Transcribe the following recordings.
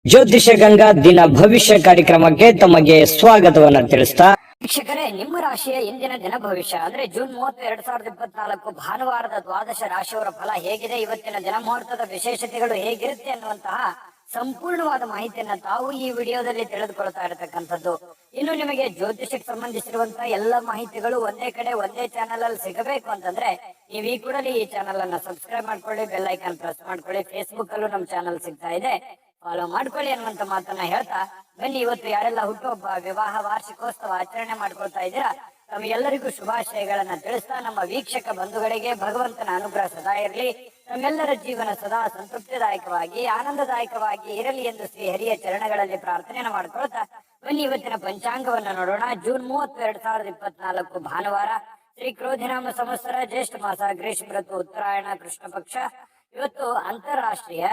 ಜ್ಯೋತಿಷ ಗಂಗಾ ದಿನ ಭವಿಷ್ಯ ಕಾರ್ಯಕ್ರಮಕ್ಕೆ ತಮಗೆ ಸ್ವಾಗತವನ್ನ ತಿಳಿಸ್ತಾ ವೀಕ್ಷಕರೇ, ನಿಮ್ಮ ರಾಶಿಯ ಇಂದಿನ ದಿನ ಭವಿಷ್ಯ ಅಂದ್ರೆ ಜೂನ್ 30, 2024 ಭಾನುವಾರದ ದ್ವಾದಶ ರಾಶಿಯವರ ಫಲ ಹೇಗಿದೆ, ಇವತ್ತಿನ ದಿನ ಮುಹೂರ್ತದ ವಿಶೇಷತೆಗಳು ಹೇಗಿರುತ್ತೆ ಅನ್ನುವಂತಹ ಸಂಪೂರ್ಣವಾದ ಮಾಹಿತಿಯನ್ನ ತಾವು ಈ ವಿಡಿಯೋದಲ್ಲಿ ತಿಳಿದುಕೊಳ್ತಾ ಇರತಕ್ಕಂಥದ್ದು. ಇನ್ನು ನಿಮಗೆ ಜ್ಯೋತಿಷಕ್ಕೆ ಸಂಬಂಧಿಸಿರುವಂತಹ ಎಲ್ಲ ಮಾಹಿತಿಗಳು ಒಂದೇ ಕಡೆ ಒಂದೇ ಚಾನೆಲ್ ಅಲ್ಲಿ ಸಿಗಬೇಕು ಅಂತಂದ್ರೆ ನೀವು ಈ ಕೂಡಲೇ ಈ ಚಾನೆಲ್ ಅನ್ನ ಸಬ್ಸ್ಕ್ರೈಬ್ ಮಾಡ್ಕೊಳ್ಳಿ, ಬೆಲ್ ಐಕಾನ್ ಪ್ರೆಸ್ ಮಾಡ್ಕೊಳ್ಳಿ. ಫೇಸ್ಬುಕ್ ಅಲ್ಲೂ ನಮ್ಮ ಚಾನೆಲ್ ಸಿಗ್ತಾ ಇದೆ, ಫಾಲೋ ಮಾಡ್ಕೊಳ್ಳಿ ಅನ್ನುವಂತ ಮಾತನ್ನ ಹೇಳ್ತಾ ಬನ್ನಿ, ಇವತ್ತು ಯಾರೆಲ್ಲ ಹುಟ್ಟುಹಬ್ಬ, ವಿವಾಹ, ವಾರ್ಷಿಕೋತ್ಸವ ಆಚರಣೆ ಮಾಡ್ಕೊಳ್ತಾ ಇದ್ದೀರಾ ತಮ್ಮೆಲ್ಲರಿಗೂ ಶುಭಾಶಯಗಳನ್ನ ತಿಳಿಸ್ತಾ ನಮ್ಮ ವೀಕ್ಷಕ ಬಂಧುಗಳಿಗೆ ಭಗವಂತನ ಅನುಗ್ರಹ ಸದಾ ಇರಲಿ, ನಮ್ಮೆಲ್ಲರ ಜೀವನ ಸದಾ ಸಂತೃಪ್ತಿದಾಯಕವಾಗಿ ಆನಂದದಾಯಕವಾಗಿ ಇರಲಿ ಎಂದು ಶ್ರೀ ಹರಿಯ ಚರಣಗಳಲ್ಲಿ ಪ್ರಾರ್ಥನೆಯನ್ನು ಮಾಡ್ಕೊಳ್ತಾ ಬನ್ನಿ ಇವತ್ತಿನ ಪಂಚಾಂಗವನ್ನ ನೋಡೋಣ. ಜೂನ್ 30, 2024 ಭಾನುವಾರ, ಶ್ರೀ ಕ್ರೋಧಿನಾಮ ಸಂವತ್ಸರ, ಜ್ಯೇಷ್ಠ ಮಾಸ, ಗ್ರೀಷ್ಮ ಋತು, ಉತ್ತರಾಯಣ, ಕೃಷ್ಣ ಪಕ್ಷ. ಇವತ್ತು ಅಂತಾರಾಷ್ಟ್ರೀಯ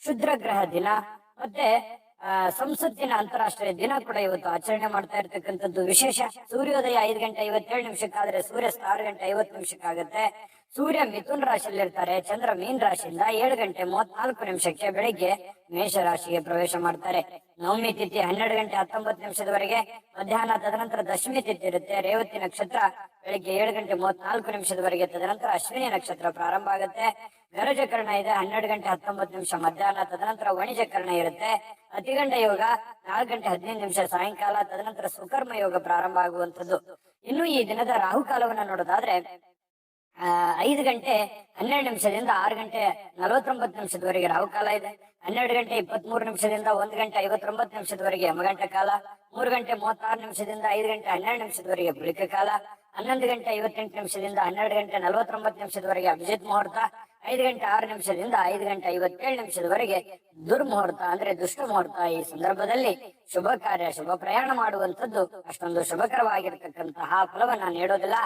ಶುದ್ರ ಗ್ರಹ ದಿನ ಮತ್ತೆ ಸಂಸತ್ತಿನ ಅಂತಾರಾಷ್ಟ್ರೀಯ ದಿನ ಕೂಡ ಇವತ್ತು ಆಚರಣೆ ಮಾಡ್ತಾ ಇರ್ತಕ್ಕಂಥದ್ದು ವಿಶೇಷ. ಸೂರ್ಯೋದಯ 5:57 ಆದ್ರೆ ಸೂರ್ಯಾಸ್ತ 6:50 ಸೂರ್ಯ ಮಿಥುನ್ ರಾಶಿಯಲ್ಲಿ ಇರ್ತಾರೆ, ಚಂದ್ರ ಮೀನ್ ರಾಶಿಯಿಂದ 7:34 ಬೆಳಿಗ್ಗೆ ಮೇಷ ರಾಶಿಗೆ ಪ್ರವೇಶ ಮಾಡ್ತಾರೆ. ನವಮಿ ತಿಥಿ 12:19 ಮಧ್ಯಾಹ್ನ, ತದನಂತರ ದಶಮಿ ತಿಥಿ ಇರುತ್ತೆ. ರೇವತಿ ನಕ್ಷತ್ರ ಬೆಳಿಗ್ಗೆ 7:34 ತದನಂತರ ಅಶ್ವಿನಿ ನಕ್ಷತ್ರ ಪ್ರಾರಂಭ ಆಗುತ್ತೆ. ಗರಜಕರಣ ಇದೆ 12:19 ಮಧ್ಯಾಹ್ನ, ತದನಂತರ ವಣಿಜಕರಣ ಇರುತ್ತೆ. ಅತಿಗಂಡ ಯೋಗ 4:15 ಸಾಯಂಕಾಲ, ತದನಂತರ ಸುಕರ್ಮ ಯೋಗ ಪ್ರಾರಂಭ ಆಗುವಂತದ್ದು. ಇನ್ನು ಈ ದಿನದ ರಾಹುಕಾಲವನ್ನ ನೋಡೋದಾದ್ರೆ 5:12 6:49 ರಾಹುಕಾಲ ಇದೆ. 12:23 1:59 ಯಮಗಂಟ ಕಾಲ, 3:36 5:12 ಬಳಿಕ ಕಾಲ, 11:58 12:49 ಅಭಿಜಿತ್ ಮುಹೂರ್ತ, 5:06 5:57 ದುರ್ಮುಹೂರ್ತ ಅಂದ್ರೆ ದುಷ್ಟ ಮುಹೂರ್ತ. ಈ ಸಂದರ್ಭದಲ್ಲಿ ಶುಭ ಕಾರ್ಯ, ಶುಭ ಪ್ರಯಾಣ ಮಾಡುವಂತದ್ದು ಅಷ್ಟೊಂದು ಶುಭಕರವಾಗಿರ್ತಕ್ಕಂತಹ ಫಲವನ್ನ ನೀಡೋದಿಲ್ಲ.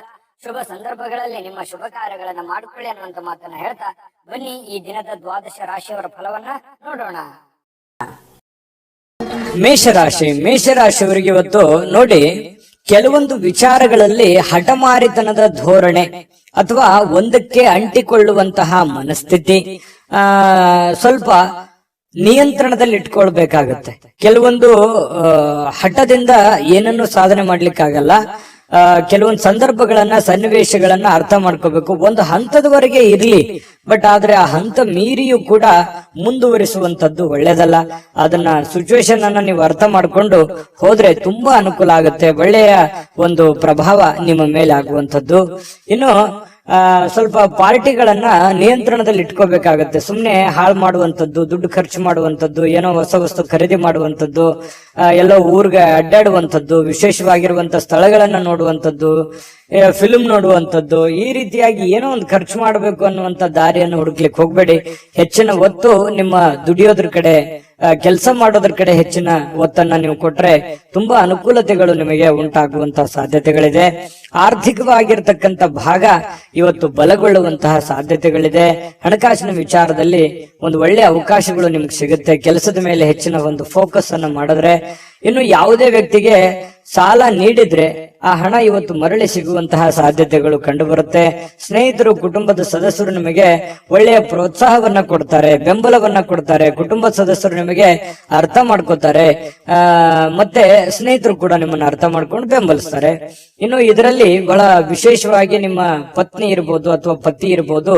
ಶುಭ ಸಂದರ್ಭಗಳಲ್ಲಿ ನಿಮ್ಮ ಶುಭ ಕಾರ್ಯಗಳನ್ನ ಮಾಡಿಕೊಳ್ಳಿ ಅನ್ನುವಂತ ಮಾತನ್ನ ಹೇಳ್ತಾ ಬನ್ನಿ ಈ ದಿನದ ದ್ವಾದಶ ರಾಶಿಯವರ ಫಲವನ್ನ ನೋಡೋಣ. ಮೇಷರಾಶಿಯವರಿಗೆ ಇವತ್ತು ನೋಡಿ, ಕೆಲವೊಂದು ವಿಚಾರಗಳಲ್ಲಿ ಹಠಮಾರಿತನದ ಧೋರಣೆ ಅಥವಾ ಒಂದಕ್ಕೆ ಅಂಟಿಕೊಳ್ಳುವಂತಹ ಮನಸ್ಥಿತಿ ಸ್ವಲ್ಪ ನಿಯಂತ್ರಣದಲ್ಲಿ ಇಟ್ಕೊಳ್ಬೇಕಾಗತ್ತೆ. ಕೆಲವೊಂದು ಹಠದಿಂದ ಏನನ್ನು ಸಾಧನೆ ಮಾಡ್ಲಿಕ್ಕಾಗಲ್ಲ. ಕೆಲವೊಂದು ಸಂದರ್ಭಗಳನ್ನ, ಸನ್ನಿವೇಶಗಳನ್ನ ಅರ್ಥ ಮಾಡ್ಕೋಬೇಕು. ಒಂದು ಹಂತದವರೆಗೆ ಇರ್ಲಿ, ಬಟ್ ಆದ್ರೆ ಆ ಹಂತ ಮೀರಿಯೂ ಕೂಡ ಮುಂದುವರಿಸುವಂತದ್ದು ಒಳ್ಳೇದಲ್ಲ. ಅದನ್ನ ಸಿಚುವೇಶನ್ ಅನ್ನ ನೀವು ಅರ್ಥ ಮಾಡ್ಕೊಂಡು ಹೋದ್ರೆ ತುಂಬಾ ಅನುಕೂಲ ಆಗುತ್ತೆ. ಒಳ್ಳೆಯ ಒಂದು ಪ್ರಭಾವ ನಿಮ್ಮ ಮೇಲೆ ಆಗುವಂತದ್ದು. ಇನ್ನು ಸ್ವಲ್ಪ ಪಾರ್ಟಿಗಳನ್ನ ನಿಯಂತ್ರಣದಲ್ಲಿ ಇಟ್ಕೋಬೇಕಾಗತ್ತೆ. ಸುಮ್ನೆ ಹಾಳು ಮಾಡುವಂತದ್ದು, ದುಡ್ಡು ಖರ್ಚು ಮಾಡುವಂತದ್ದು, ಏನೋ ಹೊಸ ವಸ್ತು ಖರೀದಿ ಮಾಡುವಂತದ್ದು, ಎಲ್ಲೋ ಊರ್ಗೆ ಅಡ್ಡಾಡುವಂತದ್ದು, ವಿಶೇಷವಾಗಿರುವಂತ ಸ್ಥಳಗಳನ್ನ ನೋಡುವಂತದ್ದು, ಫಿಲ್ಮ್ ನೋಡುವಂತದ್ದು, ಈ ರೀತಿಯಾಗಿ ಏನೋ ಒಂದು ಖರ್ಚು ಮಾಡಬೇಕು ಅನ್ನುವಂತ ದಾರಿಯನ್ನು ಹುಡುಕ್ಲಿಕ್ಕೆ ಹೋಗ್ಬೇಡಿ. ಹೆಚ್ಚಿನ ಒತ್ತು ನಿಮ್ಮ ದುಡಿಯೋದ್ರ ಕಡೆ, ಕೆಲಸ ಮಾಡೋದ್ರ ಕಡೆ ಹೆಚ್ಚಿನ ಒತ್ತನ್ನ ನೀವು ಕೊಟ್ರೆ ತುಂಬಾ ಅನುಕೂಲತೆಗಳು ನಿಮಗೆ ಉಂಟಾಗುವಂತಹ ಸಾಧ್ಯತೆಗಳಿದೆ. ಆರ್ಥಿಕವಾಗಿರ್ತಕ್ಕಂಥ ಭಾಗ ಇವತ್ತು ಬಲಗೊಳ್ಳುವಂತಹ ಸಾಧ್ಯತೆಗಳಿದೆ. ಹಣಕಾಸಿನ ವಿಚಾರದಲ್ಲಿ ಒಂದು ಒಳ್ಳೆ ಅವಕಾಶಗಳು ನಿಮ್ಗೆ ಸಿಗುತ್ತೆ. ಕೆಲಸದ ಮೇಲೆ ಹೆಚ್ಚಿನ ಒಂದು ಫೋಕಸ್ ಅನ್ನು ಮಾಡಿದ್ರೆ, ಇನ್ನು ಯಾವುದೇ ವ್ಯಕ್ತಿಗೆ ಸಾಲ ನೀಡಿದ್ರೆ ಆ ಹಣ ಇವತ್ತು ಮರಳಿ ಸಿಗುವಂತಹ ಸಾಧ್ಯತೆಗಳು ಕಂಡು ಬರುತ್ತೆ. ಸ್ನೇಹಿತರು, ಕುಟುಂಬದ ಸದಸ್ಯರು ನಿಮಗೆ ಒಳ್ಳೆಯ ಪ್ರೋತ್ಸಾಹವನ್ನ ಕೊಡ್ತಾರೆ, ಬೆಂಬಲವನ್ನ ಕೊಡ್ತಾರೆ. ಕುಟುಂಬದ ಸದಸ್ಯರು ನಿಮಗೆ ಅರ್ಥ ಮಾಡ್ಕೋತಾರೆ, ಮತ್ತೆ ಸ್ನೇಹಿತರು ಕೂಡ ನಿಮ್ಮನ್ನ ಅರ್ಥ ಮಾಡ್ಕೊಂಡು ಬೆಂಬಲಿಸ್ತಾರೆ. ಇನ್ನು ಇದರಲ್ಲಿ ಬಹಳ ವಿಶೇಷವಾಗಿ ನಿಮ್ಮ ಪತ್ನಿ ಇರ್ಬೋದು ಅಥವಾ ಪತಿ ಇರ್ಬೋದು,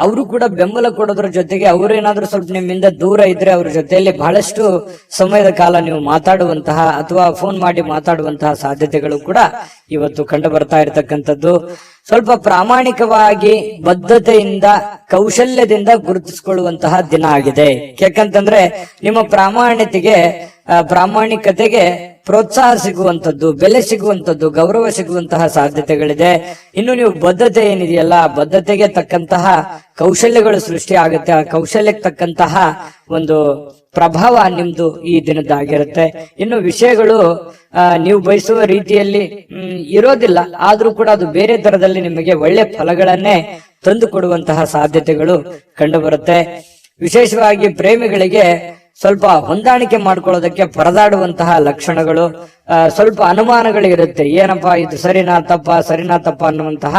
ಅವರು ಕೂಡ ಬೆಂಬಲ ಕೊಡೋದ್ರ ಜೊತೆಗೆ ಅವರೇನಾದ್ರೂ ಸ್ವಲ್ಪ ನಿಮ್ಮಿಂದ ದೂರ ಇದ್ರೆ ಅವ್ರ ಜೊತೆಯಲ್ಲಿ ಬಹಳಷ್ಟು ಸಮಯದ ಕಾಲ ನೀವು ಮಾತಾಡುವಂತಹ ಅಥವಾ ಫೋನ್ ಮಾಡಿ ಮಾತಾಡುವಂತಹ ಸಾಧ್ಯತೆಗಳು ಕೂಡ ಇವತ್ತು ಕಂಡು ಬರ್ತಾ ಇರತಕ್ಕಂಥದ್ದು. ಸ್ವಲ್ಪ ಪ್ರಾಮಾಣಿಕವಾಗಿ ಬದ್ಧತೆಯಿಂದ, ಕೌಶಲ್ಯದಿಂದ ಗುರುತಿಸಿಕೊಳ್ಳುವಂತಹ ದಿನ ಆಗಿದೆ. ಯಾಕಂತಂದ್ರೆ ನಿಮ್ಮ ಪ್ರಾಮಾಣಿಕತೆಗೆ ಪ್ರೋತ್ಸಾಹ ಸಿಗುವಂತದ್ದು, ಬೆಲೆ ಸಿಗುವಂತದ್ದು, ಗೌರವ ಸಿಗುವಂತಹ ಸಾಧ್ಯತೆಗಳಿದೆ. ಇನ್ನು ನೀವು ಬದ್ಧತೆ ಏನಿದೆಯಲ್ಲ, ಬದ್ಧತೆಗೆ ತಕ್ಕಂತಹ ಕೌಶಲ್ಯಗಳು ಸೃಷ್ಟಿ ಆಗುತ್ತೆ. ಆ ಕೌಶಲ್ಯಕ್ಕೆ ತಕ್ಕಂತಹ ಒಂದು ಪ್ರಭಾವ ನಿಮ್ದು ಈ ದಿನದ್ದಾಗಿರುತ್ತೆ. ಇನ್ನು ವಿಷಯಗಳು ನೀವು ಬಯಸುವ ರೀತಿಯಲ್ಲಿ ಇರೋದಿಲ್ಲ, ಆದ್ರೂ ಕೂಡ ಅದು ಬೇರೆ ತರದಲ್ಲಿ ನಿಮಗೆ ಒಳ್ಳೆ ಫಲಗಳನ್ನೇ ತಂದು ಕೊಡುವಂತಹ ಸಾಧ್ಯತೆಗಳು ಕಂಡು ಬರುತ್ತೆ. ವಿಶೇಷವಾಗಿ ಪ್ರೇಮಿಗಳಿಗೆ ಸ್ವಲ್ಪ ಹೊಂದಾಣಿಕೆ ಮಾಡ್ಕೊಳ್ಳೋದಕ್ಕೆ ಪರದಾಡುವಂತಹ ಲಕ್ಷಣಗಳು, ಸ್ವಲ್ಪ ಅನುಮಾನಗಳು ಇರುತ್ತೆ. ಏನಪ್ಪಾ ಇದು ಸರಿನಾ ತಪ್ಪ ಅನ್ನುವಂತಹ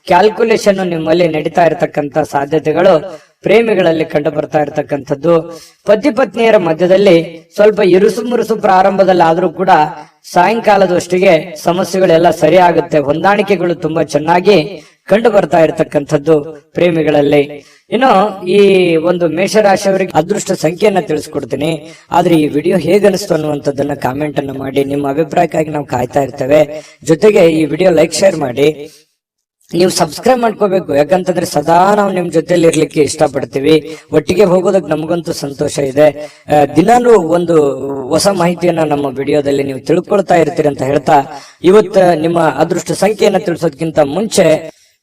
ಕ್ಯಾಲ್ಕುಲೇಷನ್ ನಿಮ್ಮಲ್ಲಿ ನಡೀತಾ ಇರತಕ್ಕಂತ ಸಾಧ್ಯತೆಗಳು ಪ್ರೇಮಿಗಳಲ್ಲಿ ಕಂಡು ಬರ್ತಾ ಇರತಕ್ಕಂಥದ್ದು. ಪತಿ ಪತ್ನಿಯರ ಮಧ್ಯದಲ್ಲಿ ಸ್ವಲ್ಪ ಇರುಸು ಮುರುಸು ಪ್ರಾರಂಭದಲ್ಲಿ ಆದ್ರೂ ಕೂಡ ಸಾಯಂಕಾಲದಷ್ಟಿಗೆ ಸಮಸ್ಯೆಗಳೆಲ್ಲ ಸರಿ ಆಗುತ್ತೆ. ಹೊಂದಾಣಿಕೆಗಳು ತುಂಬಾ ಚೆನ್ನಾಗಿ ಕಂಡು ಬರ್ತಾ ಇರತಕ್ಕಂಥದ್ದು ಪ್ರೇಮಿಗಳಲ್ಲಿ. ಇನ್ನು ಈ ಒಂದು ಮೇಷರಾಶಿಯವರಿಗೆ ಅದೃಷ್ಟ ಸಂಖ್ಯೆಯನ್ನ ತಿಳಿಸ್ಕೊಡ್ತೀನಿ. ಆದ್ರೆ ಈ ವಿಡಿಯೋ ಹೇಗನಿಸ್ತು ಅನ್ನುವಂಥದ್ದನ್ನ ಕಾಮೆಂಟ್ ಅನ್ನ ಮಾಡಿ. ನಿಮ್ಮ ಅಭಿಪ್ರಾಯಕ್ಕಾಗಿ ನಾವು ಕಾಯ್ತಾ ಇರ್ತೇವೆ. ಜೊತೆಗೆ ಈ ವಿಡಿಯೋ ಲೈಕ್ ಶೇರ್ ಮಾಡಿ. ನೀವು ಸಬ್ಸ್ಕ್ರೈಬ್ ಮಾಡ್ಕೋಬೇಕು, ಯಾಕಂತಂದ್ರೆ ಸದಾ ನಾವು ನಿಮ್ ಜೊತೆಲಿ ಇರ್ಲಿಕ್ಕೆ ಇಷ್ಟಪಡ್ತೀವಿ. ಒಟ್ಟಿಗೆ ಹೋಗೋದಕ್ಕೆ ನಮಗಂತೂ ಸಂತೋಷ ಇದೆ. ದಿನಾನು ಒಂದು ಹೊಸ ಮಾಹಿತಿಯನ್ನ ನಮ್ಮ ವಿಡಿಯೋದಲ್ಲಿ ನೀವು ತಿಳ್ಕೊಳ್ತಾ ಇರ್ತೀರಿ ಅಂತ ಹೇಳ್ತಾ, ಇವತ್ತು ನಿಮ್ಮ ಅದೃಷ್ಟ ಸಂಖ್ಯೆಯನ್ನ ತಿಳಿಸೋದಕ್ಕಿಂತ ಮುಂಚೆ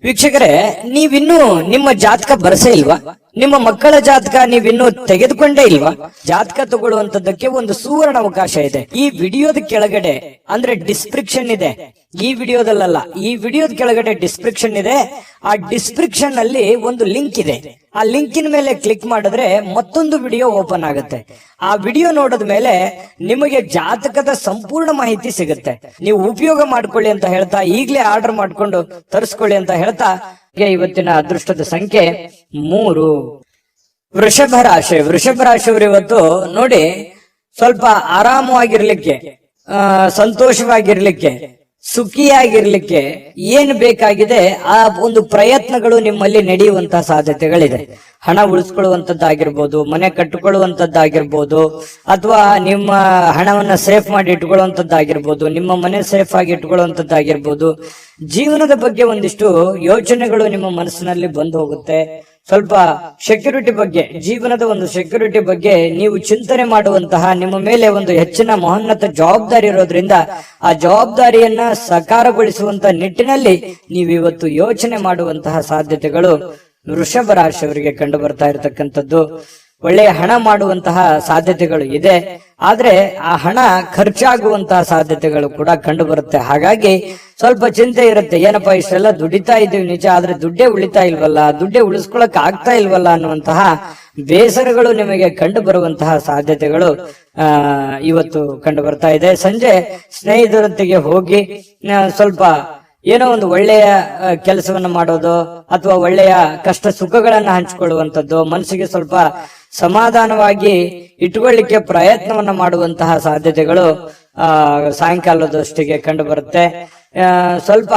ವೀಕ್ಷಕರೇ, ನೀವಿನ್ನೂ ನಿಮ್ಮ ಜಾತಕ ಬರಸೇ ಇಲ್ವಾ? ನಿಮ್ಮ ಮಕ್ಕಳ ಜಾತಕ ನೀವಿನ್ನೂ ತೆಗೆದುಕೊಂಡೇ ಇಲ್ವಾ? ಜಾತಕ ತಗೊಳ್ಳುವಂತದ್ದಕ್ಕೆ ಒಂದು ಸುವರ್ಣ ಅವಕಾಶ ಇದೆ. ಈ ವಿಡಿಯೋದ ಕೆಳಗಡೆ ಅಂದ್ರೆ ಡಿಸ್ಕ್ರಿಪ್ಷನ್ ಇದೆ. ಈ ವಿಡಿಯೋದಲ್ಲ, ಈ ವಿಡಿಯೋದ ಕೆಳಗಡೆ ಡಿಸ್ಕ್ರಿಪ್ಷನ್ ಇದೆ. ಆ ಡಿಸ್ಕ್ರಿಪ್ಷನ್ ಅಲ್ಲಿ ಒಂದು ಲಿಂಕ್ ಇದೆ. ಆ ಲಿಂಕಿನ ಮೇಲೆ ಕ್ಲಿಕ್ ಮಾಡಿದ್ರೆ ಮತ್ತೊಂದು ವಿಡಿಯೋ ಓಪನ್ ಆಗುತ್ತೆ. ಆ ವಿಡಿಯೋ ನೋಡಿದ ಮೇಲೆ ನಿಮಗೆ ಜಾತಕದ ಸಂಪೂರ್ಣ ಮಾಹಿತಿ ಸಿಗುತ್ತೆ. ನೀವು ಉಪಯೋಗ ಮಾಡ್ಕೊಳ್ಳಿ ಅಂತ ಹೇಳ್ತಾ, ಈಗಲೇ ಆರ್ಡರ್ ಮಾಡ್ಕೊಂಡು ತರಿಸ್ಕೊಳ್ಳಿ ಅಂತ ಹೇಳ್ತಾ, ಇವತ್ತಿನ ಅದೃಷ್ಟದ ಸಂಖ್ಯೆ 3. ವೃಷಭ ರಾಶಿ. ವೃಷಭ ರಾಶಿಯವರು ಇವತ್ತು ನೋಡಿ, ಸ್ವಲ್ಪ ಆರಾಮವಾಗಿರ್ಲಿಕ್ಕೆ, ಸಂತೋಷವಾಗಿರ್ಲಿಕ್ಕೆ, ಸುಖಿಯಾಗಿರ್ಲಿಕ್ಕೆ ಏನ್ ಬೇಕಾಗಿದೆ ಆ ಒಂದು ಪ್ರಯತ್ನಗಳು ನಿಮ್ಮಲ್ಲಿ ನಡೆಯುವಂತಹ ಸಾಧ್ಯತೆಗಳಿದೆ. ಹಣ ಉಳಿಸ್ಕೊಳ್ಳುವಂತದ್ದಾಗಿರ್ಬೋದು, ಮನೆ ಕಟ್ಟಿಕೊಳ್ಳುವಂತದ್ದಾಗಿರ್ಬೋದು, ಅಥವಾ ನಿಮ್ಮ ಹಣವನ್ನ ಸೇಫ್ ಮಾಡಿ ಇಟ್ಕೊಳ್ಳುವಂತದ್ದಾಗಿರ್ಬೋದು, ನಿಮ್ಮ ಮನೆ ಸೇಫ್ ಆಗಿ ಇಟ್ಕೊಳ್ಳುವಂತದ್ದಾಗಿರ್ಬೋದು. ಜೀವನದ ಬಗ್ಗೆ ಒಂದಿಷ್ಟು ಯೋಚನೆಗಳು ನಿಮ್ಮ ಮನಸ್ಸಿನಲ್ಲಿ ಬಂದು ಹೋಗುತ್ತೆ. ಸ್ವಲ್ಪ ಸೆಕ್ಯೂರಿಟಿ ಬಗ್ಗೆ, ಜೀವನದ ಒಂದು ಸೆಕ್ಯೂರಿಟಿ ಬಗ್ಗೆ ನೀವು ಚಿಂತನೆ ಮಾಡುವಂತಹ, ನಿಮ್ಮ ಮೇಲೆ ಒಂದು ಹೆಚ್ಚಿನ ಮಹೋನ್ನತ ಜವಾಬ್ದಾರಿ ಇರೋದ್ರಿಂದ ಆ ಜವಾಬ್ದಾರಿಯನ್ನ ಸಾಕಾರಗೊಳಿಸುವಂತ ನಿಟ್ಟಿನಲ್ಲಿ ನೀವು ಇವತ್ತು ಯೋಚನೆ ಮಾಡುವಂತಹ ಸಾಧ್ಯತೆಗಳು ವೃಷಭ ರಾಶಿಯವರಿಗೆ ಕಂಡು ಬರ್ತಾ ಇರತಕ್ಕಂಥದ್ದು. ಒಳ್ಳೆಯ ಹಣ ಮಾಡುವಂತಹ ಸಾಧ್ಯತೆಗಳು ಇದೆ. ಆದ್ರೆ ಆ ಹಣ ಖರ್ಚಾಗುವಂತಹ ಸಾಧ್ಯತೆಗಳು ಕೂಡ ಕಂಡು ಬರುತ್ತೆ. ಹಾಗಾಗಿ ಸ್ವಲ್ಪ ಚಿಂತೆ ಇರುತ್ತೆ. ಏನಪ್ಪಾ, ಇಷ್ಟೆಲ್ಲ ದುಡಿತಾ ಇದ್ದೀವಿ ನಿಜ, ಆದ್ರೆ ದುಡ್ಡೇ ಉಳಿತಾ ಇಲ್ವಲ್ಲ, ದುಡ್ಡೇ ಉಳಿಸ್ಕೊಳಕ್ ಆಗ್ತಾ ಇಲ್ವಲ್ಲ ಅನ್ನುವಂತಹ ಬೇಸರಗಳು ನಿಮಗೆ ಕಂಡು ಬರುವಂತಹ ಸಾಧ್ಯತೆಗಳು ಇವತ್ತು ಕಂಡು ಬರ್ತಾ ಇದೆ. ಸಂಜೆ ಸ್ನೇಹಿತರೊಂದಿಗೆ ಹೋಗಿ ಸ್ವಲ್ಪ ಏನೋ ಒಂದು ಒಳ್ಳೆಯ ಕೆಲಸವನ್ನ ಮಾಡೋದು, ಅಥವಾ ಒಳ್ಳೆಯ ಕಷ್ಟ ಸುಖಗಳನ್ನ ಹಂಚಿಕೊಳ್ಳುವಂಥದ್ದು, ಮನಸ್ಸಿಗೆ ಸ್ವಲ್ಪ ಸಮಾಧಾನವಾಗಿ ಇಟ್ಟುಕೊಳ್ಳಿಕ್ಕೆ ಪ್ರಯತ್ನವನ್ನ ಮಾಡುವಂತಹ ಸಾಧ್ಯತೆಗಳು ಸಾಯಂಕಾಲದಷ್ಟಿಗೆ ಕಂಡು ಬರುತ್ತೆ. ಸ್ವಲ್ಪ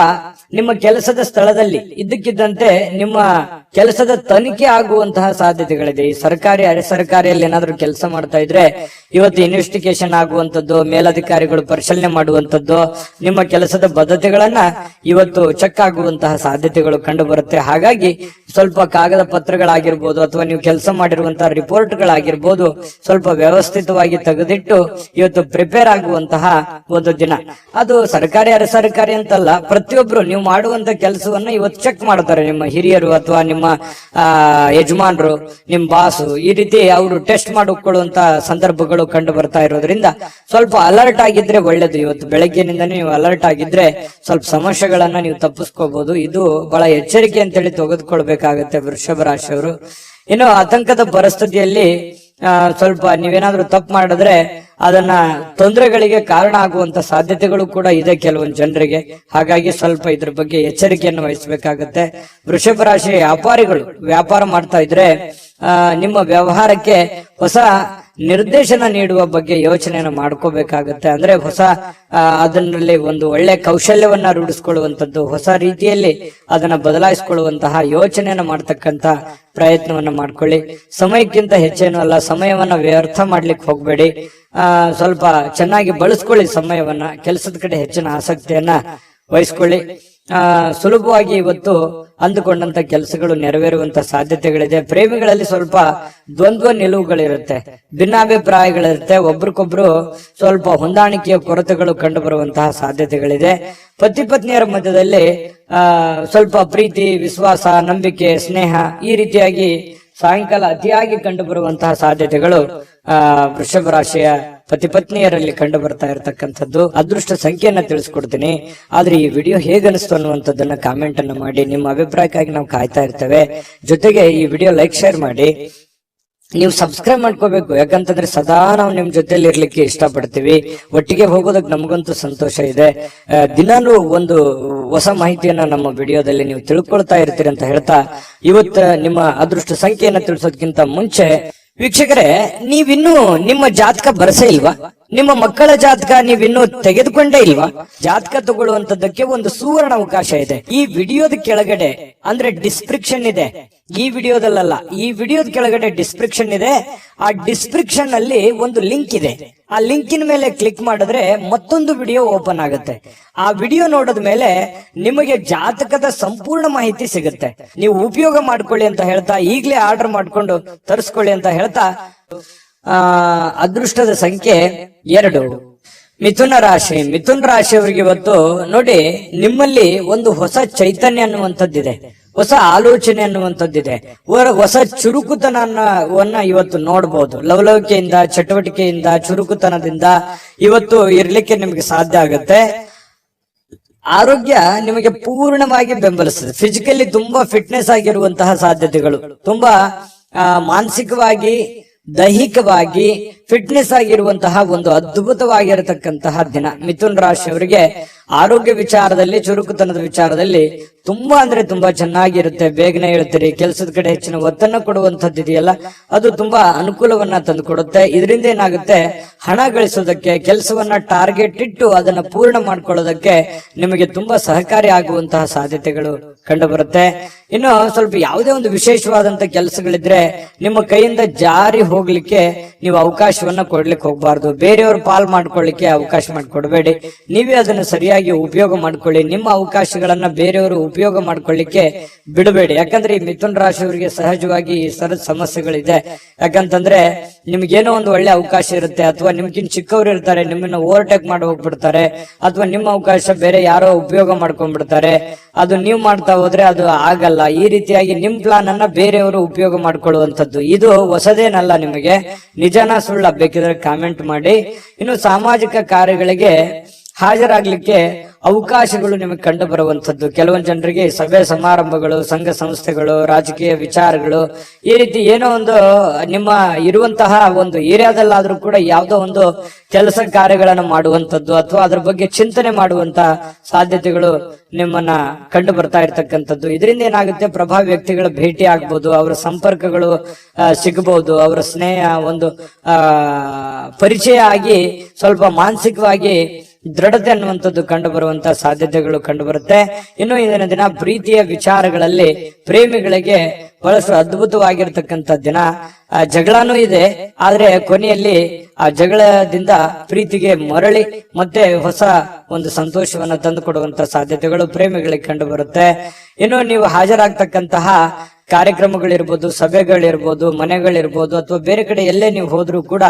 ನಿಮ್ಮ ಕೆಲಸದ ಸ್ಥಳದಲ್ಲಿ ಇದ್ದಕ್ಕಿದ್ದಂತೆ ನಿಮ್ಮ ಕೆಲಸದ ತನಿಖೆ ಆಗುವಂತಹ ಸಾಧ್ಯತೆಗಳಿದೆ. ಈ ಸರ್ಕಾರಿ ಅರೆ ಸರ್ಕಾರಿಯಲ್ಲಿ ಏನಾದ್ರೂ ಕೆಲಸ ಮಾಡ್ತಾ ಇದ್ರೆ ಇವತ್ತು ಇನ್ವೆಸ್ಟಿಗೇಷನ್ ಆಗುವಂತದ್ದು, ಮೇಲಧಿಕಾರಿಗಳು ಪರಿಶೀಲನೆ ಮಾಡುವಂತದ್ದು, ನಿಮ್ಮ ಕೆಲಸದ ಬದ್ಧತೆಗಳನ್ನ ಇವತ್ತು ಚೆಕ್ ಆಗುವಂತಹ ಸಾಧ್ಯತೆಗಳು ಕಂಡು ಬರುತ್ತೆ. ಹಾಗಾಗಿ ಸ್ವಲ್ಪ ಕಾಗದ ಪತ್ರಗಳಾಗಿರ್ಬೋದು, ಅಥವಾ ನೀವು ಕೆಲಸ ಮಾಡಿರುವಂತಹ ರಿಪೋರ್ಟ್ಗಳಾಗಿರ್ಬೋದು, ಸ್ವಲ್ಪ ವ್ಯವಸ್ಥಿತವಾಗಿ ತೆಗೆದಿಟ್ಟು ಇವತ್ತು ಪ್ರಿಪೇರ್ ಆಗುವಂತಹ ಒಂದು ದಿನ. ಅದು ಸರ್ಕಾರಿ ಅರೆ ಸರ್ಕಾರಿ ಅಂತಲ್ಲ, ಪ್ರತಿಯೊಬ್ರು ನೀವು ಮಾಡುವಂತ ಕೆಲಸವನ್ನ ಇವತ್ತು ಚೆಕ್ ಮಾಡ್ತಾರೆ. ನಿಮ್ಮ ಹಿರಿಯರು ಅಥವಾ ನಿಮ್ಮ ಯಜಮಾನರು, ನಿಮ್ ಬಾಸು, ಈ ರೀತಿ ಅವರು ಟೆಸ್ಟ್ ಮಾಡಿಕೊಳ್ಳುವಂತ ಸಂದರ್ಭಗಳು ಕಂಡು ಬರ್ತಾ ಇರೋದ್ರಿಂದ ಸ್ವಲ್ಪ ಅಲರ್ಟ್ ಆಗಿದ್ರೆ ಒಳ್ಳೇದು. ಇವತ್ತು ಬೆಳಗ್ಗೆನಿಂದನೇ ನೀವು ಅಲರ್ಟ್ ಆಗಿದ್ರೆ ಸ್ವಲ್ಪ ಸಮಸ್ಯೆಗಳನ್ನ ನೀವು ತಪ್ಪಿಸ್ಕೋಬಹುದು. ಇದು ಬಹಳ ಎಚ್ಚರಿಕೆ ಅಂತೇಳಿ ತೆಗೆದುಕೊಳ್ಬೇಕಾಗತ್ತೆ ವೃಷಭ ರಾಶಿಯವರು. ಇನ್ನು ಆತಂಕದ ಪರಿಸ್ಥಿತಿಯಲ್ಲಿ ಸ್ವಲ್ಪ ನೀವೇನಾದ್ರೂ ತಪ್ಪು ಮಾಡಿದ್ರೆ ಅದನ್ನ ತೊಂದರೆಗಳಿಗೆ ಕಾರಣ ಆಗುವಂತ ಸಾಧ್ಯತೆಗಳು ಕೂಡ ಇದೆ ಕೆಲವೊಂದು ಜನರಿಗೆ. ಹಾಗಾಗಿ ಸ್ವಲ್ಪ ಇದ್ರ ಬಗ್ಗೆ ಎಚ್ಚರಿಕೆಯನ್ನು ವಹಿಸಬೇಕಾಗತ್ತೆ. ವೃಷಭ ರಾಶಿ ವ್ಯಾಪಾರಿಗಳು ವ್ಯಾಪಾರ ಮಾಡ್ತಾ ಇದ್ರೆ ನಿಮ್ಮ ವ್ಯವಹಾರಕ್ಕೆ ಹೊಸ ನಿರ್ದೇಶನ ನೀಡುವ ಬಗ್ಗೆ ಯೋಚನೆಯನ್ನು ಮಾಡ್ಕೋಬೇಕಾಗತ್ತೆ. ಅಂದ್ರೆ ಹೊಸ ಅದರಲ್ಲಿ ಒಂದು ಒಳ್ಳೆ ಕೌಶಲ್ಯವನ್ನ ರೂಢಿಸ್ಕೊಳ್ಳುವಂಥದ್ದು, ಹೊಸ ರೀತಿಯಲ್ಲಿ ಅದನ್ನ ಬದಲಾಯಿಸಿಕೊಳ್ಳುವಂತಹ ಯೋಚನೆಯನ್ನ ಮಾಡ್ತಕ್ಕಂತ ಪ್ರಯತ್ನವನ್ನ ಮಾಡ್ಕೊಳ್ಳಿ. ಸಮಯಕ್ಕಿಂತ ಹೆಚ್ಚೇನು ಅಲ್ಲ, ಸಮಯವನ್ನ ವ್ಯರ್ಥ ಮಾಡ್ಲಿಕ್ಕೆ ಹೋಗ್ಬೇಡಿ. ಸ್ವಲ್ಪ ಚೆನ್ನಾಗಿ ಬಳಸ್ಕೊಳ್ಳಿ ಸಮಯವನ್ನ, ಕೆಲಸದ ಕಡೆ ಹೆಚ್ಚಿನ ಆಸಕ್ತಿಯನ್ನ ವಹಿಸ್ಕೊಳ್ಳಿ. ಸುಲಭವಾಗಿ ಇವತ್ತು ಅಂದುಕೊಂಡಂತ ಕೆಲಸಗಳು ನೆರವೇರುವಂತ ಸಾಧ್ಯತೆಗಳಿದೆ. ಪ್ರೇಮಿಗಳಲ್ಲಿ ಸ್ವಲ್ಪ ದ್ವಂದ್ವ ನಿಲುವುಗಳಿರುತ್ತೆ, ಭಿನ್ನಾಭಿಪ್ರಾಯಗಳಿರುತ್ತೆ, ಒಬ್ರಿಗೊಬ್ರು ಸ್ವಲ್ಪ ಹೊಂದಾಣಿಕೆಯ ಕೊರತೆಗಳು ಕಂಡು ಬರುವಂತಹ ಸಾಧ್ಯತೆಗಳಿದೆ. ಪತಿ ಪತ್ನಿಯರ ಮಧ್ಯದಲ್ಲಿ ಸ್ವಲ್ಪ ಪ್ರೀತಿ, ವಿಶ್ವಾಸ, ನಂಬಿಕೆ, ಸ್ನೇಹ ಈ ರೀತಿಯಾಗಿ ಸಾಯಂಕಾಲ ಅತಿಯಾಗಿ ಕಂಡು ಬರುವಂತಹ ಸಾಧ್ಯತೆಗಳು ವೃಷಭ ರಾಶಿಯ ಪತಿ ಪತ್ನಿಯರಲ್ಲಿ ಕಂಡು ಬರ್ತಾ ಇರತಕ್ಕಂಥದ್ದು. ಅದೃಷ್ಟ ಸಂಖ್ಯೆಯನ್ನ ತಿಳಿಸ್ಕೊಡ್ತೀನಿ. ಆದ್ರೆ ಈ ವಿಡಿಯೋ ಹೇಗನಿಸ್ತು ಅನ್ನುವಂಥದ್ದನ್ನ ಕಾಮೆಂಟ್ ಅನ್ನ ಮಾಡಿ. ನಿಮ್ಮ ಅಭಿಪ್ರಾಯಕ್ಕಾಗಿ ನಾವು ಕಾಯ್ತಾ ಇರ್ತೇವೆ. ಜೊತೆಗೆ ಈ ವಿಡಿಯೋ ಲೈಕ್ ಶೇರ್ ಮಾಡಿ. ನೀವು ಸಬ್ಸ್ಕ್ರೈಬ್ ಮಾಡ್ಕೋಬೇಕು. ಯಾಕಂತಂದ್ರೆ ಸದಾ ನಾವು ನಿಮ್ ಜೊತೆಲಿ ಇರ್ಲಿಕ್ಕೆ ಇಷ್ಟಪಡ್ತೀವಿ. ಒಟ್ಟಿಗೆ ಹೋಗೋದಕ್ಕೆ ನಮಗಂತೂ ಸಂತೋಷ ಇದೆ. ದಿನಾನು ಒಂದು ಹೊಸ ಮಾಹಿತಿಯನ್ನ ನಮ್ಮ ವಿಡಿಯೋದಲ್ಲಿ ನೀವು ತಿಳ್ಕೊಳ್ತಾ ಇರ್ತೀರಿ ಅಂತ ಹೇಳ್ತಾ, ಇವತ್ತು ನಿಮ್ಮ ಅದೃಷ್ಟ ಸಂಖ್ಯೆಯನ್ನ ತಿಳಿಸೋದಕ್ಕಿಂತ ಮುಂಚೆ ವೀಕ್ಷಕರೇ, ನೀವಿನ್ನೂ ನಿಮ್ಮ ಜಾತಕ ಬರಸೇ ಇಲ್ವಾ? ನಿಮ್ಮ ಮಕ್ಕಳ ಜಾತಕ ನೀವಿನ್ನೂ ತೆಗೆದುಕೊಂಡೇ ಇಲ್ವಾ? ಜಾತಕ ತಗೊಳ್ಳುವಂತದ್ದಕ್ಕೆ ಒಂದು ಸುವರ್ಣ ಅವಕಾಶ ಇದೆ. ಈ ವಿಡಿಯೋದ ಕೆಳಗಡೆ ಅಂದ್ರೆ ಡಿಸ್ಕ್ರಿಪ್ಷನ್ ಇದೆ. ಈ ವಿಡಿಯೋದಲ್ಲ, ಈ ವಿಡಿಯೋದ ಕೆಳಗಡೆ ಡಿಸ್ಕ್ರಿಪ್ಷನ್ ಇದೆ. ಆ ಡಿಸ್ಕ್ರಿಪ್ಷನ್ ಅಲ್ಲಿ ಒಂದು ಲಿಂಕ್ ಇದೆ. ಆ ಲಿಂಕಿನ ಮೇಲೆ ಕ್ಲಿಕ್ ಮಾಡಿದ್ರೆ ಮತ್ತೊಂದು ವಿಡಿಯೋ ಓಪನ್ ಆಗುತ್ತೆ. ಆ ವಿಡಿಯೋ ನೋಡಿದ ಮೇಲೆ ನಿಮಗೆ ಜಾತಕದ ಸಂಪೂರ್ಣ ಮಾಹಿತಿ ಸಿಗುತ್ತೆ. ನೀವು ಉಪಯೋಗ ಮಾಡ್ಕೊಳ್ಳಿ ಅಂತ ಹೇಳ್ತಾ, ಈಗಲೇ ಆರ್ಡರ್ ಮಾಡ್ಕೊಂಡು ತರಿಸ್ಕೊಳ್ಳಿ ಅಂತ ಹೇಳ್ತಾ, ಅದೃಷ್ಟದ ಸಂಖ್ಯೆ 2 ಮಿಥುನ ರಾಶಿ. ಮಿಥುನ ರಾಶಿಯವರಿಗೆ ಇವತ್ತು ನೋಡಿ, ನಿಮ್ಮಲ್ಲಿ ಒಂದು ಹೊಸ ಚೈತನ್ಯ ಅನ್ನುವಂಥದ್ದಿದೆ, ಹೊಸ ಆಲೋಚನೆ ಅನ್ನುವಂಥದ್ದಿದೆ, ಹೊಸ ಚುರುಕುತನವನ್ನ ಇವತ್ತು ನೋಡಬಹುದು. ಲವಲವಿಕೆಯಿಂದ, ಚಟುವಟಿಕೆಯಿಂದ, ಚುರುಕುತನದಿಂದ ಇವತ್ತು ಇರ್ಲಿಕ್ಕೆ ನಿಮಗೆ ಸಾಧ್ಯ ಆಗುತ್ತೆ. ಆರೋಗ್ಯ ನಿಮಗೆ ಪೂರ್ಣವಾಗಿ ಬೆಂಬಲಿಸ್ತದೆ. ಫಿಸಿಕಲಿ ತುಂಬಾ ಫಿಟ್ನೆಸ್ ಆಗಿರುವಂತಹ ಸಾಧ್ಯತೆಗಳು, ತುಂಬಾ ಮಾನಸಿಕವಾಗಿ, ದೈಹಿಕವಾಗಿ ಫಿಟ್ನೆಸ್ ಆಗಿರುವಂತಹ ಒಂದು ಅದ್ಭುತವಾಗಿರತಕ್ಕಂತಹ ದಿನ. ಮಿಥುನ್ ರಾಶಿಯವರಿಗೆ ಆರೋಗ್ಯ ವಿಚಾರದಲ್ಲಿ, ಚುರುಕುತನದ ವಿಚಾರದಲ್ಲಿ ತುಂಬಾ ಅಂದ್ರೆ ತುಂಬಾ ಚೆನ್ನಾಗಿರುತ್ತೆ. ಬೇಗನೆ ಹೇಳ್ತೀರಿ, ಕೆಲಸದ ಕಡೆ ಹೆಚ್ಚಿನ ಒತ್ತನ್ನು ಕೊಡುವಂತದ್ದು ಇದೆಯಲ್ಲ, ಅದು ತುಂಬಾ ಅನುಕೂಲವನ್ನ ತಂದು ಕೊಡುತ್ತೆ. ಇದರಿಂದ ಏನಾಗುತ್ತೆ, ಹಣ ಗಳಿಸೋದಕ್ಕೆ, ಕೆಲಸವನ್ನ ಟಾರ್ಗೆಟ್ ಇಟ್ಟು ಅದನ್ನ ಪೂರ್ಣ ಮಾಡ್ಕೊಳ್ಳೋದಕ್ಕೆ ನಿಮಗೆ ತುಂಬಾ ಸಹಕಾರಿ ಆಗುವಂತಹ ಸಾಧ್ಯತೆಗಳು ಕಂಡು ಬರುತ್ತೆ. ಇನ್ನು ಸ್ವಲ್ಪ ಯಾವುದೇ ಒಂದು ವಿಶೇಷವಾದಂತ ಕೆಲಸಗಳಿದ್ರೆ ನಿಮ್ಮ ಕೈಯಿಂದ ಜಾರಿ ಹೋಗ್ಲಿಕ್ಕೆ ನೀವು ಅವಕಾಶವನ್ನ ಕೊಡ್ಲಿಕ್ಕೆ ಹೋಗ್ಬಾರ್ದು. ಬೇರೆಯವ್ರ ಪಾಲ್ ಮಾಡ್ಕೊಳ್ಳಿಕ್ಕೆ ಅವಕಾಶ ಮಾಡಿಕೊಡ್ಬೇಡಿ. ನೀವೇ ಅದನ್ನ ಸರಿಯಾಗಿ ಉಪಯೋಗ ಮಾಡ್ಕೊಳ್ಳಿ. ನಿಮ್ಮ ಅವಕಾಶಗಳನ್ನ ಬೇರೆಯವರು ಉಪಯೋಗ ಮಾಡ್ಕೊಳ್ಳಿಕ್ಕೆ ಬಿಡಬೇಡಿ. ಯಾಕಂದ್ರೆ ಈ ಮಿಥುನ ರಾಶಿಯವರಿಗೆ ಸಹಜವಾಗಿ ಈ ಸರದ ಸಮಸ್ಯೆಗಳಿದೆ. ಯಾಕಂತಂದ್ರೆ ನಿಮ್ಗೇನೋ ಒಂದು ಒಳ್ಳೆ ಅವಕಾಶ ಇರುತ್ತೆ, ಅಥವಾ ನಿಮ್ಗಿನ್ ಚಿಕ್ಕವರು ಇರ್ತಾರೆ, ನಿಮ್ಮನ್ನ ಓವರ್ಟೇಕ್ ಮಾಡಿ ಹೋಗ್ಬಿಡ್ತಾರೆ, ಅಥವಾ ನಿಮ್ಮ ಅವಕಾಶ ಬೇರೆ ಯಾರೋ ಉಪಯೋಗ ಮಾಡ್ಕೊಂಡ್ಬಿಡ್ತಾರೆ. ಅದು ನೀವು ಮಾಡ್ತಾ ಹೋದ್ರೆ ಅದು ಆಗಲ್ಲ. ಈ ರೀತಿಯಾಗಿ ನಿಮ್ ಪ್ಲಾನ್ ಅನ್ನ ಬೇರೆಯವರು ಉಪಯೋಗ ಮಾಡ್ಕೊಳ್ಳುವಂಥದ್ದು ಇದು ಹೊಸದೇನಲ್ಲ. ನಿಮಗೆ ನಿಜಾನ ಸುಳ್ಳ ಬೇಕಿದ್ರೆ ಕಾಮೆಂಟ್ ಮಾಡಿ. ಇನ್ನು ಸಾಮಾಜಿಕ ಕಾರ್ಯಗಳಿಗೆ ಹಾಜರಾಗ್ಲಿಕ್ಕೆ ಅವಕಾಶಗಳು ನಿಮಗೆ ಕಂಡು ಬರುವಂತದ್ದು. ಕೆಲವೊಂದು ಜನರಿಗೆ ಸಭೆ ಸಮಾರಂಭಗಳು, ಸಂಘ ಸಂಸ್ಥೆಗಳು, ರಾಜಕೀಯ ವಿಚಾರಗಳು, ಈ ರೀತಿ ಏನೋ ಒಂದು ನಿಮ್ಮ ಇರುವಂತಹ ಒಂದು ಏರಿಯಾದಲ್ಲಾದ್ರೂ ಕೂಡ ಯಾವುದೋ ಒಂದು ಕೆಲಸ ಕಾರ್ಯಗಳನ್ನು ಮಾಡುವಂತದ್ದು, ಅಥವಾ ಅದ್ರ ಬಗ್ಗೆ ಚಿಂತನೆ ಮಾಡುವಂತ ಸಾಧ್ಯತೆಗಳು ನಿಮ್ಮನ್ನ ಕಂಡು ಬರ್ತಾ ಇರ್ತಕ್ಕಂಥದ್ದು. ಇದರಿಂದ ಏನಾಗುತ್ತೆ, ಪ್ರಭಾವಿ ವ್ಯಕ್ತಿಗಳ ಭೇಟಿ ಆಗ್ಬಹುದು, ಅವರ ಸಂಪರ್ಕಗಳು ಸಿಗಬಹುದು, ಅವರ ಸ್ನೇಹ ಒಂದು ಪರಿಚಯ ಆಗಿ ಸ್ವಲ್ಪ ಮಾನಸಿಕವಾಗಿ ದೃಢತೆ ಅನ್ನುವಂಥದ್ದು ಕಂಡು ಬರುವಂತಹ ಸಾಧ್ಯತೆಗಳು ಕಂಡು ಬರುತ್ತೆ. ಇನ್ನು ಇಂದಿನ ದಿನ ಪ್ರೀತಿಯ ವಿಚಾರಗಳಲ್ಲಿ ಪ್ರೇಮಿಗಳಿಗೆ ಬಹಳಷ್ಟು ಅದ್ಭುತವಾಗಿರ್ತಕ್ಕಂಥ ದಿನ. ಜಗಳನೂ ಇದೆ, ಆದ್ರೆ ಕೊನೆಯಲ್ಲಿ ಆ ಜಗಳದಿಂದ ಪ್ರೀತಿಗೆ ಮರಳಿ ಮತ್ತೆ ಹೊಸ ಒಂದು ಸಂತೋಷವನ್ನ ತಂದು ಕೊಡುವಂತ ಸಾಧ್ಯತೆಗಳು ಪ್ರೇಮಿಗಳಿಗೆ ಕಂಡು ಬರುತ್ತೆ. ಇನ್ನು ನೀವು ಹಾಜರಾಗ್ತಕ್ಕಂತಹ ಕಾರ್ಯಕ್ರಮಗಳಿರ್ಬೋದು, ಸಭೆಗಳಿರ್ಬೋದು, ಮನೆಗಳಿರ್ಬೋದು, ಅಥವಾ ಬೇರೆ ಕಡೆ ಎಲ್ಲೇ ನೀವು ಹೋದ್ರೂ ಕೂಡ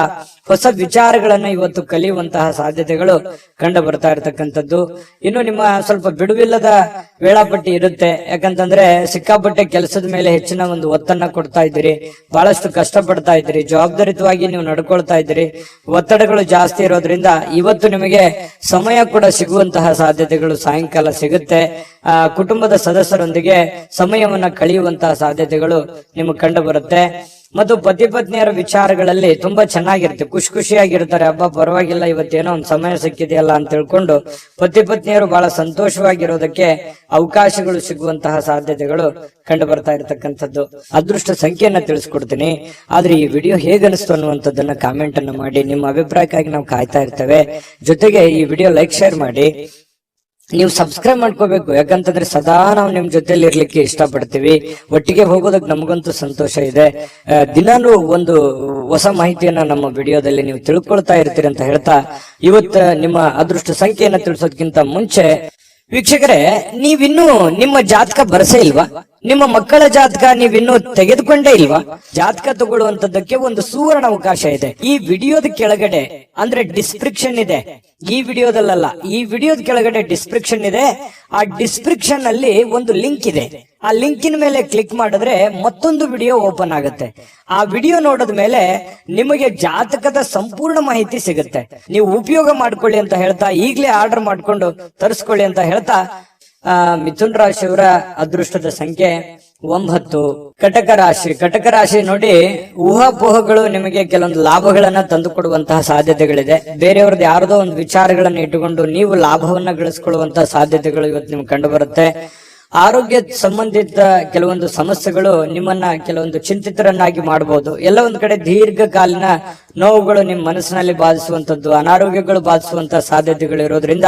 ಹೊಸ ವಿಚಾರಗಳನ್ನ ಇವತ್ತು ಕಲಿಯುವಂತಹ ಸಾಧ್ಯತೆಗಳು ಕಂಡು ಬರ್ತಾ ಇರತಕ್ಕಂಥದ್ದು. ಇನ್ನು ನಿಮ್ಮ ಸ್ವಲ್ಪ ಬಿಡುವಿಲ್ಲದ ವೇಳಾಪಟ್ಟಿ ಇರುತ್ತೆ. ಯಾಕಂತಂದ್ರೆ ಸಿಕ್ಕಾಪಟ್ಟೆ ಕೆಲಸದ ಮೇಲೆ ಹೆಚ್ಚಿನ ಒಂದು ಒತ್ತನ್ನ ಕೊಡ್ತಾ ಇದ್ದೀರಿ, ಬಹಳಷ್ಟು ಕಷ್ಟಪಡ್ತಾ ಇದ್ದೀರಿ, ಜವಾಬ್ದಾರಿತವಾಗಿ ನೀವು ನಡ್ಕೊಳ್ತಾ ಇದ್ದೀರಿ. ಒತ್ತಡಗಳು ಜಾಸ್ತಿ ಇರೋದ್ರಿಂದ ಇವತ್ತು ನಿಮಗೆ ಸಮಯ ಕೂಡ ಸಿಗುವಂತಹ ಸಾಧ್ಯತೆಗಳು ಸಾಯಂಕಾಲ ಸಿಗುತ್ತೆ. ಕುಟುಂಬದ ಸದಸ್ಯರೊಂದಿಗೆ ಸಮಯವನ್ನ ಕಳೆಯುವಂತಹ ಸಾಧ್ಯತೆಗಳು ನಿಮಗೆ ಕಂಡು ಬರುತ್ತೆ. ಮತ್ತು ಪತಿ ಪತ್ನಿಯರ ವಿಚಾರಗಳಲ್ಲಿ ತುಂಬಾ ಚೆನ್ನಾಗಿರುತ್ತೆ, ಖುಷಿಯಾಗಿರ್ತಾರೆ. ಹಬ್ಬ ಪರವಾಗಿಲ್ಲ, ಇವತ್ತೇನೋ ಒಂದು ಸಮಯ ಸಿಕ್ಕಿದೆಯಲ್ಲ ಅಂತ ತಿಳ್ಕೊಂಡು ಪತಿ ಪತ್ನಿಯರು ಬಹಳ ಸಂತೋಷವಾಗಿರೋದಕ್ಕೆ ಅವಕಾಶಗಳು ಸಿಗುವಂತಹ ಸಾಧ್ಯತೆಗಳು ಕಂಡು ಬರ್ತಾ ಇರತಕ್ಕಂಥದ್ದು. ಅದೃಷ್ಟ ಸಂಖ್ಯೆಯನ್ನ ತಿಳಿಸ್ಕೊಡ್ತೀನಿ, ಆದ್ರೆ ಈ ವಿಡಿಯೋ ಹೇಗನಿಸ್ತು ಅನ್ನುವಂಥದ್ದನ್ನ ಕಾಮೆಂಟ್ ಅನ್ನ ಮಾಡಿ. ನಿಮ್ಮ ಅಭಿಪ್ರಾಯಕ್ಕಾಗಿ ನಾವು ಕಾಯ್ತಾ ಇರ್ತೇವೆ. ಜೊತೆಗೆ ಈ ವಿಡಿಯೋ ಲೈಕ್, ಶೇರ್ ಮಾಡಿ. ನೀವು ಸಬ್ಸ್ಕ್ರೈಬ್ ಮಾಡ್ಕೋಬೇಕು. ಯಾಕಂತಂದ್ರೆ ಸದಾ ನಾವು ನಿಮ್ ಜೊತೆಲಿ ಇರ್ಲಿಕ್ಕೆ ಇಷ್ಟಪಡ್ತೀವಿ. ಒಟ್ಟಿಗೆ ಹೋಗೋದಕ್ಕೆ ನಮಗಂತೂ ಸಂತೋಷ ಇದೆ. ದಿನಾನು ಒಂದು ಹೊಸ ಮಾಹಿತಿಯನ್ನ ನಮ್ಮ ವಿಡಿಯೋದಲ್ಲಿ ನೀವು ತಿಳ್ಕೊಳ್ತಾ ಇರ್ತೀರಿ ಅಂತ ಹೇಳ್ತಾ, ಇವತ್ತು ನಿಮ್ಮ ಅದೃಷ್ಟ ಸಂಖ್ಯೆಯನ್ನ ತಿಳಿಸೋದಕ್ಕಿಂತ ಮುಂಚೆ ವೀಕ್ಷಕರೇ, ನೀವಿನ್ನೂ ನಿಮ್ಮ ಜಾತಕ ಬರಸೇ ಇಲ್ವಾ? ನಿಮ್ಮ ಮಕ್ಕಳ ಜಾತಕ ನೀವಿನ್ನೂ ತೆಗೆದುಕೊಂಡೇ ಇಲ್ವಾ? ಜಾತಕ ತಗೊಳ್ಳುವಂತದ್ದಕ್ಕೆ ಒಂದು ಸುವರ್ಣ ಅವಕಾಶ ಇದೆ. ಈ ವಿಡಿಯೋದ ಕೆಳಗಡೆ ಅಂದ್ರೆ ಡಿಸ್ಕ್ರಿಪ್ಷನ್ ಇದೆ. ಈ ವಿಡಿಯೋದಲ್ಲ, ಈ ವಿಡಿಯೋದ ಕೆಳಗಡೆ ಡಿಸ್ಕ್ರಿಪ್ಷನ್ ಇದೆ. ಆ ಡಿಸ್ಕ್ರಿಪ್ಷನ್ ಅಲ್ಲಿ ಒಂದು ಲಿಂಕ್ ಇದೆ. ಆ ಲಿಂಕಿನ ಮೇಲೆ ಕ್ಲಿಕ್ ಮಾಡಿದ್ರೆ ಮತ್ತೊಂದು ವಿಡಿಯೋ ಓಪನ್ ಆಗುತ್ತೆ. ಆ ವಿಡಿಯೋ ನೋಡಿದ ಮೇಲೆ ನಿಮಗೆ ಜಾತಕದ ಸಂಪೂರ್ಣ ಮಾಹಿತಿ ಸಿಗುತ್ತೆ. ನೀವು ಉಪಯೋಗ ಮಾಡ್ಕೊಳ್ಳಿ ಅಂತ ಹೇಳ್ತಾ, ಈಗಲೇ ಆರ್ಡರ್ ಮಾಡ್ಕೊಂಡು ತರಿಸ್ಕೊಳ್ಳಿ ಅಂತ ಹೇಳ್ತಾ, ಮಿಥುನ್ ರಾಶಿಯವರ ಅದೃಷ್ಟದ ಸಂಖ್ಯೆ 9 ಕಟಕ ರಾಶಿ. ಕಟಕ ರಾಶಿ ನೋಡಿ, ಊಹಾಪೋಹಗಳು ನಿಮಗೆ ಕೆಲವೊಂದು ಲಾಭಗಳನ್ನ ತಂದು ಕೊಡುವಂತಹ ಸಾಧ್ಯತೆಗಳಿದೆ. ಬೇರೆಯವ್ರದ್ದು ಯಾರದೋ ಒಂದು ವಿಚಾರಗಳನ್ನ ಇಟ್ಟುಕೊಂಡು ನೀವು ಲಾಭವನ್ನ ಗಳಿಸಿಕೊಳ್ಳುವಂತಹ ಸಾಧ್ಯತೆಗಳು ಇವತ್ತು ನಿಮ್ಗೆ ಕಂಡು ಬರುತ್ತೆ. ಆರೋಗ್ಯ ಸಂಬಂಧಿತ ಕೆಲವೊಂದು ಸಮಸ್ಯೆಗಳು ನಿಮ್ಮನ್ನ ಕೆಲವೊಂದು ಚಿಂತಿತರನ್ನಾಗಿ ಮಾಡಬಹುದು. ಎಲ್ಲ ಒಂದ್ ಕಡೆ ದೀರ್ಘಕಾಲೀನ ನೋವುಗಳು ನಿಮ್ಮ ಮನಸ್ಸಿನಲ್ಲಿ ಬಾಧಿಸುವಂತದ್ದು, ಅನಾರೋಗ್ಯಗಳು ಬಾಧಿಸುವಂತಹ ಸಾಧ್ಯತೆಗಳು ಇರೋದ್ರಿಂದ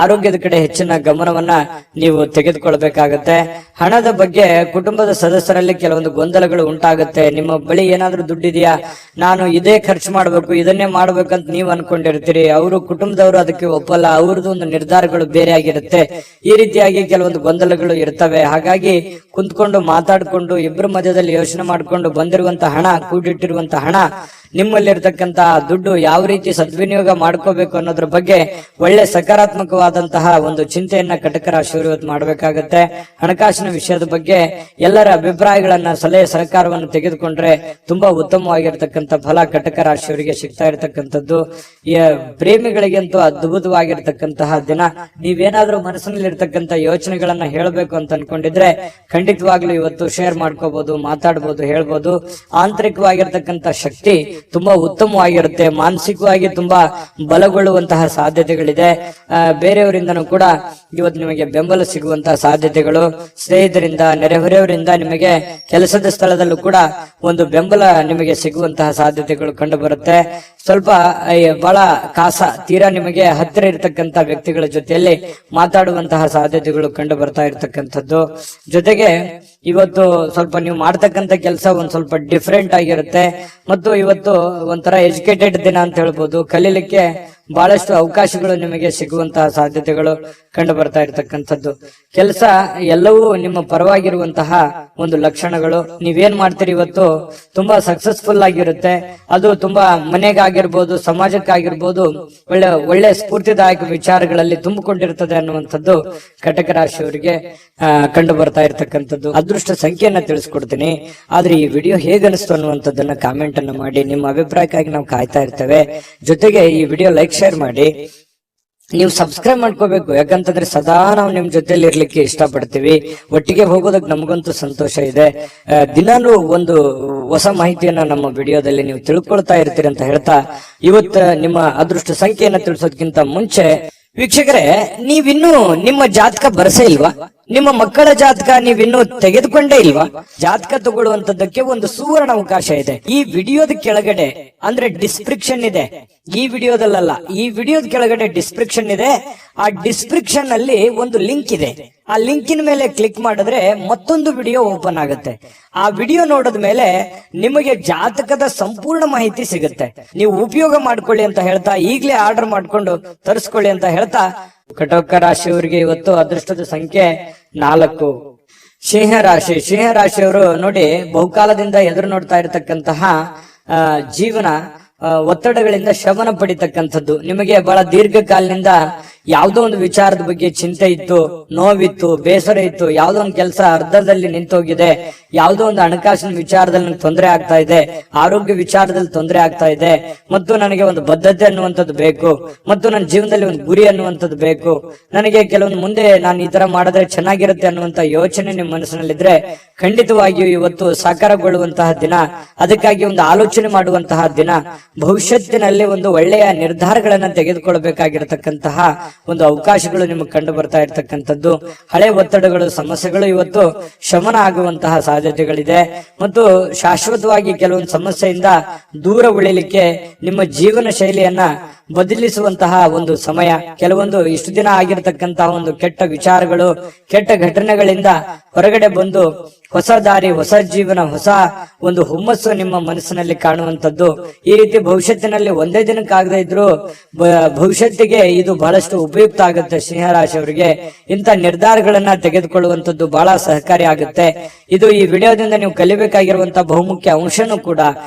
ಆರೋಗ್ಯದ ಕಡೆ ಹೆಚ್ಚಿನ ಗಮನವನ್ನ ನೀವು ತೆಗೆದುಕೊಳ್ಬೇಕಾಗತ್ತೆ. ಹಣದ ಬಗ್ಗೆ ಕುಟುಂಬದ ಸದಸ್ಯರಲ್ಲಿ ಕೆಲವೊಂದು ಗೊಂದಲಗಳು ಉಂಟಾಗುತ್ತೆ. ನಿಮ್ಮ ಬಳಿ ಏನಾದ್ರೂ ದುಡ್ಡಿದೆಯಾ, ನಾನು ಇದೇ ಖರ್ಚು ಮಾಡ್ಬೇಕು, ಇದನ್ನೇ ಮಾಡ್ಬೇಕಂತ ನೀವು ಅನ್ಕೊಂಡಿರ್ತೀರಿ. ಅವರು ಕುಟುಂಬದವರು ಅದಕ್ಕೆ ಒಪ್ಪಲ್ಲ, ಅವ್ರದ್ದು ಒಂದು ನಿರ್ಧಾರಗಳು ಬೇರೆ ಆಗಿರುತ್ತೆ. ಈ ರೀತಿಯಾಗಿ ಕೆಲವೊಂದು ಗೊಂದಲಗಳು ಇರ್ತವೆ. ಹಾಗಾಗಿ ಕುಂತ್ಕೊಂಡು ಮಾತಾಡ್ಕೊಂಡು ಇಬ್ಬರ ಮಧ್ಯದಲ್ಲಿ ಯೋಚನೆ ಮಾಡ್ಕೊಂಡು ಬಂದಿರುವಂತಹ ಹಣ, ಕೂಡಿಟ್ಟಿರುವಂತಹ ಹಣ, ನಿಮ್ಮಲ್ಲಿರ್ತಕ್ಕಂತ ದುಡ್ಡು ಯಾವ ರೀತಿ ಸದ್ವಿನಿಯೋಗ ಮಾಡ್ಕೋಬೇಕು ಅನ್ನೋದ್ರ ಬಗ್ಗೆ ಒಳ್ಳೆ ಸಕಾರಾತ್ಮಕವಾದಂತಹ ಒಂದು ಚಿಂತೆಯನ್ನ ಕಟಕ ರಾಶಿಯವರು ಇವತ್ತು ಮಾಡಬೇಕಾಗತ್ತೆ. ಹಣಕಾಸಿನ ವಿಷಯದ ಬಗ್ಗೆ ಎಲ್ಲರ ಅಭಿಪ್ರಾಯಗಳನ್ನ, ಸಲಹೆ ಸಹಕಾರವನ್ನು ತೆಗೆದುಕೊಂಡ್ರೆ ತುಂಬಾ ಉತ್ತಮವಾಗಿರ್ತಕ್ಕಂಥ ಫಲ ಕಟಕ ರಾಶಿಯವರಿಗೆ ಸಿಗ್ತಾ ಇರತಕ್ಕಂಥದ್ದು. ಪ್ರೇಮಿಗಳಿಗಂತೂ ಅದ್ಭುತವಾಗಿರ್ತಕ್ಕಂತಹ ದಿನ. ನೀವೇನಾದ್ರೂ ಮನಸ್ಸಿನಲ್ಲಿ ಇರ್ತಕ್ಕಂಥ ಯೋಚನೆಗಳನ್ನ ಹೇಳಬೇಕು ಅಂತ ಅನ್ಕೊಂಡಿದ್ರೆ ಖಂಡಿತವಾಗ್ಲೂ ಇವತ್ತು ಶೇರ್ ಮಾಡ್ಕೋಬಹುದು, ಮಾತಾಡ್ಬೋದು, ಹೇಳ್ಬೋದು. ಆಂತರಿಕವಾಗಿರ್ತಕ್ಕಂಥ ಶಕ್ತಿ ತುಂಬಾ ಉತ್ತಮವಾಗಿರುತ್ತೆ. ಮಾನಸಿಕವಾಗಿ ತುಂಬಾ ಬಲಗೊಳ್ಳುವಂತಹ ಸಾಧ್ಯತೆಗಳಿದೆ. ಬೇರೆಯವರಿಂದನೂ ಕೂಡ ಇವತ್ತು ನಿಮಗೆ ಬೆಂಬಲ ಸಿಗುವಂತಹ ಸಾಧ್ಯತೆಗಳು, ಸ್ನೇಹಿತರಿಂದ, ನೆರೆಹೊರೆಯವರಿಂದ, ನಿಮಗೆ ಕೆಲಸದ ಸ್ಥಳದಲ್ಲೂ ಕೂಡ ಒಂದು ಬೆಂಬಲ ನಿಮಗೆ ಸಿಗುವಂತಹ ಸಾಧ್ಯತೆಗಳು ಕಂಡು ಬರುತ್ತೆ. ಸ್ವಲ್ಪ ಬಹಳ ತೀರಾ ನಿಮಗೆ ಹತ್ತಿರ ಇರತಕ್ಕಂತ ವ್ಯಕ್ತಿಗಳ ಜೊತೆಯಲ್ಲಿ ಮಾತಾಡುವಂತಹ ಸಾಧ್ಯತೆಗಳು ಕಂಡು ಬರ್ತಾ ಇರತಕ್ಕಂಥದ್ದು. ಜೊತೆಗೆ ಇವತ್ತು ಸ್ವಲ್ಪ ನೀವು ಮಾಡ್ತಕ್ಕಂಥ ಕೆಲಸ ಒಂದ್ ಸ್ವಲ್ಪ ಡಿಫ್ರೆಂಟ್ ಆಗಿರುತ್ತೆ. ಮತ್ತು ಇವತ್ತು ಒಂಥರ ಎಜುಕೇಟೆಡ್ ದಿನ ಅಂತ ಹೇಳ್ಬೋದು. ಕಲೀಲಿಕ್ಕೆ ಬಹಳಷ್ಟು ಅವಕಾಶಗಳು ನಿಮಗೆ ಸಿಗುವಂತಹ ಸಾಧ್ಯತೆಗಳು ಕಂಡು ಬರ್ತಾ ಇರತಕ್ಕಂಥದ್ದು. ಕೆಲಸ ಎಲ್ಲವೂ ನಿಮ್ಮ ಪರವಾಗಿರುವಂತಹ ಒಂದು ಲಕ್ಷಣಗಳು. ನೀವೇನ್ ಮಾಡ್ತೀರಿ ಇವತ್ತು ತುಂಬಾ ಸಕ್ಸಸ್ಫುಲ್ ಆಗಿರುತ್ತೆ. ಅದು ತುಂಬಾ ಮನೆಗಾಗಿರ್ಬೋದು, ಸಮಾಜಕ್ಕಾಗಿರ್ಬೋದು, ಒಳ್ಳೆ ಸ್ಫೂರ್ತಿದಾಯಕ ವಿಚಾರಗಳಲ್ಲಿ ತುಂಬಿಕೊಂಡಿರ್ತದೆ ಅನ್ನುವಂಥದ್ದು ಕಟಕ ರಾಶಿಯವರಿಗೆ ಕಂಡು ಬರ್ತಾ ಇರತಕ್ಕಂಥದ್ದು. ಅದೃಷ್ಟ ಸಂಖ್ಯೆಯನ್ನ ತಿಳಿಸ್ಕೊಡ್ತೀನಿ. ಆದ್ರೆ ಈ ವಿಡಿಯೋ ಹೇಗನಿಸ್ತು ಅನ್ನುವಂಥದ್ದನ್ನ ಕಾಮೆಂಟ್ ಅನ್ನ ಮಾಡಿ. ನಿಮ್ಮ ಅಭಿಪ್ರಾಯಕ್ಕಾಗಿ ನಾವು ಕಾಯ್ತಾ ಇರ್ತೇವೆ. ಜೊತೆಗೆ ಈ ವಿಡಿಯೋ ಲೈಕ್, ಶೇರ್ ಮಾಡಿ. ನೀವು ಸಬ್ಸ್ಕ್ರೈಬ್ ಮಾಡ್ಕೋಬೇಕು. ಯಾಕಂತಂದ್ರೆ ಸದಾ ನಾವು ನಿಮ್ ಜೊತೆಲಿ ಇರ್ಲಿಕ್ಕೆ ಇಷ್ಟಪಡ್ತೀವಿ. ಒಟ್ಟಿಗೆ ಹೋಗೋದಕ್ಕೆ ನಮಗಂತೂ ಸಂತೋಷ ಇದೆ. ದಿನಾನು ಒಂದು ಹೊಸ ಮಾಹಿತಿಯನ್ನ ನಮ್ಮ ವಿಡಿಯೋದಲ್ಲಿ ನೀವು ತಿಳ್ಕೊಳ್ತಾ ಇರ್ತೀರಿ ಅಂತ ಹೇಳ್ತಾ, ಇವತ್ತು ನಿಮ್ಮ ಅದೃಷ್ಟ ಸಂಖ್ಯೆಯನ್ನ ತಿಳಿಸೋದಕ್ಕಿಂತ ಮುಂಚೆ ವೀಕ್ಷಕರೇ, ನೀವಿನ್ನೂ ನಿಮ್ಮ ಜಾತಕ ಬರಸೇ ಇಲ್ವಾ? ನಿಮ್ಮ ಮಕ್ಕಳ ಜಾತಕ ನೀವಿನ್ನೂ ತೆಗೆದುಕೊಂಡೇ ಇಲ್ವಾ? ಜಾತಕ ತಗೊಳ್ಳುವಂತದ್ದಕ್ಕೆ ಒಂದು ಸುವರ್ಣ ಅವಕಾಶ ಇದೆ. ಈ ವಿಡಿಯೋದ ಕೆಳಗಡೆ ಅಂದ್ರೆ ಡಿಸ್ಕ್ರಿಪ್ಷನ್ ಇದೆ. ಈ ವಿಡಿಯೋದಲ್ಲ, ಈ ವಿಡಿಯೋದ ಕೆಳಗಡೆ ಡಿಸ್ಕ್ರಿಪ್ಷನ್ ಇದೆ. ಆ ಡಿಸ್ಕ್ರಿಪ್ಷನ್ ಅಲ್ಲಿ ಒಂದು ಲಿಂಕ್ ಇದೆ. ಆ ಲಿಂಕಿನ ಮೇಲೆ ಕ್ಲಿಕ್ ಮಾಡಿದ್ರೆ ಮತ್ತೊಂದು ವಿಡಿಯೋ ಓಪನ್ ಆಗುತ್ತೆ. ಆ ವಿಡಿಯೋ ನೋಡಿದ ಮೇಲೆ ನಿಮಗೆ ಜಾತಕದ ಸಂಪೂರ್ಣ ಮಾಹಿತಿ ಸಿಗುತ್ತೆ. ನೀವು ಉಪಯೋಗ ಮಾಡ್ಕೊಳ್ಳಿ ಅಂತ ಹೇಳ್ತಾ, ಈಗಲೇ ಆರ್ಡರ್ ಮಾಡ್ಕೊಂಡು ತರಿಸ್ಕೊಳ್ಳಿ ಅಂತ ಹೇಳ್ತಾ, ಕಟಕ ರಾಶಿಯವರಿಗೆ ಇವತ್ತು ಅದೃಷ್ಟದ ಸಂಖ್ಯೆ 4. ಸಿಂಹರಾಶಿ. ಸಿಂಹರಾಶಿಯವರು ನೋಡಿ, ಬಹುಕಾಲದಿಂದ ಎದುರು ನೋಡ್ತಾ ಇರತಕ್ಕಂತಹ ಜೀವನ ಒತ್ತಡಗಳಿಂದ ಶಮನ ಪಡಿತಕ್ಕಂಥದ್ದು. ನಿಮಗೆ ಬಹಳ ದೀರ್ಘಕಾಲದಿಂದ ಯಾವುದೋ ಒಂದು ವಿಚಾರದ ಬಗ್ಗೆ ಚಿಂತೆ ಇತ್ತು, ನೋವಿತ್ತು, ಬೇಸರ ಇತ್ತು. ಯಾವುದೋ ಒಂದು ಕೆಲಸ ಅರ್ಧದಲ್ಲಿ ನಿಂತೋಗಿದೆ, ಯಾವುದೋ ಒಂದು ಹಣಕಾಸಿನ ವಿಚಾರದಲ್ಲಿ ನನಗೆ ತೊಂದರೆ ಆಗ್ತಾ ಇದೆ, ಆರೋಗ್ಯ ವಿಚಾರದಲ್ಲಿ ತೊಂದರೆ ಆಗ್ತಾ ಇದೆ, ಮತ್ತು ನನಗೆ ಒಂದು ಬದ್ಧತೆ ಅನ್ನುವಂಥದ್ದು ಬೇಕು, ಮತ್ತು ನನ್ನ ಜೀವನದಲ್ಲಿ ಒಂದು ಗುರಿ ಅನ್ನುವಂಥದ್ದು ಬೇಕು, ನನಗೆ ಕೆಲವೊಂದು ಮುಂದೆ ನಾನು ಈ ತರ ಮಾಡಿದ್ರೆ ಚೆನ್ನಾಗಿರುತ್ತೆ ಅನ್ನುವಂತ ಯೋಚನೆ ನಿಮ್ಮ ಮನಸ್ಸಿನಲ್ಲಿದ್ರೆ ಖಂಡಿತವಾಗಿಯೂ ಇವತ್ತು ಸಾಕಾರಗೊಳ್ಳುವಂತಹ ದಿನ. ಅದಕ್ಕಾಗಿ ಒಂದು ಆಲೋಚನೆ ಮಾಡುವಂತಹ ದಿನ. ಭವಿಷ್ಯತ್ತಿನಲ್ಲಿ ಒಂದು ಒಳ್ಳೆಯ ನಿರ್ಧಾರಗಳನ್ನ ತೆಗೆದುಕೊಳ್ಬೇಕಾಗಿರತಕ್ಕಂತಹ ಒಂದು ಅವಕಾಶಗಳು ನಿಮಗೆ ಕಂಡು ಬರ್ತಾ ಇರ್ತಕ್ಕಂಥದ್ದು. ಹಳೆ ಒತ್ತಡಗಳು, ಸಮಸ್ಯೆಗಳು ಇವತ್ತು ಶಮನ ಆಗುವಂತಹ ಸಾಧ್ಯತೆಗಳಿದೆ. ಮತ್ತು ಶಾಶ್ವತವಾಗಿ ಕೆಲವೊಂದು ಸಮಸ್ಯೆಯಿಂದ ದೂರ ಉಳಿಲಿಕ್ಕೆ ನಿಮ್ಮ ಜೀವನ ಶೈಲಿಯನ್ನ ಬದಲಿಸುವಂತಹ ಒಂದು ಸಮಯ. ಕೆಲವೊಂದು ಇಷ್ಟು ದಿನ ಆಗಿರತಕ್ಕಂತಹ ಒಂದು ಕೆಟ್ಟ ವಿಚಾರಗಳು, ಕೆಟ್ಟ ಘಟನೆಗಳಿಂದ ಹೊರಗಡೆ ಬಂದು ಹೊಸ ದಾರಿ, ಹೊಸ ಜೀವನ, ಹೊಸ ಒಂದು ಹುಮ್ಮಸ್ಸು ನಿಮ್ಮ ಮನಸ್ಸಿನಲ್ಲಿ ಕಾಣುವಂಥದ್ದು. ಈ ರೀತಿ ಭವಿಷ್ಯತ್ತಿನಲ್ಲಿ ಒಂದೇ ದಿನಕ್ಕಾಗದೇ ಇದ್ರು ಭವಿಷ್ಯತ್ತಿಗೆ ಇದು ಬಹಳಷ್ಟು ಉಪಯುಕ್ತ ಆಗುತ್ತೆ. ಸಿಂಹರಾಶಿಯವರಿಗೆ ಇಂಥ ನಿರ್ಧಾರಗಳನ್ನ ತೆಗೆದುಕೊಳ್ಳುವಂಥದ್ದು ಬಹಳ ಸಹಕಾರಿ ಆಗುತ್ತೆ. ಇದು ಈ ವಿಡಿಯೋದಿಂದ ನೀವು ಕಲಿಬೇಕಾಗಿರುವಂತಹ ಬಹುಮುಖ್ಯ ಅಂಶನೂ ಕೂಡ.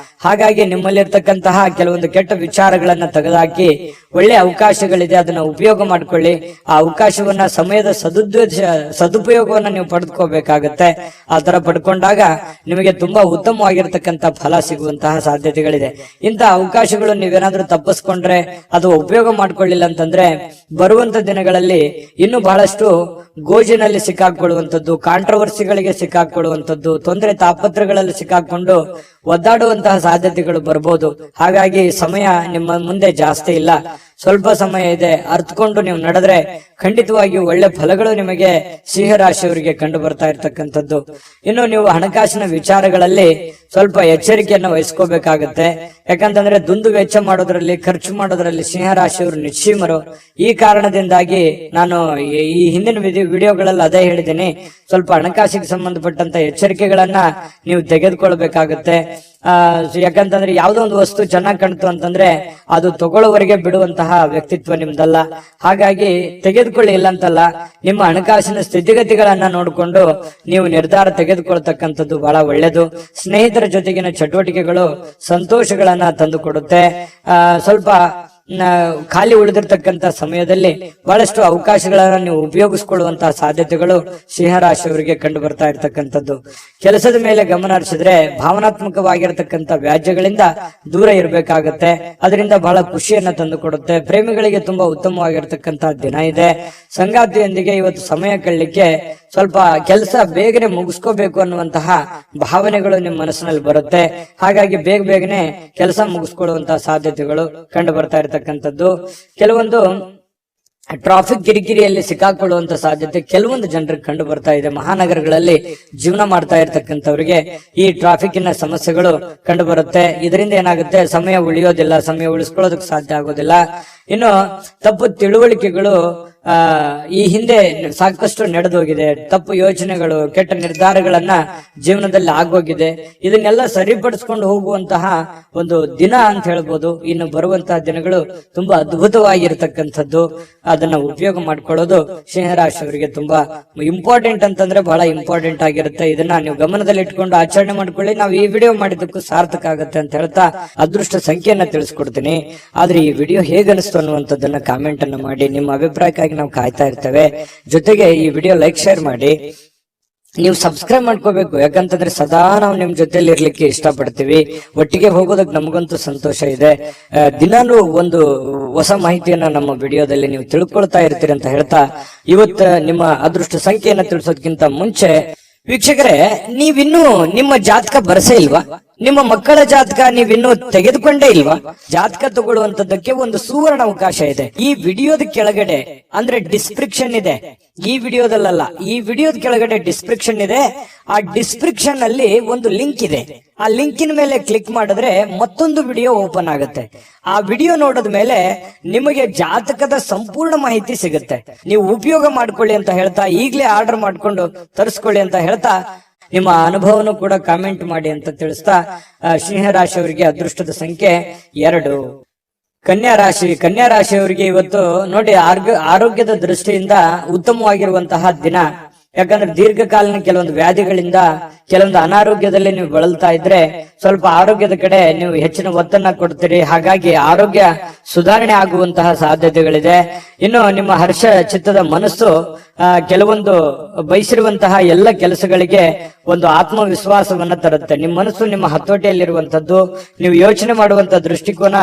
ಹಾಗಾಗಿ ನಿಮ್ಮಲ್ಲಿರ್ತಕ್ಕಂತಹ ಕೆಲವೊಂದು ಕೆಟ್ಟ ವಿಚಾರಗಳನ್ನ ತೆಗೆದುಹಾಕಿ ಒಳ್ಳೆ ಅವಕಾಶಗಳಿದೆ, ಅದನ್ನ ಉಪಯೋಗ ಮಾಡ್ಕೊಳ್ಳಿ. ಆ ಅವಕಾಶವನ್ನ, ಸಮಯದ ಸದುಪಯೋಗವನ್ನ ನೀವು ಪಡೆದುಕೋಬೇಕಾಗತ್ತೆ. ಆ ತರ ಪಡ್ಕೊಂಡಾಗ ನಿಮಗೆ ತುಂಬಾ ಉತ್ತಮವಾಗಿರ್ತಕ್ಕಂಥ ಫಲ ಸಿಗುವಂತಹ ಸಾಧ್ಯತೆಗಳಿದೆ. ಇಂತಹ ಅವಕಾಶಗಳು ನೀವೇನಾದ್ರೂ ತಪ್ಪಿಸ್ಕೊಂಡ್ರೆ, ಅದು ಉಪಯೋಗ ಮಾಡ್ಕೊಳ್ಳಿಲ್ಲ ಅಂತಂದ್ರೆ ಬರುವಂತ ದಿನಗಳಲ್ಲಿ ಇನ್ನು ಬಹಳಷ್ಟು ಗೋಜಿನಲ್ಲಿ ಸಿಕ್ಕಾಕೊಳ್ಳುವಂಥದ್ದು, ಕಾಂಟ್ರವರ್ಸಿಗಳಿಗೆ ಸಿಕ್ಕಾಕೊಳ್ಳುವಂಥದ್ದು, ತೊಂದರೆ ತಾಪತ್ರಗಳಲ್ಲಿ ಸಿಕ್ಕಾಕೊಂಡು ಒದ್ದಾಡುವಂತಹ ಸಾಧ್ಯತೆಗಳು ಬರ್ಬೋದು. ಹಾಗಾಗಿ ಸಮಯ ನಿಮ್ಮ ಮುಂದೆ ಜಾಸ್ತಿ ಇಲ್ಲ, ಸ್ವಲ್ಪ ಸಮಯ ಇದೆ. ಅರ್ಥಕೊಂಡು ನೀವು ನಡೆದ್ರೆ ಖಂಡಿತವಾಗಿಯೂ ಒಳ್ಳೆ ಫಲಗಳು ನಿಮಗೆ ಸಿಂಹರಾಶಿಯವರಿಗೆ ಕಂಡು ಬರ್ತಾ ಇರ್ತಕ್ಕಂಥದ್ದು. ಇನ್ನು ನೀವು ಹಣಕಾಸಿನ ವಿಚಾರಗಳಲ್ಲಿ ಸ್ವಲ್ಪ ಎಚ್ಚರಿಕೆಯನ್ನು ವಹಿಸ್ಕೋಬೇಕಾಗತ್ತೆ. ಯಾಕಂತಂದ್ರೆ ದುಂದು ವೆಚ್ಚ ಮಾಡೋದ್ರಲ್ಲಿ, ಖರ್ಚು ಮಾಡೋದ್ರಲ್ಲಿ ಸಿಂಹರಾಶಿಯವರು ನಿಶ್ಚೀಮರು. ಈ ಕಾರಣದಿಂದಾಗಿ ನಾನು ಈ ಹಿಂದಿನ ವಿಡಿಯೋಗಳಲ್ಲಿ ಅದೇ ಹೇಳಿದ್ದೀನಿ, ಸ್ವಲ್ಪ ಹಣಕಾಸಿಗೆ ಸಂಬಂಧಪಟ್ಟಂತ ಎಚ್ಚರಿಕೆಗಳನ್ನ ನೀವು ತೆಗೆದುಕೊಳ್ಬೇಕಾಗತ್ತೆ. ಯಾಕಂತಂದ್ರೆ ಯಾವ್ದೋ ಒಂದು ವಸ್ತು ಚೆನ್ನಾಗಿ ಕಾಣ್ತು ಅಂತಂದ್ರೆ ಅದು ತಗೊಳ್ಳೋವರೆಗೆ ಬಿಡುವಂತಹ ವ್ಯಕ್ತಿತ್ವ ನಿಮ್ದಲ್ಲ. ಹಾಗಾಗಿ ತೆಗೆದುಕೊಳ್ಳಿ ಇಲ್ಲ ಅಂತಲ್ಲ, ನಿಮ್ಮ ಹಣಕಾಸಿನ ಸ್ಥಿತಿಗತಿಗಳನ್ನ ನೋಡಿಕೊಂಡು ನೀವು ನಿರ್ಧಾರ ತೆಗೆದುಕೊಳ್ತಕ್ಕಂಥದ್ದು ಬಹಳ ಒಳ್ಳೆಯದು. ಸ್ನೇಹಿತರ ಜೊತೆಗಿನ ಚಟುವಟಿಕೆಗಳು ಸಂತೋಷಗಳನ್ನ ತಂದು ಕೊಡುತ್ತೆ. ಸ್ವಲ್ಪ ಖಾಲಿ ಉಳಿದಿರ್ತಕ್ಕಂಥ ಸಮಯದಲ್ಲಿ ಬಹಳಷ್ಟು ಅವಕಾಶಗಳನ್ನ ನೀವು ಉಪಯೋಗಿಸಿಕೊಳ್ಳುವಂತಹ ಸಾಧ್ಯತೆಗಳು ಸಿಂಹರಾಶಿಯವರಿಗೆ ಕಂಡು ಬರ್ತಾ ಇರ್ತಕ್ಕಂಥದ್ದು. ಕೆಲಸದ ಮೇಲೆ ಗಮನ ಹರಿಸಿದ್ರೆ ಭಾವನಾತ್ಮಕವಾಗಿರ್ತಕ್ಕಂಥ ವ್ಯಾಜ್ಯಗಳಿಂದ ದೂರ ಇರಬೇಕಾಗತ್ತೆ. ಅದರಿಂದ ಬಹಳ ಖುಷಿಯನ್ನ ತಂದು ಕೊಡುತ್ತೆ. ಪ್ರೇಮಿಗಳಿಗೆ ತುಂಬಾ ಉತ್ತಮವಾಗಿರ್ತಕ್ಕಂತಹ ದಿನ ಇದೆ. ಸಂಗಾತಿಯೊಂದಿಗೆ ಇವತ್ತು ಸಮಯ ಕಳಲಿಕ್ಕೆ ಸ್ವಲ್ಪ ಕೆಲಸ ಬೇಗನೆ ಮುಗಿಸ್ಕೋಬೇಕು ಅನ್ನುವಂತಹ ಭಾವನೆಗಳು ನಿಮ್ಮ ಮನಸ್ಸಿನಲ್ಲಿ ಬರುತ್ತೆ. ಹಾಗಾಗಿ ಬೇಗನೆ ಕೆಲಸ ಮುಗಿಸ್ಕೊಳ್ಳುವಂತಹ ಸಾಧ್ಯತೆಗಳು ಕಂಡು ಬರ್ತಾ ಇರತಕ್ಕಂಥದ್ದು. ಕೆಲವೊಂದು ಟ್ರಾಫಿಕ್ ಕಿರಿಕಿರಿಯಲ್ಲಿ ಸಿಕ್ಕಾಕೊಳ್ಳುವಂತ ಸಾಧ್ಯತೆ ಕೆಲವೊಂದು ಜನರಿಗೆ ಕಂಡು ಬರ್ತಾ ಇದೆ. ಮಹಾನಗರಗಳಲ್ಲಿ ಜೀವನ ಮಾಡ್ತಾ ಇರ್ತಕ್ಕಂಥವ್ರಿಗೆ ಈ ಟ್ರಾಫಿಕ್ನ ಸಮಸ್ಯೆಗಳು ಕಂಡು ಬರುತ್ತೆ. ಇದರಿಂದ ಏನಾಗುತ್ತೆ, ಸಮಯ ಉಳಿಯೋದಿಲ್ಲ, ಸಮಯ ಉಳಿಸ್ಕೊಳ್ಳೋದಕ್ಕೆ ಸಾಧ್ಯ ಆಗೋದಿಲ್ಲ. ಇನ್ನು ತಪ್ಪು ತಿಳುವಳಿಕೆಗಳು ಈ ಹಿಂದೆ ಸಾಕಷ್ಟು ನಡೆದೋಗಿದೆ. ತಪ್ಪು ಯೋಚನೆಗಳು, ಕೆಟ್ಟ ನಿರ್ಧಾರಗಳನ್ನ ಜೀವನದಲ್ಲಿ ಆಗೋಗಿದೆ. ಇದನ್ನೆಲ್ಲ ಸರಿಪಡಿಸ್ಕೊಂಡು ಹೋಗುವಂತಹ ಒಂದು ದಿನ ಅಂತ ಹೇಳ್ಬೋದು. ಇನ್ನು ಬರುವಂತಹ ದಿನಗಳು ತುಂಬಾ ಅದ್ಭುತವಾಗಿರ್ತಕ್ಕಂಥದ್ದು. ಅದನ್ನ ಉಪಯೋಗ ಮಾಡ್ಕೊಳ್ಳೋದು ಸಿಂಹರಾಶಿಯವರಿಗೆ ತುಂಬಾ ಇಂಪಾರ್ಟೆಂಟ್ ಅಂತಂದ್ರೆ ಬಹಳ ಇಂಪಾರ್ಟೆಂಟ್ ಆಗಿರುತ್ತೆ. ಇದನ್ನ ನೀವು ಗಮನದಲ್ಲಿ ಇಟ್ಕೊಂಡು ಆಚರಣೆ ಮಾಡ್ಕೊಳ್ಳಿ. ನಾವು ಈ ವಿಡಿಯೋ ಮಾಡಿದ್ದಕ್ಕೂ ಸಾರ್ಥಕ ಆಗುತ್ತೆ ಅಂತ ಹೇಳ್ತಾ ಅದೃಷ್ಟ ಸಂಖ್ಯೆಯನ್ನ ತಿಳಿಸ್ಕೊಡ್ತೀನಿ. ಆದ್ರೆ ಈ ವಿಡಿಯೋ ಹೇಗನಿಸ್ತು ಅನ್ನುವಂಥದ್ದನ್ನ ಕಾಮೆಂಟ್ ಅನ್ನ ಮಾಡಿ. ನಿಮ್ಮ ಅಭಿಪ್ರಾಯಕ್ಕಾಗಿ ನಾವು ಕಾಯ್ತಾ ಇರ್ತೇವೆ. ಜೊತೆಗೆ ಈ ವಿಡಿಯೋ ಲೈಕ್, ಶೇರ್ ಮಾಡಿ. ನೀವು ಸಬ್ಸ್ಕ್ರೈಬ್ ಮಾಡ್ಕೋಬೇಕು. ಯಾಕಂತಂದ್ರೆ ಸದಾ ನಾವು ನಿಮ್ ಜೊತೆಲಿ ಇರ್ಲಿಕ್ಕೆ ಇಷ್ಟಪಡ್ತೀವಿ. ಒಟ್ಟಿಗೆ ಹೋಗೋದಕ್ಕೆ ನಮಗಂತೂ ಸಂತೋಷ ಇದೆ. ದಿನಾನು ಒಂದು ಹೊಸ ಮಾಹಿತಿಯನ್ನ ನಮ್ಮ ವಿಡಿಯೋದಲ್ಲಿ ನೀವು ತಿಳ್ಕೊಳ್ತಾ ಇರ್ತೀರಿ ಅಂತ ಹೇಳ್ತಾ ಇವತ್ತು ನಿಮ್ಮ ಅದೃಷ್ಟ ಸಂಖ್ಯೆಯನ್ನ ತಿಳಿಸೋದಕ್ಕಿಂತ ಮುಂಚೆ ವೀಕ್ಷಕರೇ, ನೀವಿನ್ನೂ ನಿಮ್ಮ ಜಾತಕ ಬರಸೇ ಇಲ್ವಾ? ನಿಮ್ಮ ಮಕ್ಕಳ ಜಾತಕ ನೀವಿನ್ನೂ ತೆಗೆದುಕೊಂಡೇ ಇಲ್ವಾ? ಜಾತಕ ತಗೊಳ್ಳುವಂತದ್ದಕ್ಕೆ ಒಂದು ಸುವರ್ಣ ಅವಕಾಶ ಇದೆ. ಈ ವಿಡಿಯೋದ ಕೆಳಗಡೆ ಅಂದ್ರೆ ಡಿಸ್ಕ್ರಿಪ್ಷನ್ ಇದೆ. ಈ ವಿಡಿಯೋದಲ್ಲ, ಈ ವಿಡಿಯೋದ ಕೆಳಗಡೆ ಡಿಸ್ಕ್ರಿಪ್ಷನ್ ಇದೆ. ಆ ಡಿಸ್ಕ್ರಿಪ್ಷನ್ ಅಲ್ಲಿ ಒಂದು ಲಿಂಕ್ ಇದೆ. ಆ ಲಿಂಕಿನ ಮೇಲೆ ಕ್ಲಿಕ್ ಮಾಡಿದ್ರೆ ಮತ್ತೊಂದು ವಿಡಿಯೋ ಓಪನ್ ಆಗುತ್ತೆ. ಆ ವಿಡಿಯೋ ನೋಡಿದ ಮೇಲೆ ನಿಮಗೆ ಜಾತಕದ ಸಂಪೂರ್ಣ ಮಾಹಿತಿ ಸಿಗುತ್ತೆ. ನೀವು ಉಪಯೋಗ ಮಾಡ್ಕೊಳ್ಳಿ ಅಂತ ಹೇಳ್ತಾ, ಈಗಲೇ ಆರ್ಡರ್ ಮಾಡ್ಕೊಂಡು ತರಿಸ್ಕೊಳ್ಳಿ ಅಂತ ಹೇಳ್ತಾ, ನಿಮ್ಮ ಅನುಭವನು ಕೂಡ ಕಾಮೆಂಟ್ ಮಾಡಿ ಅಂತ ತಿಳಿಸ್ತಾ, ಸಿಂಹರಾಶಿಯವರಿಗೆ ಅದೃಷ್ಟದ ಸಂಖ್ಯೆ 2. ಕನ್ಯಾ ರಾಶಿಯವರಿಗೆ ಇವತ್ತು ನೋಡಿ ಆರೋಗ್ಯದ ದೃಷ್ಟಿಯಿಂದ ಉತ್ತಮವಾಗಿರುವಂತಹ ದಿನ. ಯಾಕಂದ್ರೆ ದೀರ್ಘಕಾಲೀನ ಕೆಲವೊಂದು ವ್ಯಾಧಿಗಳಿಂದ, ಕೆಲವೊಂದು ಅನಾರೋಗ್ಯದಲ್ಲಿ ನೀವು ಬಳಲ್ತಾ ಇದ್ರೆ ಸ್ವಲ್ಪ ಆರೋಗ್ಯದ ಕಡೆ ನೀವು ಹೆಚ್ಚಿನ ಒತ್ತನ್ನ ಕೊಡ್ತೀರಿ. ಹಾಗಾಗಿ ಆರೋಗ್ಯ ಸುಧಾರಣೆ ಆಗುವಂತಹ ಸಾಧ್ಯತೆಗಳಿದೆ. ಇನ್ನು ನಿಮ್ಮ ಹರ್ಷ ಚಿತ್ತದ ಮನಸ್ಸು ಕೆಲವೊಂದು ಬಯಸಿರುವಂತಹ ಎಲ್ಲ ಕೆಲಸಗಳಿಗೆ ಒಂದು ಆತ್ಮವಿಶ್ವಾಸವನ್ನ ತರುತ್ತೆ. ನಿಮ್ಮ ಮನಸ್ಸು ನಿಮ್ಮ ಹತೋಟಿಯಲ್ಲಿರುವಂತದ್ದು. ನೀವು ಯೋಚನೆ ಮಾಡುವಂತ ದೃಷ್ಟಿಕೋನ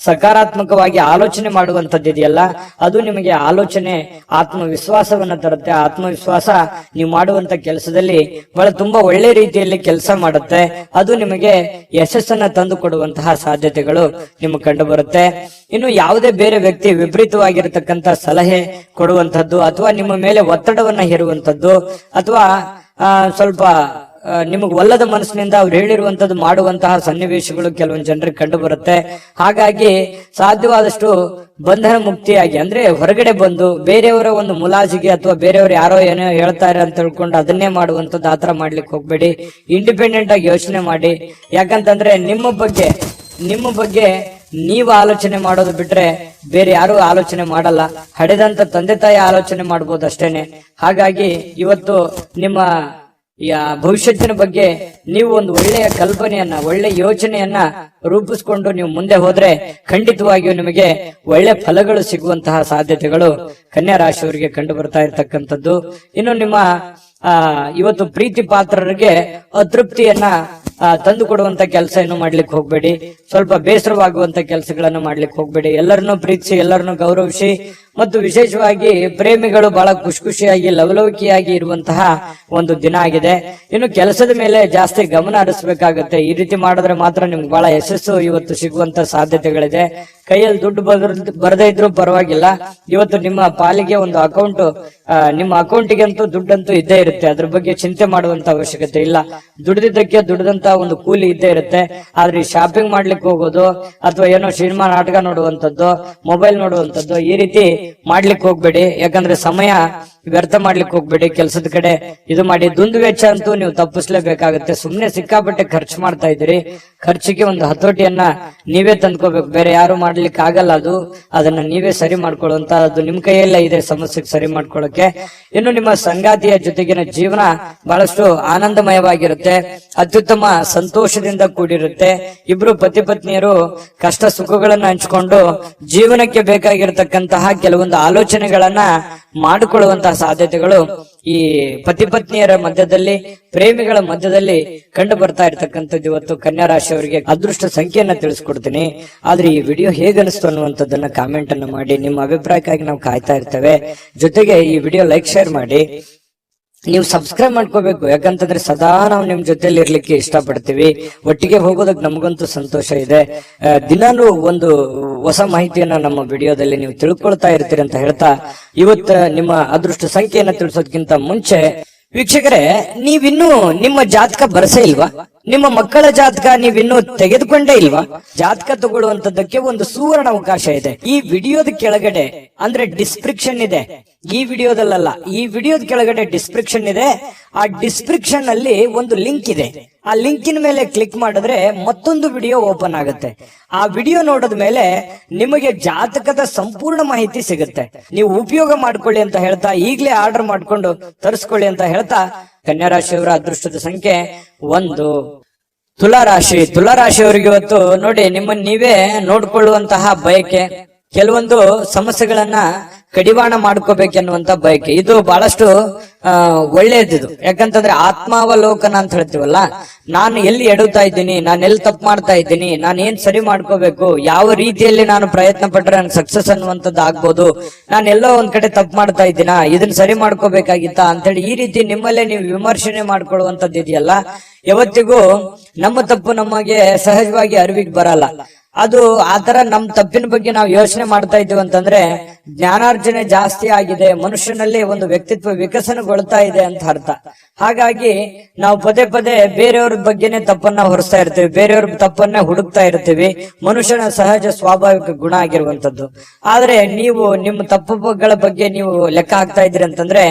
ಸಕಾರಾತ್ಮಕವಾಗಿ ಆಲೋಚನೆ ಮಾಡುವಂತದ್ದು ಇದೆಯಲ್ಲ, ಅದು ನಿಮಗೆ ಆಲೋಚನೆ ಆತ್ಮವಿಶ್ವಾಸವನ್ನ ತರುತ್ತೆ. ಆತ್ಮವಿಶ್ವಾಸ ನೀವು ಮಾಡುವಂತ ಕೆಲಸದಲ್ಲಿ ಬಹಳ ತುಂಬಾ ಒಳ್ಳೆ ರೀತಿಯಲ್ಲಿ ಕೆಲಸ ಮಾಡುತ್ತೆ. ಅದು ನಿಮಗೆ ಯಶಸ್ಸನ್ನ ತಂದು ಕೊಡುವಂತಹ ಸಾಧ್ಯತೆಗಳು ನಿಮಗೆ ಕಂಡು ಬರುತ್ತೆ. ಇನ್ನು ಯಾವುದೇ ಬೇರೆ ವ್ಯಕ್ತಿ ವಿಪರೀತವಾಗಿರತಕ್ಕಂತ ಸಲಹೆ ಕೊಡುವಂತದ್ದು, ಅಥವಾ ನಿಮ್ಮ ಮೇಲೆ ಒತ್ತಡವನ್ನ ಹೇರುವಂತದ್ದು, ಅಥವಾ ಸ್ವಲ್ಪ ನಿಮಗೆ ಒಲ್ಲದ ಮನಸ್ಸಿನಿಂದ ಅವ್ರು ಹೇಳಿರುವಂತದ್ದು ಮಾಡುವಂತಹ ಸನ್ನಿವೇಶಗಳು ಕೆಲವೊಂದು ಜನರಿಗೆ ಕಂಡು ಬರುತ್ತೆ. ಹಾಗಾಗಿ ಸಾಧ್ಯವಾದಷ್ಟು ಬಂಧನ ಮುಕ್ತಿಯಾಗಿ, ಅಂದ್ರೆ ಹೊರಗಡೆ ಬಂದು ಬೇರೆಯವರ ಒಂದು ಮುಲಾಜಿಗೆ ಅಥವಾ ಬೇರೆಯವರು ಯಾರೋ ಏನೋ ಹೇಳ್ತಾರೆ ಅಂತ ತಿಳ್ಕೊಂಡು ಅದನ್ನೇ ಮಾಡುವಂತದ್ದು, ಆತರ ಮಾಡ್ಲಿಕ್ಕೆ ಹೋಗ್ಬೇಡಿ. ಇಂಡಿಪೆಂಡೆಂಟ್ ಆಗಿ ಯೋಚನೆ ಮಾಡಿ. ಯಾಕಂತಂದ್ರೆ ನಿಮ್ಮ ಬಗ್ಗೆ ನೀವು ಆಲೋಚನೆ ಮಾಡೋದು ಬಿಟ್ರೆ ಬೇರೆ ಯಾರು ಆಲೋಚನೆ ಮಾಡಲ್ಲ. ಹಡೆದಂತ ತಂದೆ ತಾಯಿ ಆಲೋಚನೆ ಮಾಡ್ಬೋದು ಅಷ್ಟೇನೆ. ಹಾಗಾಗಿ ಇವತ್ತು ನಿಮ್ಮ ಭವಿಷ್ಯತ್ತಿನ ಬಗ್ಗೆ ನೀವು ಒಂದು ಒಳ್ಳೆಯ ಕಲ್ಪನೆಯನ್ನ, ಒಳ್ಳೆಯ ಯೋಚನೆಯನ್ನ ರೂಪಿಸ್ಕೊಂಡು ನೀವು ಮುಂದೆ ಹೋದ್ರೆ ಖಂಡಿತವಾಗಿಯೂ ನಿಮಗೆ ಒಳ್ಳೆ ಫಲಗಳು ಸಿಗುವಂತಹ ಸಾಧ್ಯತೆಗಳು ಕನ್ಯಾ ರಾಶಿಯವರಿಗೆ ಕಂಡು ಬರ್ತಾ ಇರ್ತಕ್ಕಂಥದ್ದು. ಇನ್ನು ನಿಮ್ಮ ಇವತ್ತು ಪ್ರೀತಿ ಪಾತ್ರರಿಗೆ ಅತೃಪ್ತಿಯನ್ನ ತಂದು ಕೊಡುವಂತ ಕೆಲಸ ಏನು ಮಾಡ್ಲಿಕ್ಕೆ ಹೋಗ್ಬೇಡಿ. ಸ್ವಲ್ಪ ಬೇಸರವಾಗುವಂತ ಕೆಲಸಗಳನ್ನು ಮಾಡ್ಲಿಕ್ಕೆ ಹೋಗ್ಬೇಡಿ. ಎಲ್ಲರನ್ನೂ ಪ್ರೀತಿಸಿ, ಎಲ್ಲರನ್ನೂ ಗೌರವಿಸಿ ಮತ್ತು ವಿಶೇಷವಾಗಿ ಪ್ರೇಮಿಗಳು ಬಹಳ ಖುಷಿಯಾಗಿ ಲವಲವಿಕೆಯಾಗಿ ಇರುವಂತಹ ಒಂದು ದಿನ ಆಗಿದೆ. ಇನ್ನು ಕೆಲಸದ ಮೇಲೆ ಜಾಸ್ತಿ ಗಮನ ಹರಿಸಬೇಕಾಗುತ್ತೆ. ಈ ರೀತಿ ಮಾಡಿದ್ರೆ ಮಾತ್ರ ನಿಮ್ಗೆ ಬಹಳ ಯಶಸ್ಸು ಇವತ್ತು ಸಿಗುವಂತ ಸಾಧ್ಯತೆಗಳಿದೆ. ಕೈಯಲ್ಲಿ ದುಡ್ಡು ಬರದೇ ಇದ್ರೂ ಪರವಾಗಿಲ್ಲ, ಇವತ್ತು ನಿಮ್ಮ ಪಾಲಿಗೆ ಒಂದು ಅಕೌಂಟ್, ನಿಮ್ಮ ಅಕೌಂಟಿಗೆ ಅಂತೂ ದುಡ್ಡಂತೂ ಇದ್ದೇ ಇರುತ್ತೆ. ಅದ್ರ ಬಗ್ಗೆ ಚಿಂತೆ ಮಾಡುವಂತ ಅವಶ್ಯಕತೆ ಇಲ್ಲ. ದುಡ್ದಿದ್ದಕ್ಕೆ ದುಡ್ದಂತ ಒಂದು ಕೂಲಿ ಇದ್ದೇ ಇರುತ್ತೆ. ಆದ್ರೆ ಶಾಪಿಂಗ್ ಮಾಡ್ಲಿಕ್ಕೆ ಹೋಗೋದು ಅಥವಾ ಏನೋ ಸಿನಿಮಾ ನಾಟಕ ನೋಡುವಂತದ್ದು, ಮೊಬೈಲ್ ನೋಡುವಂತದ್ದು, ಈ ರೀತಿ ಮಾಡ್ಲಿಕ್ಕೆ ಹೋಗ್ಬೇಡಿ. ಯಾಕಂದ್ರೆ ಸಮಯ ವ್ಯರ್ಥ ಮಾಡ್ಲಿಕ್ಕೆ ಹೋಗ್ಬೇಡಿ. ಕೆಲಸದ ಕಡೆ ಇದು ಮಾಡಿ. ದುಂದು ವೆಚ್ಚ ಅಂತೂ ನೀವು ತಪ್ಪಿಸ್ಲೇಬೇಕಾಗುತ್ತೆ. ಸುಮ್ನೆ ಸಿಕ್ಕಾಪಟ್ಟೆ ಖರ್ಚು ಮಾಡ್ತಾ ಇದ್ದೀರಿ. ಖರ್ಚಿಗೆ ಒಂದು ಹತೋಟಿಯನ್ನ ನೀವೇ ತಂದ್ಕೋಬೇಕು, ಬೇರೆ ಯಾರು ಮಾಡ್ಲಿಕ್ಕೆ ಆಗಲ್ಲ. ಅದನ್ನ ನೀವೇ ಸರಿ ಮಾಡ್ಕೊಳ್ಳುವಂತ, ಅದು ನಿಮ್ ಕೈಯೆಲ್ಲ ಇದೆ ಸಮಸ್ಯೆಗೆ ಸರಿ ಮಾಡ್ಕೊಳ್ಳಕ್ಕೆ. ಇನ್ನು ನಿಮ್ಮ ಸಂಗಾತಿಯ ಜೊತೆಗಿನ ಜೀವನ ಬಹಳಷ್ಟು ಆನಂದಮಯವಾಗಿರುತ್ತೆ, ಅತ್ಯುತ್ತಮ ಸಂತೋಷದಿಂದ ಕೂಡಿರುತ್ತೆ. ಇಬ್ರು ಪತಿ ಪತ್ನಿಯರು ಕಷ್ಟ ಸುಖಗಳನ್ನ ಹಂಚಿಕೊಂಡು ಜೀವನಕ್ಕೆ ಬೇಕಾಗಿರತಕ್ಕಂತಹ ಕೆಲವೊಂದು ಆಲೋಚನೆಗಳನ್ನ ಮಾಡಿಕೊಳ್ಳುವಂತಹ ಸಾಧ್ಯತೆಗಳು ಈ ಪತಿ ಪತ್ನಿಯರ ಮಧ್ಯದಲ್ಲಿ, ಪ್ರೇಮಿಗಳ ಮಧ್ಯದಲ್ಲಿ ಕಂಡು ಬರ್ತಾ ಇರತಕ್ಕಂಥದ್ದು. ಇವತ್ತು ಕನ್ಯಾ ರಾಶಿಯವರಿಗೆ ಅದೃಷ್ಟ ಸಂಖ್ಯೆಯನ್ನ ತಿಳಿಸ್ಕೊಡ್ತೀನಿ. ಆದ್ರೆ ಈ ವಿಡಿಯೋ ಹೇಗನಿಸ್ತು ಅನ್ನುವಂಥದ್ದನ್ನ ಕಾಮೆಂಟ್ ಅನ್ನು ಮಾಡಿ. ನಿಮ್ಮ ಅಭಿಪ್ರಾಯಕ್ಕಾಗಿ ನಾವು ಕಾಯ್ತಾ ಇರ್ತೇವೆ. ಜೊತೆಗೆ ಈ ವಿಡಿಯೋ ಲೈಕ್ ಶೇರ್ ಮಾಡಿ. ನೀವು ಸಬ್ಸ್ಕ್ರೈಬ್ ಮಾಡ್ಕೋಬೇಕು, ಯಾಕಂತಂದ್ರೆ ಸದಾ ನಾವು ನಿಮ್ ಜೊತೆಲಿ ಇರ್ಲಿಕ್ಕೆ ಇಷ್ಟಪಡ್ತೀವಿ. ಒಟ್ಟಿಗೆ ಹೋಗೋದಕ್ಕೆ ನಮಗಂತೂ ಸಂತೋಷ ಇದೆ. ದಿನಾನು ಒಂದು ಹೊಸ ಮಾಹಿತಿಯನ್ನ ನಮ್ಮ ವಿಡಿಯೋದಲ್ಲಿ ನೀವು ತಿಳ್ಕೊಳ್ತಾ ಇರ್ತೀರಿ ಅಂತ ಹೇಳ್ತಾ, ಇವತ್ತು ನಿಮ್ಮ ಅದೃಷ್ಟ ಸಂಖ್ಯೆಯನ್ನ ತಿಳಿಸೋದಕ್ಕಿಂತ ಮುಂಚೆ ವೀಕ್ಷಕರೇ, ನೀವಿನ್ನೂ ನಿಮ್ಮ ಜಾತಕ ಬರಸೇ ಇಲ್ವಾ? ನಿಮ್ಮ ಮಕ್ಕಳ ಜಾತಕ ನೀವಿನ್ನೂ ತೆಗೆದುಕೊಂಡೇ ಇಲ್ವಾ? ಜಾತಕ ತಗೊಳ್ಳುವಂತದ್ದಕ್ಕೆ ಒಂದು ಸುವರ್ಣ ಅವಕಾಶ ಇದೆ. ಈ ವಿಡಿಯೋದ ಕೆಳಗಡೆ ಅಂದ್ರೆ ಡಿಸ್ಕ್ರಿಪ್ಷನ್ ಇದೆ. ಈ ವಿಡಿಯೋದಲ್ಲ, ಈ ವಿಡಿಯೋದ ಕೆಳಗಡೆ ಡಿಸ್ಕ್ರಿಪ್ಷನ್ ಇದೆ. ಆ ಡಿಸ್ಕ್ರಿಪ್ಷನ್ ಅಲ್ಲಿ ಒಂದು ಲಿಂಕ್ ಇದೆ. ಆ ಲಿಂಕಿನ ಮೇಲೆ ಕ್ಲಿಕ್ ಮಾಡಿದ್ರೆ ಮತ್ತೊಂದು ವಿಡಿಯೋ ಓಪನ್ ಆಗುತ್ತೆ. ಆ ವಿಡಿಯೋ ನೋಡಿದ ಮೇಲೆ ನಿಮಗೆ ಜಾತಕದ ಸಂಪೂರ್ಣ ಮಾಹಿತಿ ಸಿಗುತ್ತೆ. ನೀವು ಉಪಯೋಗ ಮಾಡ್ಕೊಳ್ಳಿ ಅಂತ ಹೇಳ್ತಾ, ಈಗಲೇ ಆರ್ಡರ್ ಮಾಡ್ಕೊಂಡು ತರಿಸ್ಕೊಳ್ಳಿ ಅಂತ ಹೇಳ್ತಾ, ಕನ್ಯಾ ರಾಶಿಯವರ ಅದೃಷ್ಟದ ಸಂಖ್ಯೆ 1. ತುಲಾರಾಶಿ. ತುಲಾರಾಶಿಯವರಿಗೆ ಇವತ್ತು ನೋಡಿ, ನಿಮ್ಮನ್ನ ನೀವೇ ನೋಡ್ಕೊಳ್ಳುವಂತಹ ಬಯಕೆ, ಕೆಲವೊಂದು ಸಮಸ್ಯೆಗಳನ್ನ ಕಡಿವಾಣ ಮಾಡ್ಕೋಬೇಕೆನ್ನುವಂತ ಬಯಕೆ, ಇದು ಬಹಳಷ್ಟು ಒಳ್ಳೇದಿದು. ಯಾಕಂತಂದ್ರೆ ಆತ್ಮಾವಲೋಕನ ಅಂತ ಹೇಳ್ತೀವಲ್ಲ, ನಾನು ಎಲ್ಲಿ ಎಡುತ್ತಾ ಇದ್ದೀನಿ, ನಾನು ಎಲ್ಲಿ ತಪ್ಪು ಮಾಡ್ತಾ ಇದ್ದೀನಿ, ನಾನು ಏನ್ ಸರಿ ಮಾಡ್ಕೋಬೇಕು, ಯಾವ ರೀತಿಯಲ್ಲಿ ನಾನು ಪ್ರಯತ್ನ ಪಟ್ರೆ ನಾನು ಸಕ್ಸಸ್ ಅನ್ನುವಂಥದ್ದು ಆಗ್ಬೋದು, ನಾನು ಎಲ್ಲೋ ಒಂದ್ ಕಡೆ ತಪ್ಪು ಮಾಡ್ತಾ ಇದ್ದೀನಾ, ಇದನ್ನ ಸರಿ ಮಾಡ್ಕೋಬೇಕಾಗಿತ್ತಾ ಅಂತೇಳಿ ಈ ರೀತಿ ನಿಮ್ಮಲ್ಲೇ ನೀವು ವಿಮರ್ಶನೆ ಮಾಡ್ಕೊಳ್ಳುವಂಥದ್ದು ಇದೆಯಲ್ಲ, ಯಾವತ್ತಿಗೂ ನಮ್ಮ ತಪ್ಪು ನಮಗೆ ಸಹಜವಾಗಿ ಅರಿವಿಗೆ ಬರಲ್ಲ. ಅದು ಆತರ ನಮ್ ತಪ್ಪಿನ ಬಗ್ಗೆ ನಾವು ಯೋಚನೆ ಮಾಡ್ತಾ ಇದ್ದೀವಿ ಅಂತಂದ್ರೆ ಜ್ಞಾನಾರ್ಜನೆ ಜಾಸ್ತಿ ಆಗಿದೆ, ಮನುಷ್ಯನಲ್ಲಿ ಒಂದು ವ್ಯಕ್ತಿತ್ವ ವಿಕಸನಗೊಳ್ತಾ ಇದೆ ಅಂತ ಅರ್ಥ. ಹಾಗಾಗಿ ನಾವು ಪದೇ ಪದೇ ಬೇರೆಯವ್ರ ಬಗ್ಗೆನೆ ತಪ್ಪನ್ನ ಹೊರಿಸ್ತಾ ಇರ್ತೀವಿ, ಬೇರೆಯವ್ರ ತಪ್ಪನ್ನ ಹುಡುಕ್ತಾ ಇರ್ತೀವಿ. ಮನುಷ್ಯನ ಸಹಜ ಸ್ವಾಭಾವಿಕ ಗುಣ ಆಗಿರುವಂತದ್ದು. ಆದ್ರೆ ನೀವು ನಿಮ್ಮ ತಪ್ಪುಗಳ ಬಗ್ಗೆ ನೀವು ಲೆಕ್ಕ ಹಾಕ್ತಾ ಇದ್ದೀರಿ ಅಂತಂದ್ರೆ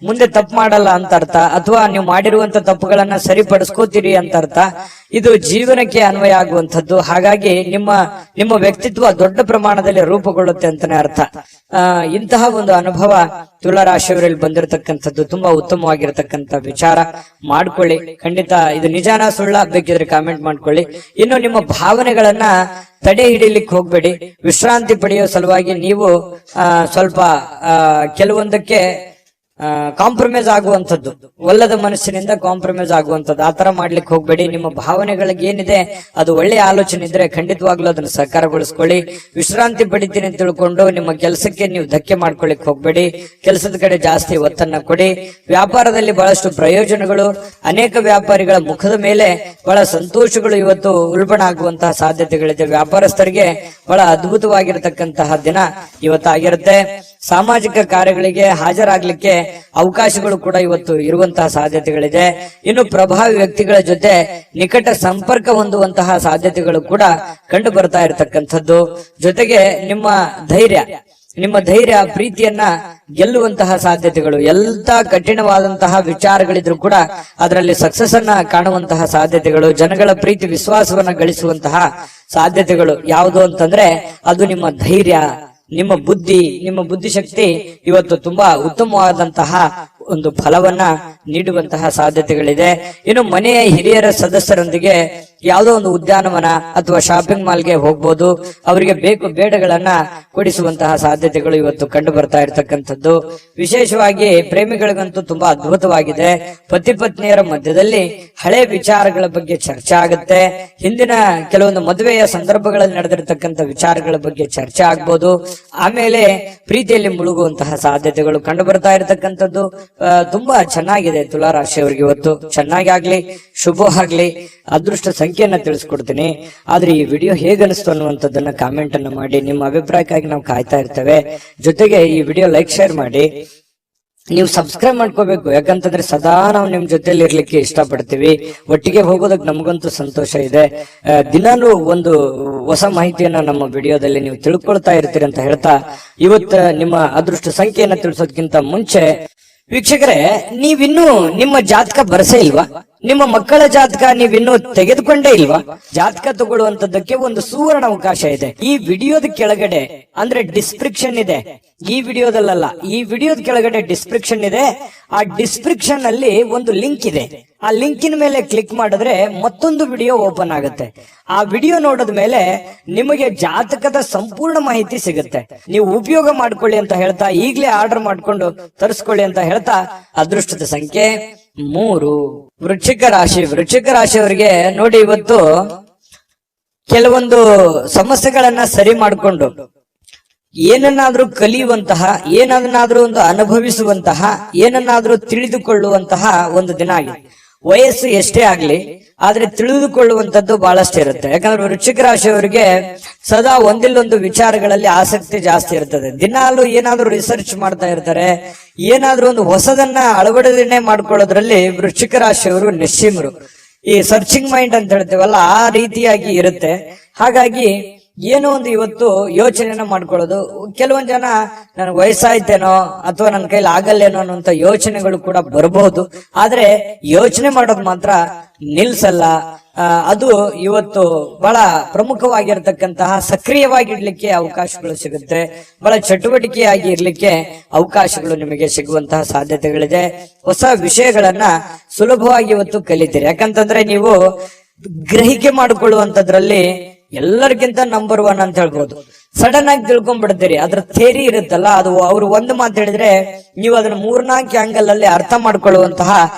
ಮುಂದೆ ತಪ್ಪು ಮಾಡಲ್ಲ ಅಂತ ಅರ್ಥ, ಅಥವಾ ನೀವು ಮಾಡಿರುವಂತ ತಪ್ಪುಗಳನ್ನ ಸರಿಪಡಿಸ್ಕೋತೀರಿ ಅಂತ ಅರ್ಥ. ಇದು ಜೀವನಕ್ಕೆ ಅನ್ವಯ ಆಗುವಂತದ್ದು. ಹಾಗಾಗಿ ನಿಮ್ಮ ವ್ಯಕ್ತಿತ್ವ ದೊಡ್ಡ ಪ್ರಮಾಣದಲ್ಲಿ ರೂಪುಗೊಳ್ಳುತ್ತೆ ಅಂತಾನೆ ಅರ್ಥ. ಇಂತಹ ಒಂದು ಅನುಭವ ತುಲಾರಾಶಿಯವರಲ್ಲಿ ಬಂದಿರತಕ್ಕಂಥದ್ದು ತುಂಬಾ ಉತ್ತಮವಾಗಿರತಕ್ಕಂಥ ವಿಚಾರ. ಮಾಡ್ಕೊಳ್ಳಿ, ಖಂಡಿತ ಇದು ನಿಜಾನ ಸುಳ್ಳ ಬೇಕಿದ್ರೆ ಕಾಮೆಂಟ್ ಮಾಡ್ಕೊಳ್ಳಿ. ಇನ್ನು ನಿಮ್ಮ ಭಾವನೆಗಳನ್ನ ತಡೆ ಹಿಡಿಲಿಕ್ಕೆ ಹೋಗ್ಬೇಡಿ. ವಿಶ್ರಾಂತಿ ಪಡೆಯೋ ಸಲುವಾಗಿ ನೀವು ಸ್ವಲ್ಪ ಕೆಲವೊಂದಕ್ಕೆ ಕಾಂಪ್ರಮೈಸ್ ಆಗುವಂಥದ್ದು, ಒಲ್ಲದ ಮನಸ್ಸಿನಿಂದ ಕಾಂಪ್ರಮೈಸ್ ಆಗುವಂಥದ್ದು, ಆತರ ಮಾಡ್ಲಿಕ್ಕೆ ಹೋಗ್ಬೇಡಿ. ನಿಮ್ಮ ಭಾವನೆಗಳಿಗೆ ಏನಿದೆ ಅದು ಒಳ್ಳೆಯ ಆಲೋಚನೆ ಇದ್ರೆ ಖಂಡಿತವಾಗ್ಲೂ ಅದನ್ನು ಸಹಕಾರಗೊಳಿಸ್ಕೊಳ್ಳಿ. ವಿಶ್ರಾಂತಿ ಪಡಿತೀನಿ ಅಂತ ತಿಳ್ಕೊಂಡು ನಿಮ್ಮ ಕೆಲಸಕ್ಕೆ ನೀವು ಧಕ್ಕೆ ಮಾಡ್ಕೊಳ್ಳಿಕ್ ಹೋಗ್ಬೇಡಿ. ಕೆಲಸದ ಕಡೆ ಜಾಸ್ತಿ ಒತ್ತನ್ನ ಕೊಡಿ. ವ್ಯಾಪಾರದಲ್ಲಿ ಬಹಳಷ್ಟು ಪ್ರಯೋಜನಗಳು, ಅನೇಕ ವ್ಯಾಪಾರಿಗಳ ಮುಖದ ಮೇಲೆ ಬಹಳ ಸಂತೋಷಗಳು ಇವತ್ತು ಉಲ್ಬಣ ಆಗುವಂತಹ ಸಾಧ್ಯತೆಗಳಿದೆ. ವ್ಯಾಪಾರಸ್ಥರಿಗೆ ಬಹಳ ಅದ್ಭುತವಾಗಿರತಕ್ಕಂತಹ ದಿನ ಇವತ್ತಾಗಿರುತ್ತೆ. ಸಾಮಾಜಿಕ ಕಾರ್ಯಗಳಿಗೆ ಹಾಜರಾಗ್ಲಿಕ್ಕೆ ಅವಕಾಶಗಳು ಕೂಡ ಇವತ್ತು ಇರುವಂತಹ ಸಾಧ್ಯತೆಗಳಿದೆ. ಇನ್ನು ಪ್ರಭಾವಿ ವ್ಯಕ್ತಿಗಳ ಜೊತೆ ನಿಕಟ ಸಂಪರ್ಕ ಹೊಂದುವಂತಹ ಸಾಧ್ಯತೆಗಳು ಕೂಡ ಕಂಡು ಬರ್ತಾ ಇರತಕ್ಕಂಥದ್ದು. ಜೊತೆಗೆ ನಿಮ್ಮ ಧೈರ್ಯ ಪ್ರೀತಿಯನ್ನ ಗೆಲ್ಲುವಂತಹ ಸಾಧ್ಯತೆಗಳು, ಎಂತ ಕಠಿಣವಾದಂತಹ ವಿಚಾರಗಳಿದ್ರು ಕೂಡ ಅದರಲ್ಲಿ ಸಕ್ಸಸ್ ಅನ್ನ ಕಾಣುವಂತಹ ಸಾಧ್ಯತೆಗಳು, ಜನಗಳ ಪ್ರೀತಿ ವಿಶ್ವಾಸವನ್ನ ಗಳಿಸುವಂತಹ ಸಾಧ್ಯತೆಗಳು ಯಾವುದು ಅಂತಂದ್ರೆ ಅದು ನಿಮ್ಮ ಧೈರ್ಯ, ನಿಮ್ಮ ಬುದ್ಧಿಶಕ್ತಿ ಇವತ್ತು ತುಂಬಾ ಉತ್ತಮವಾದಂತಹ ಒಂದು ಫಲವನ್ನ ನೀಡುವಂತಹ ಸಾಧ್ಯತೆಗಳಿದೆ. ಇನ್ನು ಮನೆಯ ಹಿರಿಯರ ಸದಸ್ಯರೊಂದಿಗೆ ಯಾವುದೋ ಒಂದು ಉದ್ಯಾನವನ ಅಥವಾ ಶಾಪಿಂಗ್ ಮಾಲ್ಗೆ ಹೋಗ್ಬೋದು. ಅವರಿಗೆ ಬೇಕು ಬೇಡಗಳನ್ನ ಕೊಡಿಸುವಂತಹ ಸಾಧ್ಯತೆಗಳು ಇವತ್ತು ಕಂಡು ಬರ್ತಾ ಇರತಕ್ಕಂಥದ್ದು. ವಿಶೇಷವಾಗಿ ಪ್ರೇಮಿಗಳಿಗಂತೂ ತುಂಬಾ ಅದ್ಭುತವಾಗಿದೆ. ಪತಿ ಪತ್ನಿಯರ ಮಧ್ಯದಲ್ಲಿ ಹಳೆ ವಿಚಾರಗಳ ಬಗ್ಗೆ ಚರ್ಚೆ ಆಗುತ್ತೆ. ಹಿಂದಿನ ಕೆಲವೊಂದು ಮದುವೆಯ ಸಂದರ್ಭಗಳಲ್ಲಿ ನಡೆದಿರತಕ್ಕಂಥ ವಿಚಾರಗಳ ಬಗ್ಗೆ ಚರ್ಚೆ ಆಗ್ಬೋದು. ಆಮೇಲೆ ಪ್ರೀತಿಯಲ್ಲಿ ಮುಳುಗುವಂತಹ ಸಾಧ್ಯತೆಗಳು ಕಂಡು ಬರ್ತಾ ಇರತಕ್ಕಂಥದ್ದು ತುಂಬಾ ಚೆನ್ನಾಗಿದೆ. ತುಲಾರಾಶಿಯವರಿಗೆ ಇವತ್ತು ಚೆನ್ನಾಗಿ ಆಗ್ಲಿ, ಶುಭವಾಗ್ಲಿ. ಅದೃಷ್ಟ ಸಂಖ್ಯೆಯನ್ನ ತಿಳಿಸ್ಕೊಡ್ತೀನಿ. ಆದ್ರೆ ಈ ವಿಡಿಯೋ ಹೇಗನಿಸ್ತು ಅನ್ನುವಂಥದ್ದನ್ನ ಕಾಮೆಂಟ್ ಅನ್ನು ಮಾಡಿ. ನಿಮ್ಮ ಅಭಿಪ್ರಾಯಕ್ಕಾಗಿ ನಾವು ಕಾಯ್ತಾ ಇರ್ತೇವೆ. ಜೊತೆಗೆ ಈ ವಿಡಿಯೋ ಲೈಕ್, ಶೇರ್ ಮಾಡಿ. ನೀವು ಸಬ್ಸ್ಕ್ರೈಬ್ ಮಾಡ್ಕೋಬೇಕು, ಯಾಕಂತಂದ್ರೆ ಸದಾ ನಾವು ನಿಮ್ ಜೊತೆಲಿ ಇರ್ಲಿಕ್ಕೆ ಇಷ್ಟಪಡ್ತೀವಿ. ಒಟ್ಟಿಗೆ ಹೋಗೋದಕ್ಕೆ ನಮಗಂತೂ ಸಂತೋಷ ಇದೆ. ದಿನಾನು ಒಂದು ಹೊಸ ಮಾಹಿತಿಯನ್ನ ನಮ್ಮ ವಿಡಿಯೋದಲ್ಲಿ ನೀವು ತಿಳ್ಕೊಳ್ತಾ ಇರ್ತೀರಿ ಅಂತ ಹೇಳ್ತಾ, ಇವತ್ತು ನಿಮ್ಮ ಅದೃಷ್ಟ ಸಂಖ್ಯೆಯನ್ನ ತಿಳಿಸೋದಕ್ಕಿಂತ ಮುಂಚೆ ವೀಕ್ಷಕರೇ, ನೀವಿನ್ನೂ ನಿಮ್ಮ ಜಾತಕ ಬರಸೇ ಇಲ್ವಾ? ನಿಮ್ಮ ಮಕ್ಕಳ ಜಾತಕ ನೀವಿನ್ನೂ ತೆಗೆದುಕೊಂಡೇ ಇಲ್ವಾ? ಜಾತಕ ತಗೊಳ್ಳುವಂತದ್ದಕ್ಕೆ ಒಂದು ಸುವರ್ಣ ಅವಕಾಶ ಇದೆ. ಈ ವಿಡಿಯೋದ ಕೆಳಗಡೆ ಅಂದ್ರೆ ಡಿಸ್ಕ್ರಿಪ್ಷನ್ ಇದೆ. ಈ ವಿಡಿಯೋದಲ್ಲ, ಈ ವಿಡಿಯೋದ ಕೆಳಗಡೆ ಡಿಸ್ಕ್ರಿಪ್ಷನ್ ಇದೆ. ಆ ಡಿಸ್ಕ್ರಿಪ್ಷನ್ ಅಲ್ಲಿ ಒಂದು ಲಿಂಕ್ ಇದೆ. ಆ ಲಿಂಕಿನ ಮೇಲೆ ಕ್ಲಿಕ್ ಮಾಡಿದ್ರೆ ಮತ್ತೊಂದು ವಿಡಿಯೋ ಓಪನ್ ಆಗುತ್ತೆ. ಆ ವಿಡಿಯೋ ನೋಡಿದ ಮೇಲೆ ನಿಮಗೆ ಜಾತಕದ ಸಂಪೂರ್ಣ ಮಾಹಿತಿ ಸಿಗುತ್ತೆ. ನೀವು ಉಪಯೋಗ ಮಾಡ್ಕೊಳ್ಳಿ ಅಂತ ಹೇಳ್ತಾ, ಈಗಲೇ ಆರ್ಡರ್ ಮಾಡ್ಕೊಂಡು ತರಿಸ್ಕೊಳ್ಳಿ ಅಂತ ಹೇಳ್ತಾ, ಅದೃಷ್ಟದ ಸಂಖ್ಯೆ 3 ವೃಶ್ಚಿಕ ರಾಶಿ. ವೃಶ್ಚಿಕ ರಾಶಿಯವರಿಗೆ ನೋಡಿ, ಇವತ್ತು ಕೆಲವೊಂದು ಸಮಸ್ಯೆಗಳನ್ನ ಸರಿ ಮಾಡಿಕೊಂಡು ಏನನ್ನಾದ್ರೂ ಕಲಿಯುವಂತಹ, ಏನನ್ನಾದ್ರೂ ಒಂದು ಅನುಭವಿಸುವಂತಹ, ಏನನ್ನಾದ್ರೂ ತಿಳಿದುಕೊಳ್ಳುವಂತಹ ಒಂದು ದಿನ ಆಗಿದೆ. ವಯಸ್ಸು ಎಷ್ಟೇ ಆಗ್ಲಿ, ಆದ್ರೆ ತಿಳಿದುಕೊಳ್ಳುವಂತದ್ದು ಬಹಳಷ್ಟು ಇರುತ್ತೆ. ಯಾಕಂದ್ರೆ ವೃಶ್ಚಿಕ ರಾಶಿಯವರಿಗೆ ಸದಾ ಒಂದಿಲ್ಲೊಂದು ವಿಚಾರಗಳಲ್ಲಿ ಆಸಕ್ತಿ ಜಾಸ್ತಿ ಇರ್ತದೆ. ದಿನಾಲು ಏನಾದ್ರೂ ರಿಸರ್ಚ್ ಮಾಡ್ತಾ ಇರ್ತಾರೆ. ಏನಾದ್ರೂ ಒಂದು ಹೊಸದನ್ನ ಅಳವಡಿಕೆ ಮಾಡ್ಕೊಳ್ಳೋದ್ರಲ್ಲಿ ವೃಶ್ಚಿಕ ರಾಶಿಯವರು ನಿಶ್ಚಿಮರು. ಈ ಸರ್ಚಿಂಗ್ ಮೈಂಡ್ ಅಂತ ಹೇಳ್ತೇವಲ್ಲ, ಆ ರೀತಿಯಾಗಿ ಇರುತ್ತೆ. ಹಾಗಾಗಿ ಏನೋ ಒಂದು ಇವತ್ತು ಯೋಚನೆನ ಮಾಡ್ಕೊಳ್ಳೋದು. ಕೆಲವೊಂದ್ ಜನ ನನ್ಗೆ ವಯಸ್ಸಾಯ್ತೇನೋ ಅಥವಾ ನನ್ನ ಕೈಲಿ ಆಗಲ್ಲೇನೋ ಅನ್ನೋಂತ ಯೋಚನೆಗಳು ಕೂಡ ಬರಬಹುದು. ಆದ್ರೆ ಯೋಚನೆ ಮಾಡೋದು ಮಾತ್ರ ನಿಲ್ಸಲ್ಲ. ಅದು ಇವತ್ತು ಬಹಳ ಪ್ರಮುಖವಾಗಿರ್ತಕ್ಕಂತಹ, ಸಕ್ರಿಯವಾಗಿರ್ಲಿಕ್ಕೆ ಅವಕಾಶಗಳು ಸಿಗುತ್ತೆ. ಬಹಳ ಚಟುವಟಿಕೆಯಾಗಿ ಇರ್ಲಿಕ್ಕೆ ಅವಕಾಶಗಳು ನಿಮಗೆ ಸಿಗುವಂತಹ ಸಾಧ್ಯತೆಗಳಿದೆ. ಹೊಸ ವಿಷಯಗಳನ್ನ ಸುಲಭವಾಗಿ ಇವತ್ತು ಕಲಿತೀರಿ. ಯಾಕಂತಂದ್ರೆ ನೀವು ಗ್ರಹಿಕೆ ಮಾಡಿಕೊಳ್ಳುವಂತದ್ರಲ್ಲಿ ಎಲ್ಲರಿಗಿಂತ ನಂಬರ್ 1 ಅಂತ ಹೇಳ್ಬೋದು. ಸಡನ್ ಆಗಿ ತಿಳ್ಕೊಂಡ್ಬಿಡ್ತೀರಿ. ಅದ್ರ ಥೇರಿ ಇರುತ್ತಲ್ಲ, ಅದು ಅವ್ರು ಒಂದು ಮಾತು ಹೇಳಿದ್ರೆ ನೀವು ಅದನ್ನ 3-4 ಆಂಗಲ್ ಅಲ್ಲಿ ಅರ್ಥ ಮಾಡ್ಕೊಳ್ಳುವಂತಹ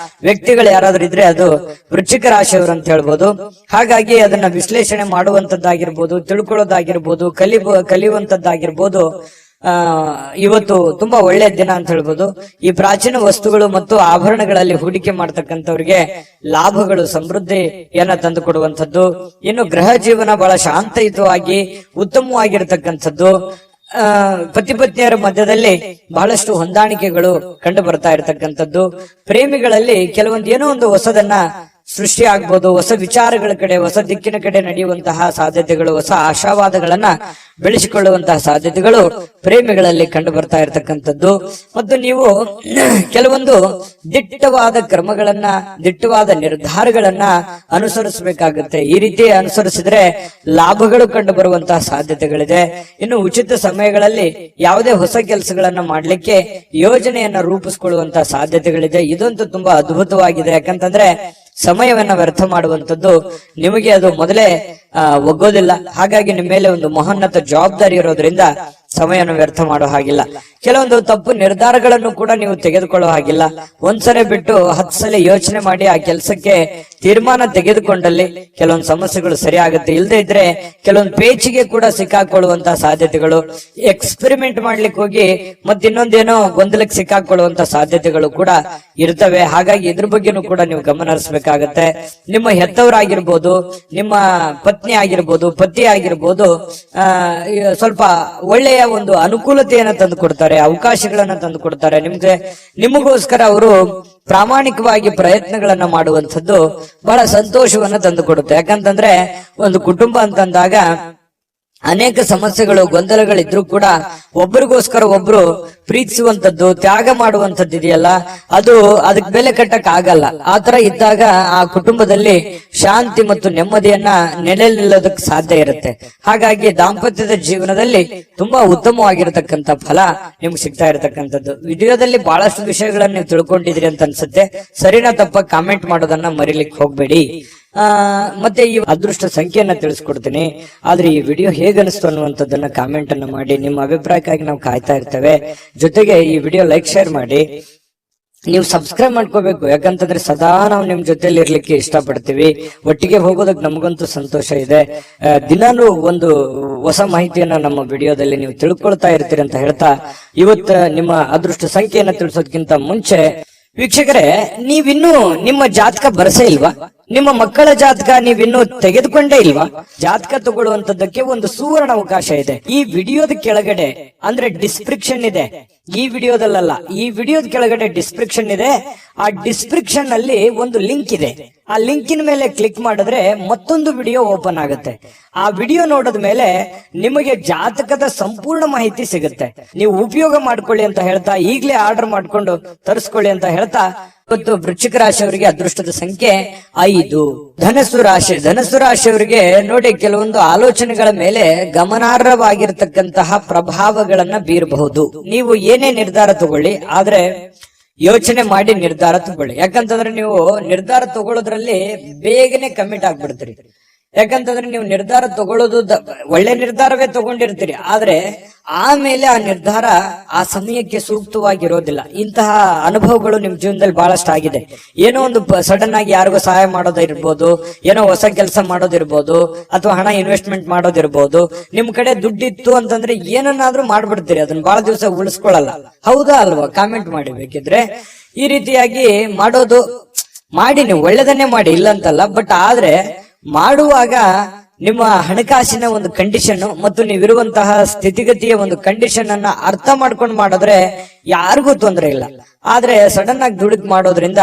ವ್ಯಕ್ತಿಗಳು ಯಾರಾದ್ರೂ ಇದ್ರೆ ಅದು ವೃಶ್ಚಿಕ ರಾಶಿಯವರು ಅಂತ ಹೇಳ್ಬೋದು. ಹಾಗಾಗಿ ಅದನ್ನ ವಿಶ್ಲೇಷಣೆ ಮಾಡುವಂತದ್ದಾಗಿರ್ಬೋದು, ತಿಳ್ಕೊಳ್ಳೋದಾಗಿರ್ಬೋದು, ಕಲಿಯುವಂತದ್ದಾಗಿರ್ಬೋದು. ಇವತ್ತು ತುಂಬಾ ಒಳ್ಳೆಯ ದಿನ ಅಂತ ಹೇಳ್ಬೋದು. ಈ ಪ್ರಾಚೀನ ವಸ್ತುಗಳು ಮತ್ತು ಆಭರಣಗಳಲ್ಲಿ ಹೂಡಿಕೆ ಮಾಡ್ತಕ್ಕಂಥವ್ರಿಗೆ ಲಾಭಗಳು, ಸಮೃದ್ಧಿಯನ್ನ ತಂದು ಕೊಡುವಂಥದ್ದು. ಇನ್ನು ಗೃಹ ಜೀವನ ಬಹಳ ಶಾಂತಯುತವಾಗಿ ಉತ್ತಮವಾಗಿರ್ತಕ್ಕಂಥದ್ದು. ಪತಿ ಪತ್ನಿಯರ ಮಧ್ಯದಲ್ಲಿ ಬಹಳಷ್ಟು ಹೊಂದಾಣಿಕೆಗಳು ಕಂಡು ಬರ್ತಾ ಇರತಕ್ಕಂಥದ್ದು. ಪ್ರೇಮಿಗಳಲ್ಲಿ ಕೆಲವೊಂದು ಏನೋ ಒಂದು ಹೊಸದನ್ನ ಸೃಷ್ಟಿ ಆಗ್ಬೋದು. ಹೊಸ ವಿಚಾರಗಳ ಕಡೆ, ಹೊಸ ದಿಕ್ಕಿನ ಕಡೆ ನಡೆಯುವಂತಹ ಸಾಧ್ಯತೆಗಳು, ಹೊಸ ಆಶಾವಾದಗಳನ್ನ ಬೆಳೆಸಿಕೊಳ್ಳುವಂತಹ ಸಾಧ್ಯತೆಗಳು ಪ್ರೇಮಿಗಳಲ್ಲಿ ಕಂಡು ಬರ್ತಾ ಇರತಕ್ಕಂಥದ್ದು. ಮತ್ತು ನೀವು ಕೆಲವೊಂದು ದಿಟ್ಟವಾದ ಕ್ರಮಗಳನ್ನ, ದಿಟ್ಟವಾದ ನಿರ್ಧಾರಗಳನ್ನ ಅನುಸರಿಸಬೇಕಾಗುತ್ತೆ. ಈ ರೀತಿ ಅನುಸರಿಸಿದ್ರೆ ಲಾಭಗಳು ಕಂಡು ಬರುವಂತಹ ಸಾಧ್ಯತೆಗಳಿದೆ. ಇನ್ನು ಉಚಿತ ಸಮಯಗಳಲ್ಲಿ ಯಾವುದೇ ಹೊಸ ಕೆಲಸಗಳನ್ನ ಮಾಡ್ಲಿಕ್ಕೆ ಯೋಜನೆಯನ್ನ ರೂಪಿಸಿಕೊಳ್ಳುವಂತಹ ಸಾಧ್ಯತೆಗಳಿದೆ. ಇದಂತೂ ತುಂಬಾ ಅದ್ಭುತವಾಗಿದೆ. ಯಾಕಂತಂದ್ರೆ ಸಮಯವನ್ನ ವ್ಯರ್ಥ ಮಾಡುವಂತದ್ದು ನಿಮಗೆ ಅದು ಮೊದಲೇ ಒಗ್ಗೋದಿಲ್ಲ. ಹಾಗಾಗಿ ನಿಮ್ಮ ಮೇಲೆ ಒಂದು ಮಹೋನ್ನತ ಜವಾಬ್ದಾರಿ ಇರೋದ್ರಿಂದ ಸಮಯವನ್ನು ವ್ಯರ್ಥ ಮಾಡೋ ಹಾಗಿಲ್ಲ. ಕೆಲವೊಂದು ತಪ್ಪು ನಿರ್ಧಾರಗಳನ್ನು ಕೂಡ ನೀವು ತೆಗೆದುಕೊಳ್ಳೋ ಹಾಗಿಲ್ಲ. ಒಂದ್ಸಲ ಬಿಟ್ಟು 10 ಸಲ ಯೋಚನೆ ಮಾಡಿ ಆ ಕೆಲಸಕ್ಕೆ ತೀರ್ಮಾನ ತೆಗೆದುಕೊಂಡಲ್ಲಿ ಕೆಲವೊಂದು ಸಮಸ್ಯೆಗಳು ಸರಿ ಆಗುತ್ತೆ. ಇಲ್ಲದೆ ಇದ್ರೆ ಕೆಲವೊಂದು ಪೇಚಿಗೆ ಕೂಡ ಸಿಕ್ಕಾಕೊಳ್ಳುವಂತಹ ಸಾಧ್ಯತೆಗಳು, ಎಕ್ಸ್ಪೆರಿಮೆಂಟ್ ಮಾಡ್ಲಿಕ್ಕೆ ಹೋಗಿ ಮತ್ತಿನ್ನೊಂದೇನೋ ಗೊಂದಲಕ್ಕೆ ಸಿಕ್ಕಾಕೊಳ್ಳುವಂತಹ ಸಾಧ್ಯತೆಗಳು ಕೂಡ ಇರ್ತವೆ. ಹಾಗಾಗಿ ಇದ್ರ ಬಗ್ಗೆನೂ ಕೂಡ ನೀವು ಗಮನ ಹರಿಸಬೇಕಾಗತ್ತೆ. ನಿಮ್ಮ ಹೆತ್ತವರಾಗಿರ್ಬೋದು, ನಿಮ್ಮ ಪತ್ನಿ ಆಗಿರ್ಬೋದು, ಪತಿ ಆಗಿರ್ಬೋದು, ಸ್ವಲ್ಪ ಒಳ್ಳೆಯ ಒಂದು ಅನುಕೂಲತೆಯನ್ನ ತಂದು ಕೊಡ್ತಾರೆ, ಅವಕಾಶಗಳನ್ನ ತಂದು ಕೊಡ್ತಾರೆ. ನಿಮಗೋಸ್ಕರ ಅವರು ಪ್ರಾಮಾಣಿಕವಾಗಿ ಪ್ರಯತ್ನಗಳನ್ನ ಮಾಡುವಂಥದ್ದು ಬಹಳ ಸಂತೋಷವನ್ನ ತಂದು ಕೊಡುತ್ತೆ. ಯಾಕಂತಂದ್ರೆ ಒಂದು ಕುಟುಂಬ ಅಂತಂದಾಗ ಅನೇಕ ಸಮಸ್ಯೆಗಳು ಗೊಂದಲಗಳಿದ್ರು ಕೂಡ ಒಬ್ಬರಿಗೋಸ್ಕರ ಒಬ್ರು ಪ್ರೀತಿಸುವಂತದ್ದು, ತ್ಯಾಗ ಮಾಡುವಂತದ್ದು ಇದೆಯಲ್ಲ, ಅದು ಅದಕ್ಕೆ ಬೆಲೆ ಕಟ್ಟಕ್ ಆಗಲ್ಲ. ಆತರ ಇದ್ದಾಗ ಆ ಕುಟುಂಬದಲ್ಲಿ ಶಾಂತಿ ಮತ್ತು ನೆಮ್ಮದಿಯನ್ನ ನೆಲೆ ನಿಲ್ಲೋದಕ್ಕೆ ಸಾಧ್ಯ ಇರುತ್ತೆ. ಹಾಗಾಗಿ ದಾಂಪತ್ಯದ ಜೀವನದಲ್ಲಿ ತುಂಬಾ ಉತ್ತಮವಾಗಿರತಕ್ಕಂತ ಫಲ ನಿಮ್ಗೆ ಸಿಗ್ತಾ ಇರತಕ್ಕಂಥದ್ದು. ವಿಡಿಯೋದಲ್ಲಿ ಬಹಳಷ್ಟು ವಿಷಯಗಳನ್ನ ನೀವು ತಿಳ್ಕೊಂಡಿದ್ರಿ ಅಂತ ಅನ್ಸುತ್ತೆ. ಸರಿನಾ ತಪ್ಪ ಕಾಮೆಂಟ್ ಮಾಡೋದನ್ನ ಮರಿಲಿಕ್ಕೆ ಹೋಗ್ಬೇಡಿ. ಮತ್ತೆ ಈ ಅದೃಷ್ಟ ಸಂಖ್ಯೆಯನ್ನ ತಿಳಿಸ್ಕೊಡ್ತೀನಿ. ಆದ್ರೆ ಈ ವಿಡಿಯೋ ಹೇಗನಿಸ್ತು ಅನ್ನುವಂಥದ್ದನ್ನ ಕಾಮೆಂಟ್ ಅನ್ನ ಮಾಡಿ. ನಿಮ್ಮ ಅಭಿಪ್ರಾಯಕ್ಕಾಗಿ ನಾವು ಕಾಯ್ತಾ ಇರ್ತೇವೆ. ಜೊತೆಗೆ ಈ ವಿಡಿಯೋ ಲೈಕ್ ಶೇರ್ ಮಾಡಿ. ನೀವು ಸಬ್ಸ್ಕ್ರೈಬ್ ಮಾಡ್ಕೋಬೇಕು, ಯಾಕಂತಂದ್ರೆ ಸದಾ ನಾವು ನಿಮ್ ಜೊತೆಲಿ ಇರ್ಲಿಕ್ಕೆ ಇಷ್ಟಪಡ್ತೀವಿ. ಒಟ್ಟಿಗೆ ಹೋಗೋದಕ್ಕೆ ನಮಗಂತೂ ಸಂತೋಷ ಇದೆ. ದಿನಾನು ಒಂದು ಹೊಸ ಮಾಹಿತಿಯನ್ನ ನಮ್ಮ ವಿಡಿಯೋದಲ್ಲಿ ನೀವು ತಿಳ್ಕೊಳ್ತಾ ಇರ್ತೀರಿ ಅಂತ ಹೇಳ್ತಾ, ಇವತ್ತು ನಿಮ್ಮ ಅದೃಷ್ಟ ಸಂಖ್ಯೆಯನ್ನ ತಿಳಿಸೋದಕ್ಕಿಂತ ಮುಂಚೆ ವೀಕ್ಷಕರೇ, ನೀವಿನ್ನೂ ನಿಮ್ಮ ಜಾತಕ ಬರಸೇ ಇಲ್ವಾ? ನಿಮ್ಮ ಮಕ್ಕಳ ಜಾತಕ ನೀವಿನ್ನೂ ತೆಗೆದುಕೊಂಡೇ ಇಲ್ವಾ? ಜಾತಕ ತಗೊಳ್ಳುವಂತದ್ದಕ್ಕೆ ಒಂದು ಸುವರ್ಣ ಅವಕಾಶ ಇದೆ. ಈ ವಿಡಿಯೋದ ಕೆಳಗಡೆ ಅಂದ್ರೆ ಡಿಸ್ಕ್ರಿಪ್ಷನ್ ಇದೆ. ಈ ವಿಡಿಯೋದಲ್ಲ, ಈ ವಿಡಿಯೋದ ಕೆಳಗಡೆ ಡಿಸ್ಕ್ರಿಪ್ಷನ್ ಇದೆ. ಆ ಡಿಸ್ಕ್ರಿಪ್ಷನ್ ಅಲ್ಲಿ ಒಂದು ಲಿಂಕ್ ಇದೆ. ಆ ಲಿಂಕಿನ ಮೇಲೆ ಕ್ಲಿಕ್ ಮಾಡಿದ್ರೆ ಮತ್ತೊಂದು ವಿಡಿಯೋ ಓಪನ್ ಆಗುತ್ತೆ. ಆ ವಿಡಿಯೋ ನೋಡಿದ ಮೇಲೆ ನಿಮಗೆ ಜಾತಕದ ಸಂಪೂರ್ಣ ಮಾಹಿತಿ ಸಿಗುತ್ತೆ. ನೀವು ಉಪಯೋಗ ಮಾಡ್ಕೊಳ್ಳಿ ಅಂತ ಹೇಳ್ತಾ, ಈಗಲೇ ಆರ್ಡರ್ ಮಾಡ್ಕೊಂಡು ತರಿಸ್ಕೊಳ್ಳಿ ಅಂತ ಹೇಳ್ತಾ, ಇವತ್ತು ವೃಶ್ಚಿಕ ರಾಶಿಯವರಿಗೆ ಅದೃಷ್ಟದ ಸಂಖ್ಯೆ 5. ಧನಸ್ಸು ರಾಶಿಯವರಿಗೆ ನೋಡಿ, ಕೆಲವೊಂದು ಆಲೋಚನೆಗಳ ಮೇಲೆ ಗಮನಾರ್ಹವಾಗಿರ್ತಕ್ಕಂತಹ ಪ್ರಭಾವಗಳನ್ನ ಬೀರಬಹುದು. ನೀವು ಏನೇ ನಿರ್ಧಾರ ತಗೊಳ್ಳಿ, ಆದ್ರೆ ಯೋಚನೆ ಮಾಡಿ ನಿರ್ಧಾರ ತಗೊಳ್ಳಿ. ಯಾಕಂತಂದ್ರೆ ನೀವು ನಿರ್ಧಾರ ತಗೊಳ್ಳೋದ್ರಲ್ಲಿ ಬೇಗನೆ ಕಮಿಟ್ ಆಗ್ಬಿಡ್ತೀರಿ. ಯಾಕಂತಂದ್ರೆ ನೀವು ನಿರ್ಧಾರ ತಗೊಳ್ಳೋದು ಒಳ್ಳೆ ನಿರ್ಧಾರವೇ ತಗೊಂಡಿರ್ತೀರಿ, ಆದ್ರೆ ಆಮೇಲೆ ಆ ನಿರ್ಧಾರ ಆ ಸಮಯಕ್ಕೆ ಸೂಕ್ತವಾಗಿರೋದಿಲ್ಲ. ಇಂತಹ ಅನುಭವಗಳು ನಿಮ್ ಜೀವನದಲ್ಲಿ ಬಹಳಷ್ಟು ಆಗಿದೆ. ಏನೋ ಒಂದು ಸಡನ್ ಆಗಿ ಯಾರಿಗೋ ಸಹಾಯ ಮಾಡೋದಿರ್ಬೋದು, ಏನೋ ಹೊಸ ಕೆಲಸ ಮಾಡೋದಿರ್ಬೋದು, ಅಥವಾ ಹಣ ಇನ್ವೆಸ್ಟ್ಮೆಂಟ್ ಮಾಡೋದಿರ್ಬೋದು. ನಿಮ್ ಕಡೆ ದುಡ್ಡಿತ್ತು ಅಂತಂದ್ರೆ ಏನನ್ನಾದ್ರೂ ಮಾಡ್ಬಿಡ್ತೀರಿ, ಅದನ್ನ ಬಹಳ ದಿವಸ ಉಳಿಸ್ಕೊಳ್ಳಲ್ಲ. ಹೌದಾ ಅಲ್ವಾ? ಕಾಮೆಂಟ್ ಮಾಡಿ ಬೇಕಿದ್ರೆ. ಈ ರೀತಿಯಾಗಿ ಮಾಡೋದು ಮಾಡಿ, ನೀವು ಒಳ್ಳೆದನ್ನೇ ಮಾಡಿ, ಇಲ್ಲ ಅಂತಲ್ಲ. ಬಟ್ ಆದ್ರೆ ಮಾಡುವಾಗ ನಿಮ್ಮ ಹಣಕಾಸಿನ ಒಂದು ಕಂಡೀಷನ್ ಮತ್ತು ನೀವಿರುವಂತಹ ಸ್ಥಿತಿಗತಿಯ ಒಂದು ಕಂಡೀಷನ್ ಅನ್ನ ಅರ್ಥ ಮಾಡ್ಕೊಂಡು ಮಾಡಿದ್ರೆ ಯಾರಿಗೂ ತೊಂದರೆ ಇಲ್ಲ. ಆದ್ರೆ ಸಡನ್ ಆಗಿ ದುಡುಕ್ ಮಾಡೋದ್ರಿಂದ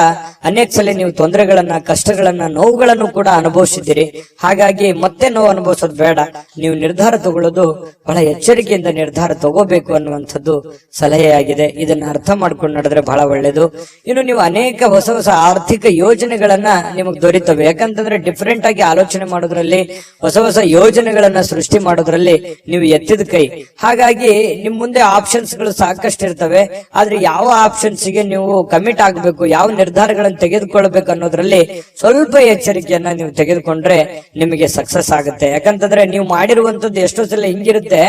ಅನೇಕ ಸಲ ನೀವು ತೊಂದರೆಗಳನ್ನ, ಕಷ್ಟಗಳನ್ನ, ನೋವುಗಳನ್ನು ಕೂಡ ಅನುಭವಿಸಿದ್ದೀರಿ. ಹಾಗಾಗಿ ಮತ್ತೆ ನೋವು ಅನುಭವಿಸೋದು ಬೇಡ. ನೀವು ನಿರ್ಧಾರ ತಗೊಳ್ಳೋದು ಬಹಳ ಎಚ್ಚರಿಕೆಯಿಂದ ನಿರ್ಧಾರ ತಗೋಬೇಕು ಅನ್ನುವಂಥದ್ದು ಸಲಹೆಯಾಗಿದೆ. ಇದನ್ನ ಅರ್ಥ ಮಾಡ್ಕೊಂಡು ನಡೆದ್ರೆ ಬಹಳ ಒಳ್ಳೇದು. ಇನ್ನು ನೀವು ಅನೇಕ ಹೊಸ ಹೊಸ ಆರ್ಥಿಕ ಯೋಜನೆಗಳನ್ನ ನಿಮಗೆ ದೊರೀತವೆ. ಯಾಕಂತಂದ್ರೆ ಡಿಫರೆಂಟ್ ಆಗಿ ಆಲೋಚನೆ ಮಾಡೋದ್ರಲ್ಲಿ, ಹೊಸ ಹೊಸ ಯೋಜನೆಗಳನ್ನ ಸೃಷ್ಟಿ ಮಾಡೋದ್ರಲ್ಲಿ ನೀವು ಎತ್ತಿದ ಕೈ. ಹಾಗಾಗಿ ನಿಮ್ ಮುಂದೆ ಆಪ್ಷನ್ಸ್ ಗಳು ಸಾಕಷ್ಟು ಇರ್ತವೆ. ಆದ್ರೆ ಯಾವ ಆಪ್ಷನ್ಸ್ ಗೆ ನೀವು ಕಮಿಟ್ ಆಗ್ಬೇಕು, ಯಾವ ನಿರ್ಧಾರಗಳನ್ನು ತೆಗೆದುಕೊಳ್ಬೇಕು ಅನ್ನೋದ್ರಲ್ಲಿ ಸ್ವಲ್ಪ ಎಚ್ಚರಿಕೆಯನ್ನ ನೀವು ತೆಗೆದುಕೊಂಡ್ರೆ ನಿಮಗೆ ಸಕ್ಸಸ್ ಆಗುತ್ತೆ. ಯಾಕಂತಂದ್ರೆ ನೀವು ಮಾಡಿರುವಂತದ್ದು ಎಷ್ಟೋ ಸಲ ಹಿಂಗಿರುತ್ತೆ,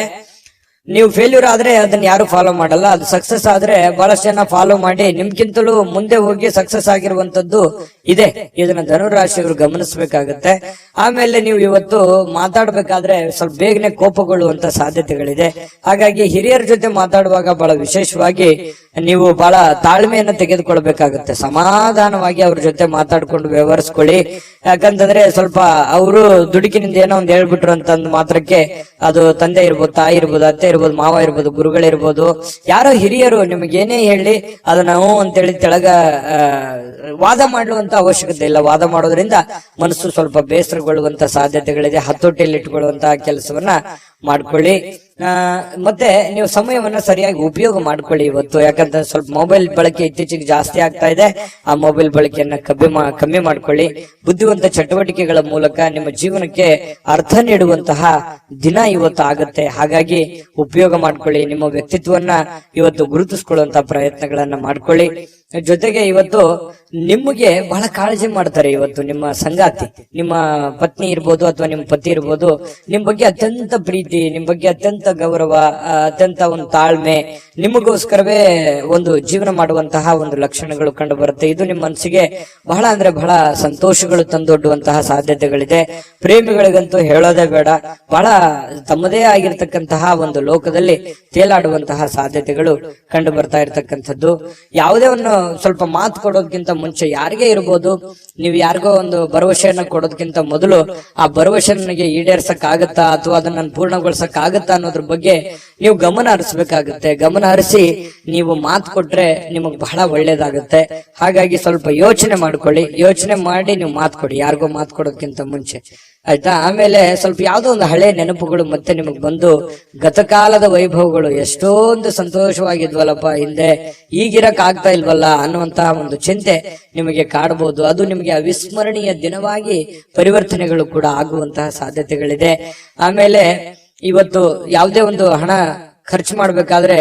ನೀವು ಫೇಲ್ಯೂರ್ ಆದ್ರೆ ಅದನ್ನ ಯಾರು ಫಾಲೋ ಮಾಡಲ್ಲ. ಅದು ಸಕ್ಸಸ್ ಆದ್ರೆ ಬಹಳಷ್ಟು ಜನ ಫಾಲೋ ಮಾಡಿ ನಿಮ್ಗಿಂತಲೂ ಮುಂದೆ ಹೋಗಿ ಸಕ್ಸಸ್ ಆಗಿರುವಂತದ್ದು ಇದೆ. ಇದನ್ನ ಧನುರಾಶಿಯವರು ಗಮನಿಸಬೇಕಾಗತ್ತೆ. ಆಮೇಲೆ ನೀವು ಇವತ್ತು ಮಾತಾಡ್ಬೇಕಾದ್ರೆ ಸ್ವಲ್ಪ ಬೇಗನೆ ಕೋಪಗೊಳ್ಳುವಂತ ಸಾಧ್ಯತೆಗಳಿದೆ. ಹಾಗಾಗಿ ಹಿರಿಯರ ಜೊತೆ ಮಾತಾಡುವಾಗ ಬಹಳ ವಿಶೇಷವಾಗಿ ನೀವು ಬಹಳ ತಾಳ್ಮೆಯನ್ನ ತೆಗೆದುಕೊಳ್ಬೇಕಾಗುತ್ತೆ. ಸಮಾಧಾನವಾಗಿ ಅವ್ರ ಜೊತೆ ಮಾತಾಡ್ಕೊಂಡು ವ್ಯವಹರಿಸ್ಕೊಳ್ಳಿ. ಯಾಕಂತಂದ್ರೆ ಸ್ವಲ್ಪ ಅವರು ದುಡುಕಿನಿಂದ ಏನೋ ಒಂದ್ ಹೇಳ್ಬಿಟ್ರು ಅಂತಂದ್ ಮಾತ್ರಕ್ಕೆ ಅದು ತಂದೆ ಇರ್ಬೋದು, ತಾಯಿ ಇರ್ಬೋದು, ಅತ್ತೆ ಇರ್ಬೋದು, ಮಾವ ಇರ್ಬೋದು, ಗುರುಗಳಿರ್ಬೋದು, ಯಾರೋ ಹಿರಿಯರು ನಿಮಗೇನೇ ಹೇಳಿ ಅದನ್ನ ನಾವು ಅಂತೇಳಿ ತೆಳಗ ವಾದ ಮಾಡುವಂತ ಅವಶ್ಯಕತೆ ಇಲ್ಲ. ವಾದ ಮಾಡೋದ್ರಿಂದ ಮನಸ್ಸು ಸ್ವಲ್ಪ ಬೇಸರಗೊಳ್ಳುವಂತ ಸಾಧ್ಯತೆಗಳಿದೆ. ಹತೋಟಿಯಲ್ಲಿ ಇಟ್ಕೊಳ್ಳುವಂತಹ ಕೆಲಸವನ್ನ ಮಾಡ್ಕೊಳ್ಳಿ. ಮತ್ತೆ ನೀವು ಸಮಯವನ್ನ ಸರಿಯಾಗಿ ಉಪಯೋಗ ಮಾಡ್ಕೊಳ್ಳಿ ಇವತ್ತು. ಯಾಕಂತಂದ್ರೆ ಸ್ವಲ್ಪ ಮೊಬೈಲ್ ಬಳಕೆ ಇತ್ತೀಚೆಗೆ ಜಾಸ್ತಿ ಆಗ್ತಾ ಇದೆ. ಆ ಮೊಬೈಲ್ ಬಳಕೆಯನ್ನ ಕಮ್ಮಿ ಮಾಡ್ಕೊಳ್ಳಿ. ಬುದ್ಧಿವಂತ ಚಟುವಟಿಕೆಗಳ ಮೂಲಕ ನಿಮ್ಮ ಜೀವನಕ್ಕೆ ಅರ್ಥ ನೀಡುವಂತಹ ದಿನ ಇವತ್ತು ಆಗುತ್ತೆ. ಹಾಗಾಗಿ ಉಪಯೋಗ ಮಾಡ್ಕೊಳ್ಳಿ. ನಿಮ್ಮ ವ್ಯಕ್ತಿತ್ವವನ್ನ ಇವತ್ತು ಗುರುತಿಸ್ಕೊಳ್ಳುವಂತಹ ಪ್ರಯತ್ನಗಳನ್ನ ಮಾಡ್ಕೊಳ್ಳಿ. ಜೊತೆಗೆ ಇವತ್ತು ನಿಮಗೆ ಬಹಳ ಕಾಳಜಿ ಮಾಡ್ತಾರೆ. ಇವತ್ತು ನಿಮ್ಮ ಸಂಗಾತಿ, ನಿಮ್ಮ ಪತ್ನಿ ಇರ್ಬೋದು ಅಥವಾ ನಿಮ್ಮ ಪತಿ ಇರ್ಬೋದು, ನಿಮ್ ಬಗ್ಗೆ ಅತ್ಯಂತ ಪ್ರೀತಿ, ನಿಮ್ ಬಗ್ಗೆ ಅತ್ಯಂತ ಗೌರವ, ಅತ್ಯಂತ ಒಂದು ತಾಳ್ಮೆ, ನಿಮಗೋಸ್ಕರವೇ ಒಂದು ಜೀವನ ಮಾಡುವಂತಹ ಒಂದು ಲಕ್ಷಣಗಳು ಕಂಡು ಬರುತ್ತೆ. ಇದು ನಿಮ್ಮ ಮನಸ್ಸಿಗೆ ಬಹಳ ಅಂದ್ರೆ ಬಹಳ ಸಂತೋಷಗಳು ತಂದೊಡ್ಡುವಂತಹ ಸಾಧ್ಯತೆಗಳಿದೆ. ಪ್ರೇಮಿಗಳಿಗಂತೂ ಹೇಳೋದೇ ಬೇಡ. ಬಹಳ ತಮ್ಮದೇ ಆಗಿರ್ತಕ್ಕಂತಹ ಒಂದು ಲೋಕದಲ್ಲಿ ತೇಲಾಡುವಂತಹ ಸಾಧ್ಯತೆಗಳು ಕಂಡು ಬರ್ತಾ ಇರ್ತಕ್ಕಂಥದ್ದು. ಯಾವುದೇ ಒಂದು ಸ್ವಲ್ಪ ಮಾತು ಕೊಡೋದಕ್ಕಿಂತ ಮುಂಚೆ ಯಾರಿಗೇ ಇರ್ಬೋದು, ನೀವು ಯಾರಿಗೋ ಒಂದು ಭರವಸೆಯನ್ನ ಕೊಡೋದಕ್ಕಿಂತ ಮೊದಲು ಆ ಭರವಸೆ ನನಗೆ ಈಡೇರ್ಸಕ್ ಆಗತ್ತಾ ಅಥವಾ ಅದನ್ನ ನಾನು ಪೂರ್ಣಗೊಳಿಸಕ್ ಆಗತ್ತಾ ಅನ್ನೋದ್ರ ಬಗ್ಗೆ ನೀವು ಗಮನ ಹರಿಸಬೇಕಾಗುತ್ತೆ. ಗಮನ ಹರಿಸಿ ನೀವು ಮಾತು ಕೊಟ್ರೆ ನಿಮಗ್ ಬಹಳ ಒಳ್ಳೇದಾಗುತ್ತೆ. ಹಾಗಾಗಿ ಸ್ವಲ್ಪ ಯೋಚನೆ ಮಾಡ್ಕೊಳ್ಳಿ. ಯೋಚನೆ ಮಾಡಿ ನೀವು ಮಾತು ಕೊಡಿ, ಯಾರಿಗೋ ಮಾತು ಕೊಡೋದಕ್ಕಿಂತ ಮುಂಚೆ. ಆಯ್ತಾ. ಆಮೇಲೆ ಸ್ವಲ್ಪ ಯಾವ್ದೋ ಒಂದು ಹಳೆ ನೆನಪುಗಳು ಮತ್ತೆ ನಿಮಗ್ ಬಂದು ಗತಕಾಲದ ವೈಭವಗಳು ಎಷ್ಟೊಂದು ಸಂತೋಷವಾಗಿದ್ವಲ್ಲಪ್ಪ ಹಿಂದೆ, ಈಗಿರಕ್ ಆಗ್ತಾ ಇಲ್ವಲ್ಲ ಅನ್ನುವಂತಹ ಒಂದು ಚಿಂತೆ ನಿಮಗೆ ಕಾಡಬಹುದು. ಅದು ನಿಮಗೆ ಅವಿಸ್ಮರಣೀಯ ದಿನವಾಗಿ ಪರಿವರ್ತನೆಗಳು ಕೂಡ ಆಗುವಂತಹ ಸಾಧ್ಯತೆಗಳಿದೆ. ಆಮೇಲೆ ಇವತ್ತು ಯಾವುದೇ ಒಂದು ಹಣ ಖರ್ಚು ಮಾಡ್ಬೇಕಾದ್ರೆ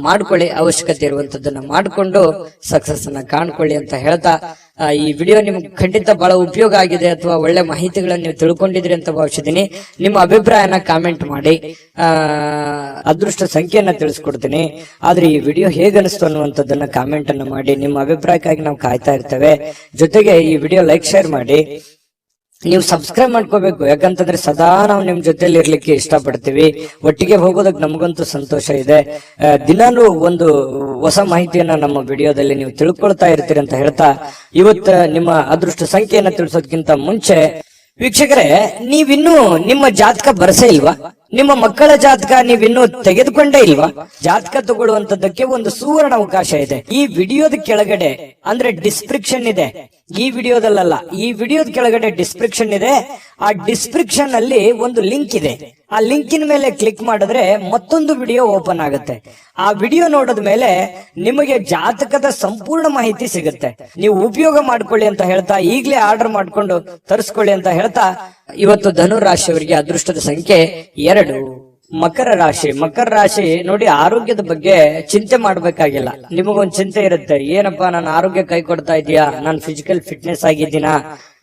ಮಾಡ್ಕೊಳ್ಳಿ, ಅವಶ್ಯಕತೆ ಇರುವಂತದ್ದನ್ನ ಮಾಡ್ಕೊಂಡು ಸಕ್ಸಸ್ ಅನ್ನ ಕಾಣ್ಕೊಳ್ಳಿ ಅಂತ ಹೇಳ್ತಾ, ಈ ವಿಡಿಯೋ ನಿಮ್ಗೆ ಖಂಡಿತ ಬಹಳ ಉಪಯೋಗ ಆಗಿದೆ ಅಥವಾ ಒಳ್ಳೆ ಮಾಹಿತಿಗಳನ್ನ ನೀವು ತಿಳ್ಕೊಂಡಿದ್ರಿ ಅಂತ ಭಾವಿಸಿದೀನಿ. ನಿಮ್ಮ ಅಭಿಪ್ರಾಯನ ಕಾಮೆಂಟ್ ಮಾಡಿ, ಅದೃಷ್ಟ ಸಂಖ್ಯೆಯನ್ನ ತಿಳಿಸ್ಕೊಡ್ತೀನಿ. ಆದ್ರೆ ಈ ವಿಡಿಯೋ ಹೇಗನಿಸ್ತು ಅನ್ನುವಂಥದ್ದನ್ನ ಕಾಮೆಂಟ್ ಅನ್ನ ಮಾಡಿ. ನಿಮ್ಮ ಅಭಿಪ್ರಾಯಕ್ಕಾಗಿ ನಾವು ಕಾಯ್ತಾ ಇರ್ತೇವೆ. ಜೊತೆಗೆ ಈ ವಿಡಿಯೋ ಲೈಕ್ ಶೇರ್ ಮಾಡಿ. ನೀವು ಸಬ್ಸ್ಕ್ರೈಬ್ ಮಾಡ್ಕೋಬೇಕು, ಯಾಕಂತಂದ್ರೆ ಸದಾ ನಾವು ನಿಮ್ ಜೊತೆಲಿ ಇರ್ಲಿಕ್ಕೆ ಇಷ್ಟಪಡ್ತೀವಿ. ಒಟ್ಟಿಗೆ ಹೋಗೋದಕ್ಕೆ ನಮಗಂತೂ ಸಂತೋಷ ಇದೆ. ದಿನಾನು ಒಂದು ಹೊಸ ಮಾಹಿತಿಯನ್ನ ನಮ್ಮ ವಿಡಿಯೋದಲ್ಲಿ ನೀವು ತಿಳ್ಕೊಳ್ತಾ ಇರ್ತೀರಿ ಅಂತ ಹೇಳ್ತಾ, ಇವತ್ತು ನಿಮ್ಮ ಅದೃಷ್ಟ ಸಂಖ್ಯೆಯನ್ನ ತಿಳಿಸೋದಕ್ಕಿಂತ ಮುಂಚೆ ವೀಕ್ಷಕರೇ, ನೀವಿನ್ನೂ ನಿಮ್ಮ ಜಾತಕ ಬರಸೇ ಇಲ್ವಾ? ನಿಮ್ಮ ಮಕ್ಕಳ ಜಾತಕ ನೀವಿನ್ನೂ ತೆಗೆದುಕೊಂಡೇ ಇಲ್ವಾ? ಜಾತಕ ತಗೊಳ್ಳುವಂತದ್ದಕ್ಕೆ ಒಂದು ಸುವರ್ಣ ಅವಕಾಶ ಇದೆ. ಈ ವಿಡಿಯೋದ ಕೆಳಗಡೆ ಅಂದ್ರೆ ಡಿಸ್ಕ್ರಿಪ್ಷನ್ ಇದೆ, ಈ ವಿಡಿಯೋದಲ್ಲ, ಈ ವಿಡಿಯೋದ ಕೆಳಗಡೆ ಡಿಸ್ಕ್ರಿಪ್ಷನ್ ಇದೆ. ಆ ಡಿಸ್ಕ್ರಿಪ್ಷನ್ ಅಲ್ಲಿ ಒಂದು ಲಿಂಕ್ ಇದೆ. ಆ ಲಿಂಕಿನ ಮೇಲೆ ಕ್ಲಿಕ್ ಮಾಡಿದ್ರೆ ಮತ್ತೊಂದು ವಿಡಿಯೋ ಓಪನ್ ಆಗುತ್ತೆ. ಆ ವಿಡಿಯೋ ನೋಡಿದ ಮೇಲೆ ನಿಮಗೆ ಜಾತಕದ ಸಂಪೂರ್ಣ ಮಾಹಿತಿ ಸಿಗುತ್ತೆ. ನೀವು ಉಪಯೋಗ ಮಾಡ್ಕೊಳ್ಳಿ ಅಂತ ಹೇಳ್ತಾ, ಈಗಲೇ ಆರ್ಡರ್ ಮಾಡ್ಕೊಂಡು ತರಿಸ್ಕೊಳ್ಳಿ ಅಂತ ಹೇಳ್ತಾ, ಇವತ್ತು ಧನು ರಾಶಿಯವರಿಗೆ ಅದೃಷ್ಟದ ಸಂಖ್ಯೆ 2. ಮಕರ ರಾಶಿ. ಮಕರ ರಾಶಿ ನೋಡಿ, ಆರೋಗ್ಯದ ಬಗ್ಗೆ ಚಿಂತೆ ಮಾಡ್ಬೇಕಾಗಿಲ್ಲ. ನಿಮಗೊಂದು ಚಿಂತೆ ಇರುತ್ತೆ, ಏನಪ್ಪಾ ನನ್ನ ಆರೋಗ್ಯ ಕೈ ಕೊಡ್ತಾ ಇದೆಯಾ, ನಾನು ಫಿಸಿಕಲ್ ಫಿಟ್ನೆಸ್ ಆಗಿದ್ದೀನಾ,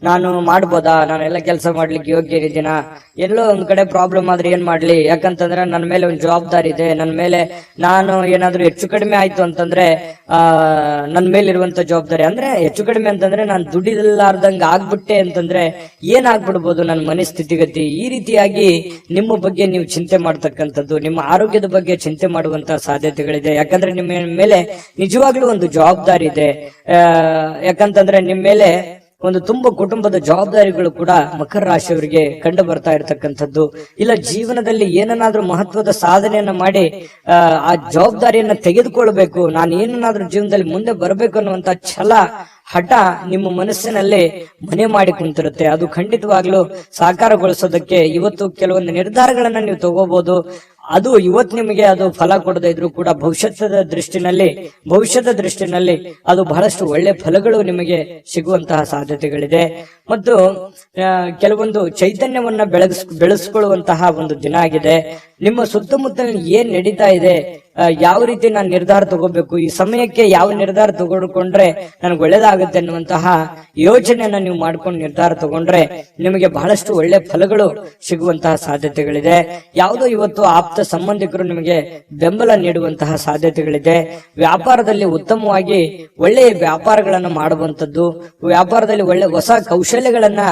ನಾನು ಮಾಡ್ಬೋದಾ, ನಾನೆಲ್ಲ ಕೆಲಸ ಮಾಡ್ಲಿಕ್ಕೆ ಯೋಗ್ಯ ಇದ್ದೀನಾ, ಎಲ್ಲೋ ಒಂದ್ ಕಡೆ ಪ್ರಾಬ್ಲಮ್ ಆದ್ರೆ ಏನ್ ಮಾಡ್ಲಿ, ಯಾಕಂತಂದ್ರೆ ನನ್ನ ಮೇಲೆ ಒಂದು ಜವಾಬ್ದಾರಿ ಇದೆ, ನನ್ನ ಮೇಲೆ ನಾನು ಏನಾದ್ರೂ ಹೆಚ್ಚು ಕಡಿಮೆ ಆಯ್ತು ಅಂತಂದ್ರೆ ನನ್ನ ಮೇಲೆ ಇರುವಂತ ಜವಾಬ್ದಾರಿ, ಅಂದ್ರೆ ಹೆಚ್ಚು ಕಡಿಮೆ ಅಂತಂದ್ರೆ ನಾನು ದುಡಿಲಾರ್ದಂಗ ಆಗ್ಬಿಟ್ಟೆ ಅಂತಂದ್ರೆ ಏನಾಗ್ಬಿಡ್ಬೋದು ನನ್ನ ಮನೆ ಸ್ಥಿತಿಗತಿ. ಈ ರೀತಿಯಾಗಿ ನಿಮ್ಮ ಬಗ್ಗೆ ನೀವು ಚಿಂತೆ ಮಾಡ್ತಕ್ಕಂಥದ್ದು, ನಿಮ್ಮ ಆರೋಗ್ಯದ ಬಗ್ಗೆ ಚಿಂತೆ ಮಾಡುವಂತ ಸಾಧ್ಯತೆಗಳಿದೆ. ಯಾಕಂದ್ರೆ ನಿಮ್ಮ ಮೇಲೆ ನಿಜವಾಗ್ಲೂ ಒಂದು ಜವಾಬ್ದಾರಿ ಇದೆ. ಯಾಕಂತಂದ್ರೆ ನಿಮ್ಮ ಮೇಲೆ ಒಂದು ತುಂಬ ಕುಟುಂಬದ ಜವಾಬ್ದಾರಿಗಳು ಕೂಡ ಮಕರ ರಾಶಿಯವರಿಗೆ ಕಂಡು ಬರ್ತಾ ಇರತಕ್ಕಂಥದ್ದು. ಇಲ್ಲ ಜೀವನದಲ್ಲಿ ಏನನ್ನಾದ್ರೂ ಮಹತ್ವದ ಸಾಧನೆಯನ್ನ ಮಾಡಿ ಆ ಜವಾಬ್ದಾರಿಯನ್ನ ತೆಗೆದುಕೊಳ್ಬೇಕು, ನಾನು ಏನನ್ನಾದ್ರೂ ಜೀವನದಲ್ಲಿ ಮುಂದೆ ಬರಬೇಕು ಅನ್ನುವಂತ ಛಲ, ಹಠ ನಿಮ್ಮ ಮನಸ್ಸಿನಲ್ಲಿ ಮನೆ ಮಾಡಿ ಕುಂತಿರುತ್ತೆ. ಅದು ಖಂಡಿತವಾಗ್ಲೂ ಸಾಕಾರಗೊಳಿಸೋದಕ್ಕೆ ಇವತ್ತು ಕೆಲವೊಂದು ನಿರ್ಧಾರಗಳನ್ನ ನೀವು ತಗೋಬಹುದು. ಅದು ಇವತ್ತು ನಿಮಗೆ ಅದು ಫಲ ಕೊಡದೇ ಇದ್ರು ಕೂಡ ಭವಿಷ್ಯದ ದೃಷ್ಟಿನಲ್ಲಿ ಅದು ಬಹಳಷ್ಟು ಒಳ್ಳೆ ಫಲಗಳು ನಿಮಗೆ ಸಿಗುವಂತಹ ಸಾಧ್ಯತೆಗಳಿದೆ. ಮತ್ತು ಕೆಲವೊಂದು ಚೈತನ್ಯವನ್ನ ಬೆಳೆಸ್ಕೊಳ್ಳುವಂತಹ ಒಂದು ದಿನ ಆಗಿದೆ. ನಿಮ್ಮ ಸುತ್ತಮುತ್ತಲಿನ ಏನ್ ನಡೀತಾ ಇದೆ, ಯಾವ ರೀತಿ ನಾನು ನಿರ್ಧಾರ ತಗೋಬೇಕು, ಈ ಸಮಯಕ್ಕೆ ಯಾವ ನಿರ್ಧಾರ ತಗೊಂಡ್ರೆ ನನಗೆ ಒಳ್ಳೇದಾಗುತ್ತೆ ಅನ್ನುವಂತಹ ಯೋಚನೆಯನ್ನ ನೀವು ಮಾಡ್ಕೊಂಡು ನಿರ್ಧಾರ ತಗೊಂಡ್ರೆ ನಿಮಗೆ ಬಹಳಷ್ಟು ಒಳ್ಳೆ ಫಲಗಳು ಸಿಗುವಂತಹ ಸಾಧ್ಯತೆಗಳಿದೆ. ಯಾವುದೋ ಇವತ್ತು ಆಪ್ತ ಸಂಬಂಧಿಕರು ನಿಮಗೆ ಬೆಂಬಲ ನೀಡುವಂತಹ ಸಾಧ್ಯತೆಗಳಿದೆ. ವ್ಯಾಪಾರದಲ್ಲಿ ಉತ್ತಮವಾಗಿ ಒಳ್ಳೆಯ ವ್ಯಾಪಾರಗಳನ್ನ ಮಾಡುವಂತದ್ದು, ವ್ಯಾಪಾರದಲ್ಲಿ ಒಳ್ಳೆ ಹೊಸ ಕೌಶಲ್ಯಗಳನ್ನ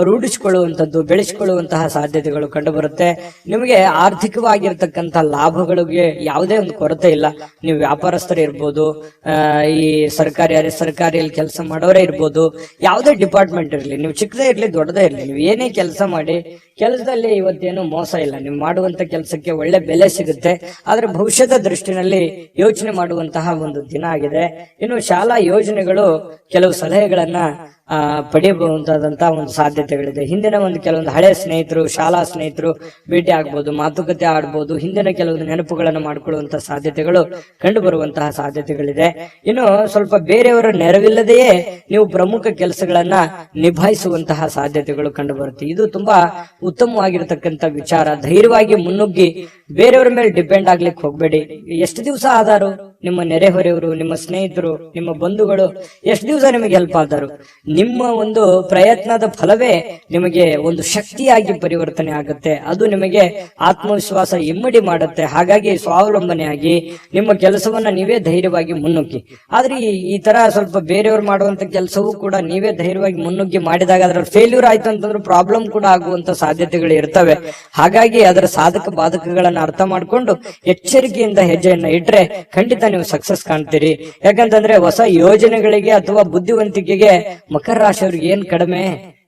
ರೂಢಿಸಿಕೊಳ್ಳುವಂತದ್ದು, ಬೆಳೆಸಿಕೊಳ್ಳುವಂತಹ ಸಾಧ್ಯತೆಗಳು ಕಂಡುಬರುತ್ತೆ. ನಿಮಗೆ ಆರ್ಥಿಕವಾಗಿರ್ತಕ್ಕಂಥ ಲಾಭಗಳಿಗೆ ಯಾವುದೇ ಒಂದು ಕೊರತೆ ಇಲ್ಲ. ನೀವು ವ್ಯಾಪಾರಸ್ಥರೇ ಇರ್ಬೋದು, ಈ ಸರ್ಕಾರಿಯಲ್ಲಿ ಕೆಲಸ ಮಾಡೋರೇ ಇರ್ಬೋದು, ಯಾವುದೇ ಡಿಪಾರ್ಟ್ಮೆಂಟ್ ಇರಲಿ, ನೀವು ಚಿಕ್ಕದೇ ಇರ್ಲಿ ದೊಡ್ಡದೇ ಇರ್ಲಿ, ನೀವು ಏನೇ ಕೆಲಸ ಮಾಡಿ ಕೆಲಸದಲ್ಲಿ ಇವತ್ತೇನು ಮೋಸ ಇಲ್ಲ. ನೀವು ಮಾಡುವಂತ ಕೆಲಸಕ್ಕೆ ಒಳ್ಳೆ ಬೆಲೆ ಸಿಗುತ್ತೆ. ಆದ್ರೆ ಭವಿಷ್ಯದ ದೃಷ್ಟಿನಲ್ಲಿ ಯೋಚನೆ ಮಾಡುವಂತಹ ಒಂದು ದಿನ ಆಗಿದೆ. ಇನ್ನು ಶಾಲಾ ಯೋಜನೆಗಳು ಕೆಲವು ಸಲಹೆಗಳನ್ನ ಪಡೆಯಬಹುದಾದಂತಹ ಒಂದು ಸಾಧ್ಯತೆಗಳಿದೆ. ಹಿಂದಿನ ಒಂದು ಕೆಲವೊಂದು ಹಳೆ ಸ್ನೇಹಿತರು, ಶಾಲಾ ಸ್ನೇಹಿತರು ಭೇಟಿ ಆಗ್ಬೋದು, ಮಾತುಕತೆ ಆಡ್ಬೋದು, ಹಿಂದಿನ ಕೆಲವೊಂದು ನೆನಪುಗಳನ್ನು ಮಾಡಿಕೊಳ್ಳುವಂತಹ ಸಾಧ್ಯತೆಗಳು ಕಂಡು ಬರುವಂತಹ ಸಾಧ್ಯತೆಗಳಿದೆ. ಇನ್ನು ಸ್ವಲ್ಪ ಬೇರೆಯವರ ನೆರವಿಲ್ಲದೆಯೇ ನೀವು ಪ್ರಮುಖ ಕೆಲಸಗಳನ್ನ ನಿಭಾಯಿಸುವಂತಹ ಸಾಧ್ಯತೆಗಳು ಕಂಡು ಬರುತ್ತೆ. ಇದು ತುಂಬಾ ಉತ್ತಮವಾಗಿರತಕ್ಕಂತ ವಿಚಾರ. ಧೈರ್ಯವಾಗಿ ಮುನ್ನುಗ್ಗಿ ಬೇರೆಯವರ ಮೇಲೆ ಡಿಪೆಂಡ್ ಆಗ್ಲಿಕ್ಕೆ ಹೋಗ್ಬೇಡಿ. ಎಷ್ಟು ದಿವಸ ಆದಾರು ನಿಮ್ಮ ನೆರೆಹೊರೆಯವರು, ನಿಮ್ಮ ಸ್ನೇಹಿತರು, ನಿಮ್ಮ ಬಂಧುಗಳು ಎಷ್ಟು ದಿವಸ ನಿಮಗೆ ಹೆಲ್ಪ್ ಆದರು? ನಿಮ್ಮ ಒಂದು ಪ್ರಯತ್ನದ ಫಲವೇ ನಿಮಗೆ ಒಂದು ಶಕ್ತಿಯಾಗಿ ಪರಿವರ್ತನೆ ಆಗುತ್ತೆ. ಅದು ನಿಮಗೆ ಆತ್ಮವಿಶ್ವಾಸ ಇಮ್ಮಡಿ ಮಾಡುತ್ತೆ. ಹಾಗಾಗಿ ಸ್ವಾವಲಂಬನೆಯಾಗಿ ನಿಮ್ಮ ಕೆಲಸವನ್ನ ನೀವೇ ಧೈರ್ಯವಾಗಿ ಮುನ್ನುಗ್ಗಿ. ಆದ್ರೆ ಈ ತರ ಸ್ವಲ್ಪ ಬೇರೆಯವರು ಮಾಡುವಂತ ಕೆಲಸವೂ ಕೂಡ ನೀವೇ ಧೈರ್ಯವಾಗಿ ಮುನ್ನುಗ್ಗಿ ಮಾಡಿದಾಗ ಅದ್ರಲ್ಲಿ ಫೇಲ್ಯೂರ್ ಆಯ್ತು ಅಂತಂದ್ರೆ ಪ್ರಾಬ್ಲಮ್ ಕೂಡ ಆಗುವಂತ ಸಾಧ್ಯತೆಗಳು ಇರ್ತವೆ. ಹಾಗಾಗಿ ಅದರ ಸಾಧಕ ಬಾಧಕಗಳನ್ನ ಅರ್ಥ ಮಾಡ್ಕೊಂಡು ಎಚ್ಚರಿಕೆಯಿಂದ ಹೆಜ್ಜೆಯನ್ನ ಇಟ್ರೆ ಖಂಡಿತ ನೀವು ಸಕ್ಸಸ್ ಕಾಣ್ತೀರಿ. ಯಾಕಂತಂದ್ರೆ ಹೊಸ ಯೋಜನೆಗಳಿಗೆ ಅಥವಾ ಬುದ್ಧಿವಂತಿಕೆಗೆ ಮಕರ ರಾಶಿಯವ್ರಿಗೆ ಏನ್ ಕಡಿಮೆ?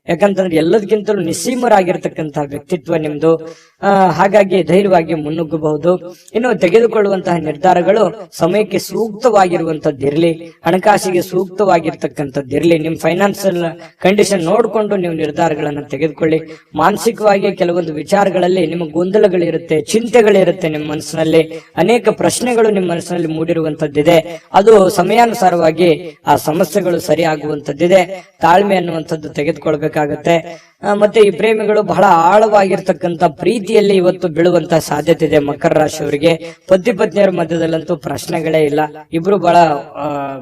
ಯಾಕಂತಂದ್ರೆ ಎಲ್ಲದಕ್ಕಿಂತಲೂ ನಿಸ್ಸೀಮರಾಗಿರ್ತಕ್ಕಂತಹ ವ್ಯಕ್ತಿತ್ವ ನಿಮ್ದು. ಹಾಗಾಗಿ ಧೈರ್ಯವಾಗಿ ಮುನ್ನುಗ್ಗಬಹುದು. ಇನ್ನು ತೆಗೆದುಕೊಳ್ಳುವಂತಹ ನಿರ್ಧಾರಗಳು ಸಮಯಕ್ಕೆ ಸೂಕ್ತವಾಗಿರುವಂತದ್ದಿರ್ಲಿ, ಹಣಕಾಸಿಗೆ ಸೂಕ್ತವಾಗಿರ್ತಕ್ಕಂಥದ್ದಿರ್ಲಿ. ನಿಮ್ ಫೈನಾನ್ಸಿಯಲ್ ಕಂಡೀಷನ್ ನೋಡ್ಕೊಂಡು ನೀವು ನಿರ್ಧಾರಗಳನ್ನ ತೆಗೆದುಕೊಳ್ಳಿ. ಮಾನಸಿಕವಾಗಿ ಕೆಲವೊಂದು ವಿಚಾರಗಳಲ್ಲಿ ನಿಮ್ಮ ಗೊಂದಲಗಳಿರುತ್ತೆ, ಚಿಂತೆಗಳಿರುತ್ತೆ. ನಿಮ್ಮ ಮನಸ್ಸಿನಲ್ಲಿ ಅನೇಕ ಪ್ರಶ್ನೆಗಳು ನಿಮ್ಮ ಮನಸ್ಸಿನಲ್ಲಿ ಮೂಡಿರುವಂತದ್ದಿದೆ. ಅದು ಸಮಯಾನುಸಾರವಾಗಿ ಆ ಸಮಸ್ಯೆಗಳು ಸರಿ ಆಗುವಂತದ್ದಿದೆ. ತಾಳ್ಮೆ ಅನ್ನುವಂಥದ್ದು ತೆಗೆದುಕೊಳ್ಬೇಕಾಗತ್ತೆ. ಮತ್ತೆ ಈ ಪ್ರೇಮಿಗಳು ಬಹಳ ಆಳವಾಗಿರ್ತಕ್ಕಂಥ ಪ್ರೀತಿಯಲ್ಲಿ ಇವತ್ತು ಬೀಳುವಂತಹ ಸಾಧ್ಯತೆ ಇದೆ. ಮಕರ ರಾಶಿಯವರಿಗೆ ಪತಿ ಪತ್ನಿಯರ ಮಧ್ಯದಲ್ಲಂತೂ ಪ್ರಶ್ನೆಗಳೇ ಇಲ್ಲ. ಇಬ್ರು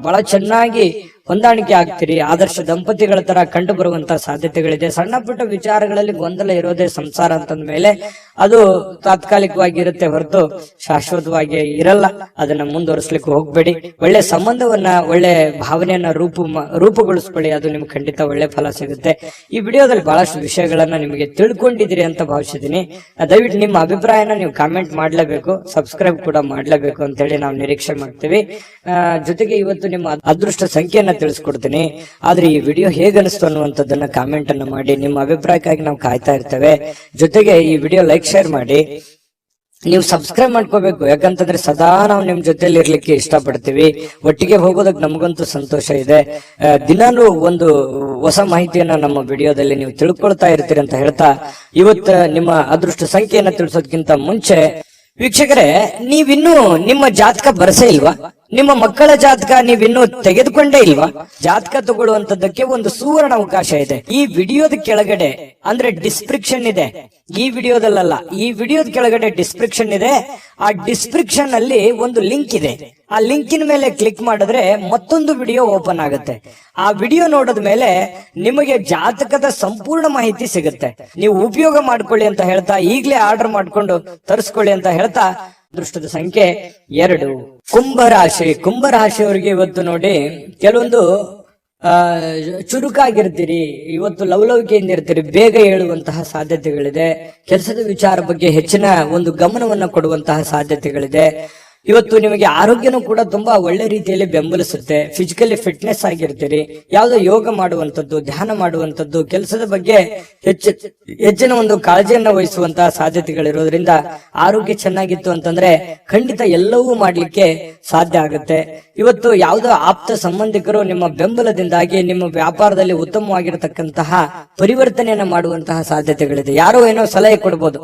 ಬಹಳ ಚೆನ್ನಾಗಿ ಹೊಂದಾಣಿಕೆ ಆಗ್ತೀರಿ. ಆದರ್ಶ ದಂಪತಿಗಳ ತರ ಕಂಡು ಬರುವಂತಹ ಸಾಧ್ಯತೆಗಳಿದೆ. ಸಣ್ಣ ಪುಟ್ಟ ವಿಚಾರಗಳಲ್ಲಿ ಗೊಂದಲ ಇರೋದೇ ಸಂಸಾರ ಅಂತಂದ ಮೇಲೆ ಅದು ತಾತ್ಕಾಲಿಕವಾಗಿ ಇರುತ್ತೆ ಹೊರತು ಶಾಶ್ವತವಾಗಿ ಇರಲ್ಲ. ಅದನ್ನ ಮುಂದುವರಿಸ್ಲಿಕ್ಕೆ ಹೋಗ್ಬೇಡಿ. ಒಳ್ಳೆ ಸಂಬಂಧವನ್ನ, ಒಳ್ಳೆ ಭಾವನೆಯನ್ನ ರೂಪುಗೊಳಿಸ್ಕೊಳ್ಳಿ. ಅದು ನಿಮ್ಗೆ ಖಂಡಿತ ಒಳ್ಳೆ ಫಲ ಸಿಗುತ್ತೆ. ಈ ವಿಡಿಯೋದಲ್ಲಿ ಬಹಳಷ್ಟು ವಿಷಯಗಳನ್ನ ನಿಮಗೆ ತಿಳ್ಕೊಂಡಿದ್ದೀರಿ ಅಂತ ಭಾವಿಸಿದೀನಿ. ದಯವಿಟ್ಟು ನಿಮ್ಮ ಅಭಿಪ್ರಾಯನ ನೀವು ಕಾಮೆಂಟ್ ಮಾಡ್ಲೇಬೇಕು, ಸಬ್ಸ್ಕ್ರೈಬ್ ಕೂಡ ಮಾಡ್ಲೇಬೇಕು ಅಂತ ಹೇಳಿ ನಾವು ನಿರೀಕ್ಷೆ ಮಾಡ್ತೀವಿ. ಜೊತೆಗೆ ಇವತ್ತು ನಿಮ್ಮ ಅದೃಷ್ಟ ಸಂಖ್ಯೆಯನ್ನ ತಿಳಿಸ್ಕೊಡ್ತೀನಿ. ಆದ್ರೆ ಈ ವಿಡಿಯೋ ಹೇಗನಿಸ್ತು ಅನ್ನುವಂಥದ್ದನ್ನ ಕಾಮೆಂಟ್ ಅನ್ನ ಮಾಡಿ. ನಿಮ್ಮ ಅಭಿಪ್ರಾಯಕ್ಕಾಗಿ ನಾವು ಕಾಯ್ತಾ ಇರ್ತೇವೆ. ಜೊತೆಗೆ ಈ ವಿಡಿಯೋ ಲೈಕ್, ಶೇರ್ ಮಾಡಿ. ನೀವು ಸಬ್ಸ್ಕ್ರೈಬ್ ಮಾಡ್ಕೋಬೇಕು. ಯಾಕಂತಂದ್ರೆ ಸದಾ ನಾವು ನಿಮ್ ಜೊತೆಲಿ ಇರ್ಲಿಕ್ಕೆ ಇಷ್ಟಪಡ್ತೀವಿ. ಒಟ್ಟಿಗೆ ಹೋಗೋದಕ್ಕೆ ನಮಗಂತೂ ಸಂತೋಷ ಇದೆ. ದಿನಾನು ಒಂದು ಹೊಸ ಮಾಹಿತಿಯನ್ನ ನಮ್ಮ ವಿಡಿಯೋದಲ್ಲಿ ನೀವು ತಿಳ್ಕೊಳ್ತಾ ಇರ್ತೀರಿ ಅಂತ ಹೇಳ್ತಾ, ಇವತ್ತು ನಿಮ್ಮ ಅದೃಷ್ಟ ಸಂಖ್ಯೆಯನ್ನ ತಿಳಿಸೋದಕ್ಕಿಂತ ಮುಂಚೆ ವೀಕ್ಷಕರೇ, ನೀವಿನ್ನೂ ನಿಮ್ಮ ಜಾತಕ ಬರಸೇ ಇಲ್ವಾ? ನಿಮ್ಮ ಮಕ್ಕಳ ಜಾತಕ ನೀವಿನ್ನೂ ತೆಗೆದುಕೊಂಡೇ ಇಲ್ವಾ? ಜಾತಕ ತಗೊಳ್ಳುವಂತದ್ದಕ್ಕೆ ಒಂದು ಸುವರ್ಣ ಅವಕಾಶ ಇದೆ. ಈ ವಿಡಿಯೋದ ಕೆಳಗಡೆ ಅಂದ್ರೆ ಡಿಸ್ಕ್ರಿಪ್ಷನ್ ಇದೆ. ಈ ವಿಡಿಯೋದಲ್ಲ, ಈ ವಿಡಿಯೋದ ಕೆಳಗಡೆ ಡಿಸ್ಕ್ರಿಪ್ಷನ್ ಇದೆ. ಆ ಡಿಸ್ಕ್ರಿಪ್ಷನ್ ಅಲ್ಲಿ ಒಂದು ಲಿಂಕ್ ಇದೆ. ಆ ಲಿಂಕಿನ ಮೇಲೆ ಕ್ಲಿಕ್ ಮಾಡಿದ್ರೆ ಮತ್ತೊಂದು ವಿಡಿಯೋ ಓಪನ್ ಆಗುತ್ತೆ. ಆ ವಿಡಿಯೋ ನೋಡಿದ ಮೇಲೆ ನಿಮಗೆ ಜಾತಕದ ಸಂಪೂರ್ಣ ಮಾಹಿತಿ ಸಿಗುತ್ತೆ. ನೀವು ಉಪಯೋಗ ಮಾಡ್ಕೊಳ್ಳಿ ಅಂತ ಹೇಳ್ತಾ, ಈಗಲೇ ಆರ್ಡರ್ ಮಾಡ್ಕೊಂಡು ತರಿಸ್ಕೊಳ್ಳಿ ಅಂತ ಹೇಳ್ತಾ, ಅದೃಷ್ಟದ ಸಂಖ್ಯೆ 2. ಕುಂಭರಾಶಿ. ಕುಂಭರಾಶಿಯವರಿಗೆ ಇವತ್ತು ನೋಡಿ, ಕೆಲವೊಂದು ಚುರುಕಾಗಿರ್ತೀರಿ. ಇವತ್ತು ಲವಲವಿಕೆಯಿಂದ ಇರ್ತೀರಿ. ಬೇಗ ಹೇಳುವಂತಹ ಸಾಧ್ಯತೆಗಳಿದೆ. ಕೆಲಸದ ವಿಚಾರ ಬಗ್ಗೆ ಹೆಚ್ಚಿನ ಒಂದು ಗಮನವನ್ನ ಕೊಡುವಂತಹ ಸಾಧ್ಯತೆಗಳಿದೆ. ಇವತ್ತು ನಿಮಗೆ ಆರೋಗ್ಯನೂ ಕೂಡ ತುಂಬಾ ಒಳ್ಳೆ ರೀತಿಯಲ್ಲಿ ಬೆಂಬಲಿಸುತ್ತೆ. ಫಿಸಿಕಲಿ ಆಗಿರ್ತೀರಿ. ಯಾವುದೋ ಯೋಗ ಮಾಡುವಂತದ್ದು, ಧ್ಯಾನ ಮಾಡುವಂತದ್ದು, ಕೆಲಸದ ಬಗ್ಗೆ ಹೆಚ್ಚಿನ ಒಂದು ಕಾಳಜಿಯನ್ನ ವಹಿಸುವಂತಹ ಸಾಧ್ಯತೆಗಳಿರೋದ್ರಿಂದ ಆರೋಗ್ಯ ಚೆನ್ನಾಗಿತ್ತು ಅಂತಂದ್ರೆ ಖಂಡಿತ ಎಲ್ಲವೂ ಮಾಡ್ಲಿಕ್ಕೆ ಸಾಧ್ಯ ಆಗುತ್ತೆ. ಇವತ್ತು ಯಾವುದೋ ಆಪ್ತ ಸಂಬಂಧಿಕರು ನಿಮ್ಮ ಬೆಂಬಲದಿಂದಾಗಿ ನಿಮ್ಮ ವ್ಯಾಪಾರದಲ್ಲಿ ಉತ್ತಮವಾಗಿರತಕ್ಕಂತಹ ಪರಿವರ್ತನೆಯನ್ನ ಮಾಡುವಂತಹ ಸಾಧ್ಯತೆಗಳಿದೆ. ಯಾರೋ ಏನೋ ಸಲಹೆ ಕೊಡ್ಬೋದು.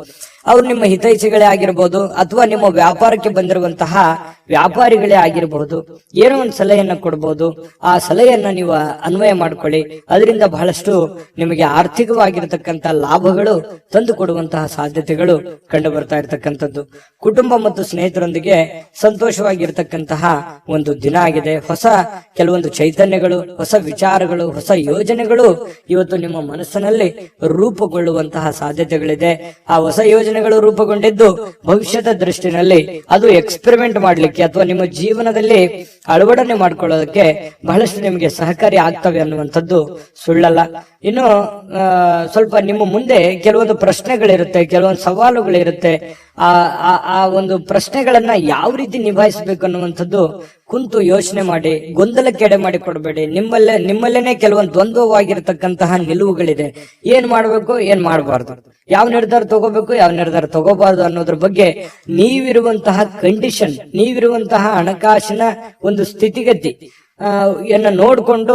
ಅವ್ರು ನಿಮ್ಮ ಹಿತೈಷಿಗಳೇ ಆಗಿರ್ಬೋದು, ಅಥವಾ ನಿಮ್ಮ ವ್ಯಾಪಾರಕ್ಕೆ ಬಂದಿರುವಂತಹ ವ್ಯಾಪಾರಿಗಳೇ ಆಗಿರಬಹುದು. ಏನೋ ಒಂದು ಸಲಹೆಯನ್ನ ಕೊಡಬಹುದು. ಆ ಸಲಹೆಯನ್ನ ನೀವು ಅನ್ವಯ ಮಾಡ್ಕೊಳ್ಳಿ. ಅದರಿಂದ ಬಹಳಷ್ಟು ನಿಮಗೆ ಆರ್ಥಿಕವಾಗಿರತಕ್ಕಂತ ಲಾಭಗಳು ತಂದು ಕೊಡುವಂತಹ ಸಾಧ್ಯತೆಗಳು ಕಂಡು ಬರ್ತಾ ಇರತಕ್ಕಂಥದ್ದು. ಕುಟುಂಬ ಮತ್ತು ಸ್ನೇಹಿತರೊಂದಿಗೆ ಸಂತೋಷವಾಗಿರ್ತಕ್ಕಂತಹ ಒಂದು ದಿನ ಆಗಿದೆ. ಹೊಸ ಕೆಲವೊಂದು ಚೈತನ್ಯಗಳು, ಹೊಸ ವಿಚಾರಗಳು, ಹೊಸ ಯೋಜನೆಗಳು ಇವತ್ತು ನಿಮ್ಮ ಮನಸ್ಸಿನಲ್ಲಿ ರೂಪುಗೊಳ್ಳುವಂತಹ ಸಾಧ್ಯತೆಗಳಿದೆ. ಆ ಹೊಸ ಯೋಜನೆಗಳು ರೂಪುಗೊಂಡಿದ್ದು ಭವಿಷ್ಯದ ದೃಷ್ಟಿನಲ್ಲಿ ಅದು ಎಕ್ಸ್ಪೆರಿಮೆಂಟ್ ಮಾಡ್ಲಿಕ್ಕೆ ಅಥವಾ ನಿಮ್ಮ ಜೀವನದಲ್ಲಿ ಅಳವಡನೆ ಮಾಡ್ಕೊಳ್ಳೋದಕ್ಕೆ ಬಹಳಷ್ಟು ನಿಮಗೆ ಸಹಕಾರಿ ಆಗ್ತವೆ ಅನ್ನುವಂಥದ್ದು ಸುಳ್ಳಲ್ಲ. ಇನ್ನು ಸ್ವಲ್ಪ ನಿಮ್ಮ ಮುಂದೆ ಕೆಲವೊಂದು ಪ್ರಶ್ನೆಗಳಿರುತ್ತೆ, ಕೆಲವೊಂದು ಸವಾಲುಗಳಿರುತ್ತೆ. ಆ ಒಂದು ಪ್ರಶ್ನೆಗಳನ್ನ ಯಾವ ರೀತಿ ನಿಭಾಯಿಸಬೇಕು ಅನ್ನುವಂಥದ್ದು ಕುಂತು ಯೋಚನೆ ಮಾಡಿ, ಗೊಂದಲಕ್ಕೆ ಎಡೆ ಮಾಡಿ ಕೊಡಬೇಡಿ. ನಿಮ್ಮಲ್ಲೇನೆ ಕೆಲವೊಂದು ದ್ವಂದ್ವವಾಗಿರತಕ್ಕಂತಹ ನಿಲುವುಗಳಿದೆ. ಏನ್ ಮಾಡ್ಬೇಕು, ಏನ್ ಮಾಡಬಾರ್ದು, ಯಾವ ನಿರ್ಧಾರ ತಗೋಬೇಕು, ಯಾವ ನಿರ್ಧಾರ ತಗೋಬಾರ್ದು ಅನ್ನೋದ್ರ ಬಗ್ಗೆ ನೀವಿರುವಂತಹ ಕಂಡೀಷನ್, ನೀವಿರುವಂತಹ ಹಣಕಾಸಿನ ಒಂದು ಸ್ಥಿತಿಗತಿ ನೋಡ್ಕೊಂಡು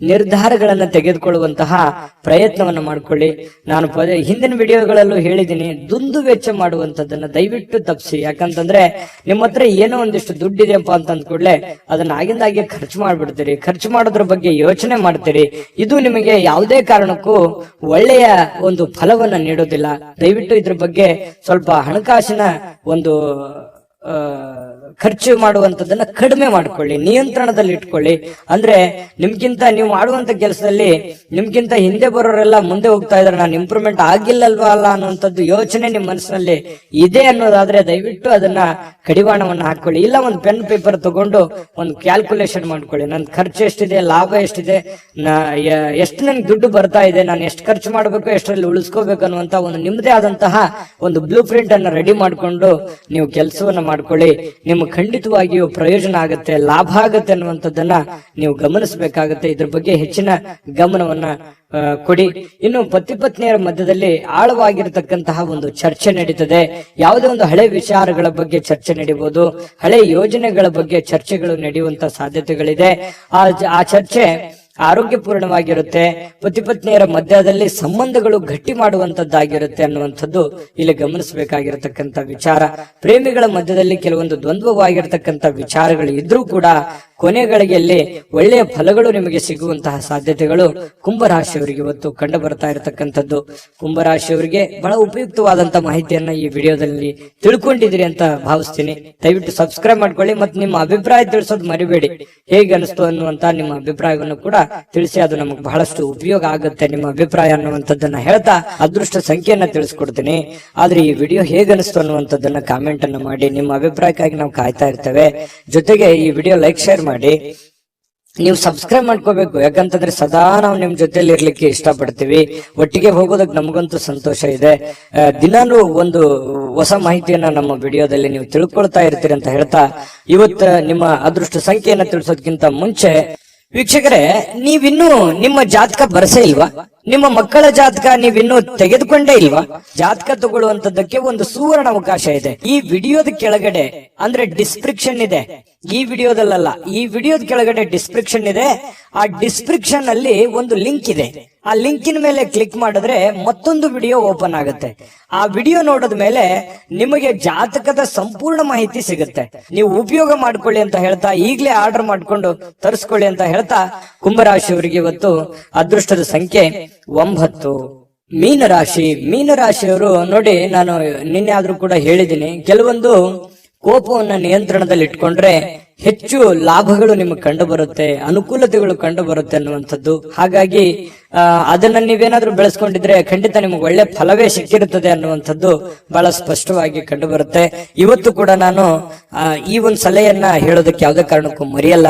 ನಿರ್ಧಾರಗಳನ್ನ ತೆಗೆದುಕೊಳ್ಳುವಂತಹ ಪ್ರಯತ್ನವನ್ನ ಮಾಡ್ಕೊಳ್ಳಿ. ನಾನು ಹಿಂದಿನ ವಿಡಿಯೋಗಳಲ್ಲೂ ಹೇಳಿದ್ದೀನಿ, ದುಂದು ವೆಚ್ಚ ಮಾಡುವಂತದ್ದನ್ನ ದಯವಿಟ್ಟು ತಪ್ಪಿಸಿ. ಯಾಕಂತಂದ್ರೆ ನಿಮ್ಮ ಹತ್ರ ಏನೋ ಒಂದಿಷ್ಟು ದುಡ್ಡಿದೆಯಪ್ಪ ಅಂತ ಅಂದ್ಕೂಡ್ಲೆ ಅದನ್ನ ಆಗಿಂದಾಗೆ ಖರ್ಚು ಮಾಡ್ಬಿಡ್ತೀರಿ. ಖರ್ಚು ಮಾಡೋದ್ರ ಬಗ್ಗೆ ಯೋಚನೆ ಮಾಡ್ತೀರಿ. ಇದು ನಿಮಗೆ ಯಾವುದೇ ಕಾರಣಕ್ಕೂ ಒಳ್ಳೆಯ ಒಂದು ಫಲವನ್ನ ನೀಡೋದಿಲ್ಲ. ದಯವಿಟ್ಟು ಇದ್ರ ಬಗ್ಗೆ ಸ್ವಲ್ಪ ಹಣಕಾಸಿನ ಒಂದು ಖರ್ಚು ಮಾಡುವಂತದನ್ನ ಕಡಿಮೆ ಮಾಡ್ಕೊಳ್ಳಿ, ನಿಯಂತ್ರಣದಲ್ಲಿ ಇಟ್ಕೊಳ್ಳಿ. ಅಂದ್ರೆ ನಿಮ್ಗಿಂತ ನೀವು ಮಾಡುವಂತ ಕೆಲಸದಲ್ಲಿ ನಿಮ್ಗಿಂತ ಹಿಂದೆ ಬರೋರೆಲ್ಲ ಮುಂದೆ ಹೋಗ್ತಾ ಇದಾರೆ, ನಾನು ಇಂಪ್ರೂವ್ಮೆಂಟ್ ಆಗಿಲ್ಲಲ್ವಾ ಅಲ್ಲ ಅನ್ನುವಂಥದ್ದು ಯೋಚನೆ ನಿಮ್ ಮನಸ್ಸಿನಲ್ಲಿ ಇದೆ ಅನ್ನೋದಾದ್ರೆ ದಯವಿಟ್ಟು ಅದನ್ನ ಕಡಿವಾಣವನ್ನ ಹಾಕೊಳ್ಳಿ. ಇಲ್ಲ ಒಂದು ಪೆನ್ ಪೇಪರ್ ತಗೊಂಡು ಒಂದು ಕ್ಯಾಲ್ಕುಲೇಷನ್ ಮಾಡ್ಕೊಳ್ಳಿ. ನನ್ ಖರ್ಚು ಎಷ್ಟಿದೆ, ಲಾಭ ಎಷ್ಟಿದೆ, ಎಷ್ಟು ನನ್ಗೆ ದುಡ್ಡು ಬರ್ತಾ ಇದೆ, ನಾನು ಎಷ್ಟು ಖರ್ಚು ಮಾಡ್ಬೇಕು, ಎಷ್ಟರಲ್ಲಿ ಉಳಿಸ್ಕೋಬೇಕು ಅನ್ನುವಂತ ಒಂದು ನಿಮ್ಮದೇ ಆದಂತಹ ಒಂದು ಬ್ಲೂ ಪ್ರಿಂಟ್ ಅನ್ನ ರೆಡಿ ಮಾಡ್ಕೊಂಡು ನೀವು ಕೆಲಸವನ್ನ ಮಾಡ್ಕೊಳ್ಳಿ. ನಿಮ್ಗೆ ಖಂಡಿತವಾಗಿಯೂ ಪ್ರಯೋಜನ ಆಗುತ್ತೆ, ಲಾಭ ಆಗುತ್ತೆ ಅನ್ನುವಂಥದ್ದನ್ನ ನೀವು ಗಮನಿಸಬೇಕಾಗತ್ತೆ. ಇದ್ರ ಬಗ್ಗೆ ಹೆಚ್ಚಿನ ಗಮನವನ್ನ ಕೊಡಿ. ಇನ್ನು ಪತಿ ಪತ್ನಿಯರ ಮಧ್ಯದಲ್ಲಿ ಆಳವಾಗಿರತಕ್ಕಂತಹ ಒಂದು ಚರ್ಚೆ ನಡೀತದೆ. ಯಾವುದೇ ಒಂದು ಹಳೆ ವಿಚಾರಗಳ ಬಗ್ಗೆ ಚರ್ಚೆ ನಡೀಬಹುದು, ಹಳೆ ಯೋಜನೆಗಳ ಬಗ್ಗೆ ಚರ್ಚೆಗಳು ನಡೆಯುವಂತ ಸಾಧ್ಯತೆಗಳಿದೆ. ಆ ಚರ್ಚೆ ಆರೋಗ್ಯಪೂರ್ಣವಾಗಿರುತ್ತೆ. ಪತಿ ಪತ್ನಿಯರ ಮಧ್ಯದಲ್ಲಿ ಸಂಬಂಧಗಳು ಗಟ್ಟಿ ಮಾಡುವಂತದ್ದಾಗಿರುತ್ತೆ ಅನ್ನುವಂಥದ್ದು ಇಲ್ಲಿ ಗಮನಿಸಬೇಕಾಗಿರತಕ್ಕಂತ ವಿಚಾರ. ಪ್ರೇಮಿಗಳ ಮಧ್ಯದಲ್ಲಿ ಕೆಲವೊಂದು ದ್ವಂದ್ವವಾಗಿರತಕ್ಕಂತ ವಿಚಾರಗಳು ಇದ್ರೂ ಕೂಡ ಕೊನೆಗಳಿಗೆಯಲ್ಲಿ ಒಳ್ಳೆಯ ಫಲಗಳು ನಿಮಗೆ ಸಿಗುವಂತಹ ಸಾಧ್ಯತೆಗಳು ಕುಂಭರಾಶಿಯವರಿಗೆ ಇವತ್ತು ಕಂಡು ಬರ್ತಾ ಇರತಕ್ಕಂಥದ್ದು. ಕುಂಭರಾಶಿಯವರಿಗೆ ಬಹಳ ಉಪಯುಕ್ತವಾದಂತ ಮಾಹಿತಿಯನ್ನ ಈ ವಿಡಿಯೋದಲ್ಲಿ ತಿಳ್ಕೊಂಡಿದ್ದೀರಿ ಅಂತ ಭಾವಿಸ್ತೀನಿ. ದಯವಿಟ್ಟು ಸಬ್ಸ್ಕ್ರೈಬ್ ಮಾಡ್ಕೊಳ್ಳಿ ಮತ್ತು ನಿಮ್ಮ ಅಭಿಪ್ರಾಯ ತಿಳಿಸೋದು ಮರಿಬೇಡಿ. ಹೇಗೆ ಅನಿಸ್ತು ಅನ್ನುವಂತ ನಿಮ್ಮ ಅಭಿಪ್ರಾಯವನ್ನು ಕೂಡ ತಿಳಿಸಿ, ಅದು ನಮಗೆ ಬಹಳಷ್ಟು ಉಪಯೋಗ ಆಗುತ್ತೆ ನಿಮ್ಮ ಅಭಿಪ್ರಾಯ ಅನ್ನುವಂಥದ್ದನ್ನ ಹೇಳ್ತಾ ಅದೃಷ್ಟ ಸಂಖ್ಯೆಯನ್ನ ತಿಳಿಸ್ಕೊಡ್ತೀನಿ. ಆದ್ರೆ ಈ ವಿಡಿಯೋ ಹೇಗೆ ಅನಿಸ್ತು ಅನ್ನುವಂಥದ್ದನ್ನ ಕಾಮೆಂಟ್ ಅನ್ನ ಮಾಡಿ. ನಿಮ್ಮ ಅಭಿಪ್ರಾಯಕ್ಕಾಗಿ ನಾವು ಕಾಯ್ತಾ ಇರ್ತೇವೆ. ಜೊತೆಗೆ ಈ ವಿಡಿಯೋ ಲೈಕ್ ಶೇರ್ ಮಾಡಿ. ನೀವು ಸಬ್ಸ್ಕ್ರೈಬ್ ಮಾಡ್ಕೋಬೇಕು, ಯಾಕಂತಂದ್ರೆ ಸದಾ ನಾವು ನಿಮ್ ಜೊತೆಲಿ ಇರ್ಲಿಕ್ಕೆ ಇಷ್ಟಪಡ್ತೀವಿ. ಒಟ್ಟಿಗೆ ಹೋಗೋದಕ್ಕೆ ನಮಗಂತೂ ಸಂತೋಷ ಇದೆ. ದಿನಾನು ಒಂದು ಹೊಸ ಮಾಹಿತಿಯನ್ನ ನಮ್ಮ ವಿಡಿಯೋದಲ್ಲಿ ನೀವು ತಿಳ್ಕೊಳ್ತಾ ಇರ್ತೀರಿ ಅಂತ ಹೇಳ್ತಾ, ಇವತ್ತು ನಿಮ್ಮ ಅದೃಷ್ಟ ಸಂಖ್ಯೆಯನ್ನ ತಿಳಿಸೋದಕ್ಕಿಂತ ಮುಂಚೆ ವೀಕ್ಷಕರೇ, ನೀವಿನ್ನೂ ನಿಮ್ಮ ಜಾತಕ ಬರಸೇ ಇಲ್ವಾ? ನಿಮ್ಮ ಮಕ್ಕಳ ಜಾತಕ ನೀವಿನ್ನೂ ತೆಗೆದುಕೊಂಡೇ ಇಲ್ವಾ? ಜಾತಕ ತಗೊಳ್ಳುವಂತದ್ದಕ್ಕೆ ಒಂದು ಸುವರ್ಣ ಅವಕಾಶ ಇದೆ. ಈ ವಿಡಿಯೋದ ಕೆಳಗಡೆ ಅಂದ್ರೆ ಡಿಸ್ಕ್ರಿಪ್ಷನ್ ಇದೆ. ಈ ವಿಡಿಯೋದಲ್ಲ, ಈ ವಿಡಿಯೋದ ಕೆಳಗಡೆ ಡಿಸ್ಕ್ರಿಪ್ಷನ್ ಇದೆ. ಆ ಡಿಸ್ಕ್ರಿಪ್ಷನ್ ಅಲ್ಲಿ ಒಂದು ಲಿಂಕ್ ಇದೆ. ಆ ಲಿಂಕಿನ ಮೇಲೆ ಕ್ಲಿಕ್ ಮಾಡಿದ್ರೆ ಮತ್ತೊಂದು ವಿಡಿಯೋ ಓಪನ್ ಆಗುತ್ತೆ. ಆ ವಿಡಿಯೋ ನೋಡಿದ ಮೇಲೆ ನಿಮಗೆ ಜಾತಕದ ಸಂಪೂರ್ಣ ಮಾಹಿತಿ ಸಿಗುತ್ತೆ. ನೀವು ಉಪಯೋಗ ಮಾಡ್ಕೊಳ್ಳಿ ಅಂತ ಹೇಳ್ತಾ, ಈಗಲೇ ಆರ್ಡರ್ ಮಾಡ್ಕೊಂಡು ತರಿಸ್ಕೊಳ್ಳಿ ಅಂತ ಹೇಳ್ತಾ, ಕುಂಭರಾಶಿಯವರಿಗೆ ಇವತ್ತು ಅದೃಷ್ಟದ ಸಂಖ್ಯೆ 9. ಮೀನರಾಶಿಯವರು ನೋಡಿ, ನಾನು ನಿನ್ನೆ ಆದ್ರೂ ಕೂಡ ಹೇಳಿದ್ದೀನಿ, ಕೆಲವೊಂದು ಕೋಪವನ್ನ ನಿಯಂತ್ರಣದಲ್ಲಿ ಇಟ್ಕೊಂಡ್ರೆ ಹೆಚ್ಚು ಲಾಭಗಳು ನಿಮಗೆ ಕಂಡು ಬರುತ್ತೆ, ಅನುಕೂಲತೆಗಳು ಕಂಡು ಬರುತ್ತೆ ಅನ್ನುವಂಥದ್ದು. ಹಾಗಾಗಿ ಅದನ್ನ ನೀವೇನಾದ್ರೂ ಬೆಳೆಸ್ಕೊಂಡಿದ್ರೆ ಖಂಡಿತ ನಿಮಗೆ ಒಳ್ಳೆ ಫಲವೇ ಸಿಕ್ಕಿರುತ್ತದೆ ಅನ್ನುವಂಥದ್ದು ಬಹಳ ಸ್ಪಷ್ಟವಾಗಿ ಕಂಡು ಬರುತ್ತೆ. ಇವತ್ತು ಕೂಡ ನಾನು ಈ ಒಂದು ಸಲಹೆಯನ್ನ ಹೇಳೋದಕ್ಕೆ ಯಾವುದೇ ಕಾರಣಕ್ಕೂ ಮರೆಯಲ್ಲ.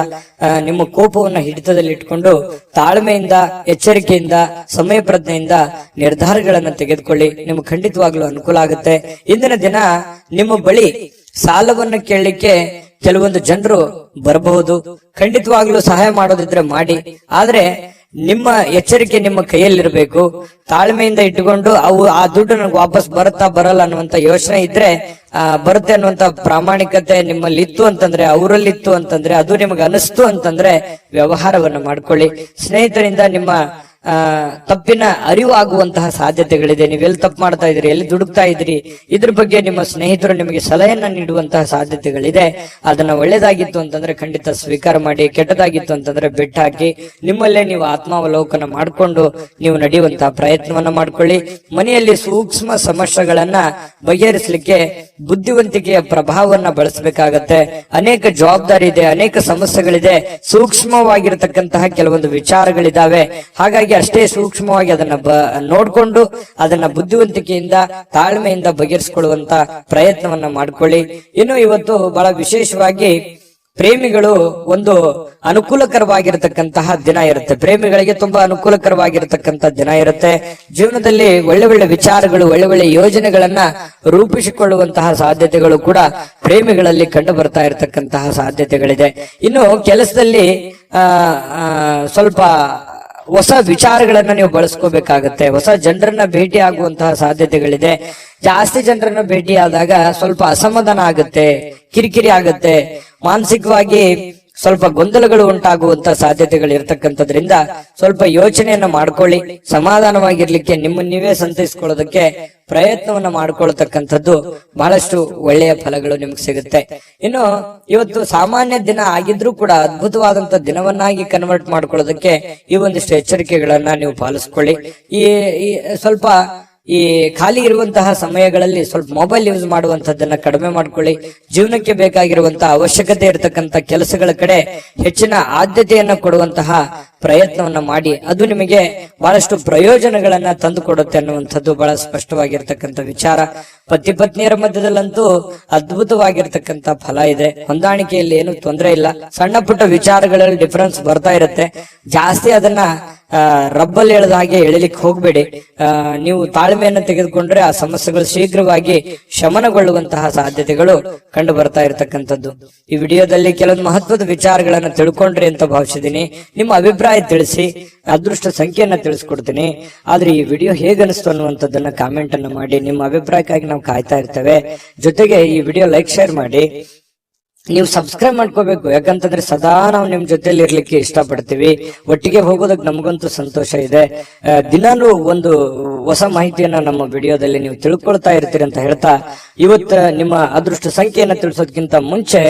ನಿಮ್ಮ ಕೋಪವನ್ನ ಹಿಡಿತದಲ್ಲಿ ಇಟ್ಕೊಂಡು ತಾಳ್ಮೆಯಿಂದ, ಎಚ್ಚರಿಕೆಯಿಂದ, ಸಮಯ ಪ್ರಜ್ಞೆಯಿಂದ ನಿರ್ಧಾರಗಳನ್ನ ತೆಗೆದುಕೊಳ್ಳಿ. ನಿಮ್ಗೆ ಖಂಡಿತವಾಗ್ಲೂ ಅನುಕೂಲ ಆಗುತ್ತೆ. ಇಂದಿನ ದಿನ ನಿಮ್ಮ ಬಳಿ ಸಾಲವನ್ನು ಕೇಳಲಿಕ್ಕೆ ಕೆಲವೊಂದು ಜನರು ಬರಬಹುದು. ಖಂಡಿತವಾಗ್ಲೂ ಸಹಾಯ ಮಾಡೋದಿದ್ರೆ ಮಾಡಿ. ಆದ್ರೆ ನಿಮ್ಮ ಎಚ್ಚರಿಕೆ ನಿಮ್ಮ ಕೈಯಲ್ಲಿರ್ಬೇಕು. ತಾಳ್ಮೆಯಿಂದ ಇಟ್ಟುಕೊಂಡು ಆ ದುಡ್ಡು ನನಗೆ ವಾಪಸ್ ಬರುತ್ತಾ ಬರಲ್ಲ ಅನ್ನುವಂತ ಯೋಚನೆ ಇದ್ರೆ, ಬರುತ್ತೆ ಅನ್ನುವಂತ ಪ್ರಾಮಾಣಿಕತೆ ನಿಮ್ಮಲ್ಲಿ ಇತ್ತು ಅಂತಂದ್ರೆ, ಅವರಲ್ಲಿತ್ತು ಅಂತಂದ್ರೆ, ಅದು ನಿಮಗೆ ಅನಿಸ್ತು ಅಂತಂದ್ರೆ ವ್ಯವಹಾರವನ್ನ ಮಾಡ್ಕೊಳ್ಳಿ. ಸ್ನೇಹಿತರಿಂದ ನಿಮ್ಮ ತಪ್ಪಿನ ಅರಿವು ಆಗುವಂತಹ ಸಾಧ್ಯತೆಗಳಿದೆ. ನೀವೆಲ್ಲಿ ತಪ್ಪು ಮಾಡ್ತಾ ಇದ್ರಿ, ಎಲ್ಲಿ ದುಡುಕ್ತಾ ಇದ್ರಿ, ಇದ್ರ ಬಗ್ಗೆ ನಿಮ್ಮ ಸ್ನೇಹಿತರು ನಿಮಗೆ ಸಲಹೆಯನ್ನ ನೀಡುವಂತಹ ಸಾಧ್ಯತೆಗಳಿದೆ. ಅದನ್ನ ಒಳ್ಳೇದಾಗಿತ್ತು ಅಂತಂದ್ರೆ ಖಂಡಿತ ಸ್ವೀಕಾರ ಮಾಡಿ, ಕೆಟ್ಟದಾಗಿತ್ತು ಅಂತಂದ್ರೆ ಬೆಟ್ಟ ಹಾಕಿ ನಿಮ್ಮಲ್ಲೇ ನೀವು ಆತ್ಮಾವಲೋಕನ ಮಾಡಿಕೊಂಡು ನೀವು ನಡೆಯುವಂತಹ ಪ್ರಯತ್ನವನ್ನ ಮಾಡ್ಕೊಳ್ಳಿ. ಮನೆಯಲ್ಲಿ ಸೂಕ್ಷ್ಮ ಸಮಸ್ಯೆಗಳನ್ನ ಬಗೆಹರಿಸಲಿಕ್ಕೆ ಬುದ್ಧಿವಂತಿಕೆಯ ಪ್ರಭಾವವನ್ನ ಬಳಸಬೇಕಾಗತ್ತೆ. ಅನೇಕ ಜವಾಬ್ದಾರಿ ಇದೆ, ಅನೇಕ ಸಮಸ್ಯೆಗಳಿದೆ, ಸೂಕ್ಷ್ಮವಾಗಿರತಕ್ಕಂತಹ ಕೆಲವೊಂದು ವಿಚಾರಗಳಿದಾವೆ. ಹಾಗಾಗಿ ಅಷ್ಟೇ ಸೂಕ್ಷ್ಮವಾಗಿ ಅದನ್ನ ನೋಡ್ಕೊಂಡು ಅದನ್ನ ಬುದ್ಧಿವಂತಿಕೆಯಿಂದ, ತಾಳ್ಮೆಯಿಂದ ಬಗೆಹರಿಸಿಕೊಳ್ಳುವಂತ ಪ್ರಯತ್ನವನ್ನ ಮಾಡ್ಕೊಳ್ಳಿ. ಇನ್ನು ಇವತ್ತು ಬಹಳ ವಿಶೇಷವಾಗಿ ಪ್ರೇಮಿಗಳು ಒಂದು ಅನುಕೂಲಕರವಾಗಿರತಕ್ಕಂತಹ ದಿನ ಇರುತ್ತೆ. ಪ್ರೇಮಿಗಳಿಗೆ ತುಂಬಾ ಅನುಕೂಲಕರವಾಗಿರತಕ್ಕಂತಹ ದಿನ ಇರುತ್ತೆ. ಜೀವನದಲ್ಲಿ ಒಳ್ಳೆ ಒಳ್ಳೆ ವಿಚಾರಗಳು, ಒಳ್ಳೆ ಒಳ್ಳೆ ಯೋಜನೆಗಳನ್ನ ರೂಪಿಸಿಕೊಳ್ಳುವಂತಹ ಸಾಧ್ಯತೆಗಳು ಕೂಡ ಪ್ರೇಮಿಗಳಲ್ಲಿ ಕಂಡು ಬರ್ತಾ ಇರತಕ್ಕಂತಹ ಸಾಧ್ಯತೆಗಳಿದೆ. ಇನ್ನು ಕೆಲಸದಲ್ಲಿ ಸ್ವಲ್ಪ ಹೊಸ ವಿಚಾರಗಳನ್ನ ನೀವು ಬಳಸ್ಕೋಬೇಕಾಗತ್ತೆ. ಹೊಸ ಜನರನ್ನ ಭೇಟಿ ಆಗುವಂತಹ ಸಾಧ್ಯತೆಗಳಿದೆ. ಜಾಸ್ತಿ ಜನರನ್ನ ಭೇಟಿ ಆದಾಗ ಸ್ವಲ್ಪ ಅಸಮಾಧಾನ ಆಗುತ್ತೆ, ಕಿರಿಕಿರಿ ಆಗುತ್ತೆ, ಮಾನಸಿಕವಾಗಿ ಸ್ವಲ್ಪ ಗೊಂದಲಗಳು ಉಂಟಾಗುವಂತ ಸಾಧ್ಯತೆಗಳು ಇರತಕ್ಕಂಥದ್ರಿಂದ ಸ್ವಲ್ಪ ಯೋಚನೆಯನ್ನ ಮಾಡ್ಕೊಳ್ಳಿ. ಸಮಾಧಾನವಾಗಿರ್ಲಿಕ್ಕೆ ನಿಮ್ಮನ್ನ ನೀವೇ ಸಂತೈಸ್ಕೊಳ್ಳೋದಕ್ಕೆ ಪ್ರಯತ್ನವನ್ನ ಮಾಡ್ಕೊಳ್ತಕ್ಕಂಥದ್ದು ಬಹಳಷ್ಟು ಒಳ್ಳೆಯ ಫಲಗಳು ನಿಮ್ಗೆ ಸಿಗುತ್ತೆ. ಇನ್ನು ಇವತ್ತು ಸಾಮಾನ್ಯ ದಿನ ಆಗಿದ್ರೂ ಕೂಡ ಅದ್ಭುತವಾದಂತ ದಿನವನ್ನಾಗಿ ಕನ್ವರ್ಟ್ ಮಾಡ್ಕೊಳ್ಳೋದಕ್ಕೆ ಈ ಒಂದಿಷ್ಟು ಎಚ್ಚರಿಕೆಗಳನ್ನ ನೀವು ಪಾಲಿಸ್ಕೊಳ್ಳಿ. ಈ ಸ್ವಲ್ಪ ಈ ಖಾಲಿ ಇರುವಂತಹ ಸಮಯಗಳಲ್ಲಿ ಸ್ವಲ್ಪ ಮೊಬೈಲ್ ಯೂಸ್ ಮಾಡುವಂತದ್ದನ್ನ ಕಡಿಮೆ ಮಾಡ್ಕೊಳ್ಳಿ. ಜೀವನಕ್ಕೆ ಬೇಕಾಗಿರುವಂತಹ ಅವಶ್ಯಕತೆ ಇರತಕ್ಕಂತ ಕೆಲಸಗಳ ಕಡೆ ಹೆಚ್ಚಿನ ಆದ್ಯತೆಯನ್ನ ಕೊಡುವಂತಹ ಪ್ರಯತ್ನವನ್ನ ಮಾಡಿ. ಅದು ನಿಮಗೆ ಬಹಳಷ್ಟು ಪ್ರಯೋಜನಗಳನ್ನ ತಂದು ಕೊಡುತ್ತೆ ಅನ್ನುವಂಥದ್ದು ಬಹಳ ಸ್ಪಷ್ಟವಾಗಿರ್ತಕ್ಕಂಥ ವಿಚಾರ. ಪತಿ ಪತ್ನಿಯರ ಮಧ್ಯದಲ್ಲಂತೂ ಅದ್ಭುತವಾಗಿರ್ತಕ್ಕಂಥ ಫಲ ಇದೆ. ಹೊಂದಾಣಿಕೆಯಲ್ಲಿ ಏನು ತೊಂದರೆ ಇಲ್ಲ. ಸಣ್ಣ ಪುಟ್ಟ ವಿಚಾರಗಳಲ್ಲಿ ಡಿಫರೆನ್ಸ್ ಬರ್ತಾ ಇರುತ್ತೆ. ಜಾಸ್ತಿ ಅದನ್ನ ರಬ್ಬಲ್ ಎಳೆದ ಹಾಗೆ ಎಳಿಲಿಕ್ಕೆ ಹೋಗ್ಬೇಡಿ. ನೀವು ತಾಳ್ಮೆಯನ್ನು ತೆಗೆದುಕೊಂಡ್ರೆ ಆ ಸಮಸ್ಯೆಗಳು ಶೀಘ್ರವಾಗಿ ಶಮನಗೊಳ್ಳುವಂತಹ ಸಾಧ್ಯತೆಗಳು ಕಂಡು ಬರ್ತಾ ಇರತಕ್ಕಂಥದ್ದು. ಈ ವಿಡಿಯೋದಲ್ಲಿ ಕೆಲವೊಂದು ಮಹತ್ವದ ವಿಚಾರಗಳನ್ನ ತಿಳ್ಕೊಂಡ್ರಿ ಅಂತ ಭಾವಿಸಿದೀನಿ. ನಿಮ್ಮ ಅಭಿಪ್ರಾಯ ತಿಳಿಸಿ, ಅದೃಷ್ಟ ಸಂಖ್ಯೆಯನ್ನ ತಿಳಿಸ್ಕೊಡ್ತೀನಿ. ಆದ್ರೆ ಈ ವಿಡಿಯೋ ಹೇಗನಿಸ್ತು ಅನ್ನುವಂಥದ್ದನ್ನ ಕಾಮೆಂಟ್ ಅನ್ನ ಮಾಡಿ. ನಿಮ್ಮ ಅಭಿಪ್ರಾಯಕ್ಕಾಗಿ ನಾವು ಕಾಯ್ತಾ ಇರ್ತೇವೆ. ಜೊತೆಗೆ ಈ ವಿಡಿಯೋ ಲೈಕ್ ಶೇರ್ ಮಾಡಿ. ನೀವು ಸಬ್ಸ್ಕ್ರೈಬ್ ಮಾಡ್ಕೋಬೇಕು, ಯಾಕಂತಂದ್ರೆ ಸದಾ ನಾವು ನಿಮ್ ಜೊತೆಲಿ ಇರ್ಲಿಕ್ಕೆ ಇಷ್ಟಪಡ್ತೀವಿ. ಒಟ್ಟಿಗೆ ಹೋಗೋದಕ್ಕೆ ನಮಗಂತೂ ಸಂತೋಷ ಇದೆ. ದಿನಾನು ಒಂದು ಹೊಸ ಮಾಹಿತಿಯನ್ನ ನಮ್ಮ ವಿಡಿಯೋದಲ್ಲಿ ನೀವು ತಿಳ್ಕೊಳ್ತಾ ಇರ್ತೀರಿ ಅಂತ ಹೇಳ್ತಾ, ಇವತ್ತು ನಿಮ್ಮ ಅದೃಷ್ಟ ಸಂಖ್ಯೆಯನ್ನ ತಿಳಿಸೋದಕ್ಕಿಂತ ಮುಂಚೆ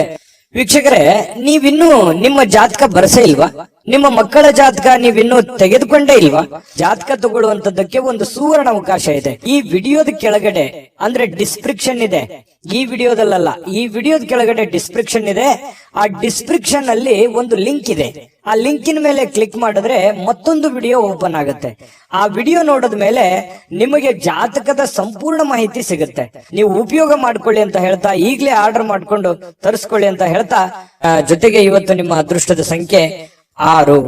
ವೀಕ್ಷಕರೇ, ನೀವಿನ್ನೂ ನಿಮ್ಮ ಜಾತಕ ಬರಸೇ ಇಲ್ವಾ? ನಿಮ್ಮ ಮಕ್ಕಳ ಜಾತಕ ನೀವಿನ್ನೂ ತೆಗೆದುಕೊಂಡೇ ಇಲ್ವಾ? ಜಾತಕ ತಗೊಳ್ಳುವಂತದ್ದಕ್ಕೆ ಒಂದು ಸುವರ್ಣ ಅವಕಾಶ ಇದೆ. ಈ ವಿಡಿಯೋದ ಕೆಳಗಡೆ ಅಂದ್ರೆ ಡಿಸ್ಕ್ರಿಪ್ಷನ್ ಇದೆ. ಈ ವಿಡಿಯೋದಲ್ಲ, ಈ ವಿಡಿಯೋದ ಕೆಳಗಡೆ ಡಿಸ್ಕ್ರಿಪ್ಷನ್ ಇದೆ. ಆ ಡಿಸ್ಕ್ರಿಪ್ಷನ್ ಅಲ್ಲಿ ಒಂದು ಲಿಂಕ್ ಇದೆ. ಆ ಲಿಂಕಿನ ಮೇಲೆ ಕ್ಲಿಕ್ ಮಾಡಿದ್ರೆ ಮತ್ತೊಂದು ವಿಡಿಯೋ ಓಪನ್ ಆಗುತ್ತೆ. ಆ ವಿಡಿಯೋ ನೋಡಿದ ಮೇಲೆ ನಿಮಗೆ ಜಾತಕದ ಸಂಪೂರ್ಣ ಮಾಹಿತಿ ಸಿಗುತ್ತೆ. ನೀವು ಉಪಯೋಗ ಮಾಡ್ಕೊಳ್ಳಿ ಅಂತ ಹೇಳ್ತಾ, ಈಗಲೇ ಆರ್ಡರ್ ಮಾಡ್ಕೊಂಡು ತರಿಸ್ಕೊಳ್ಳಿ ಅಂತ ಹೇಳ್ತಾ, ಜೊತೆಗೆ ಇವತ್ತು ನಿಮ್ಮ ಅದೃಷ್ಟದ ಸಂಖ್ಯೆ 6.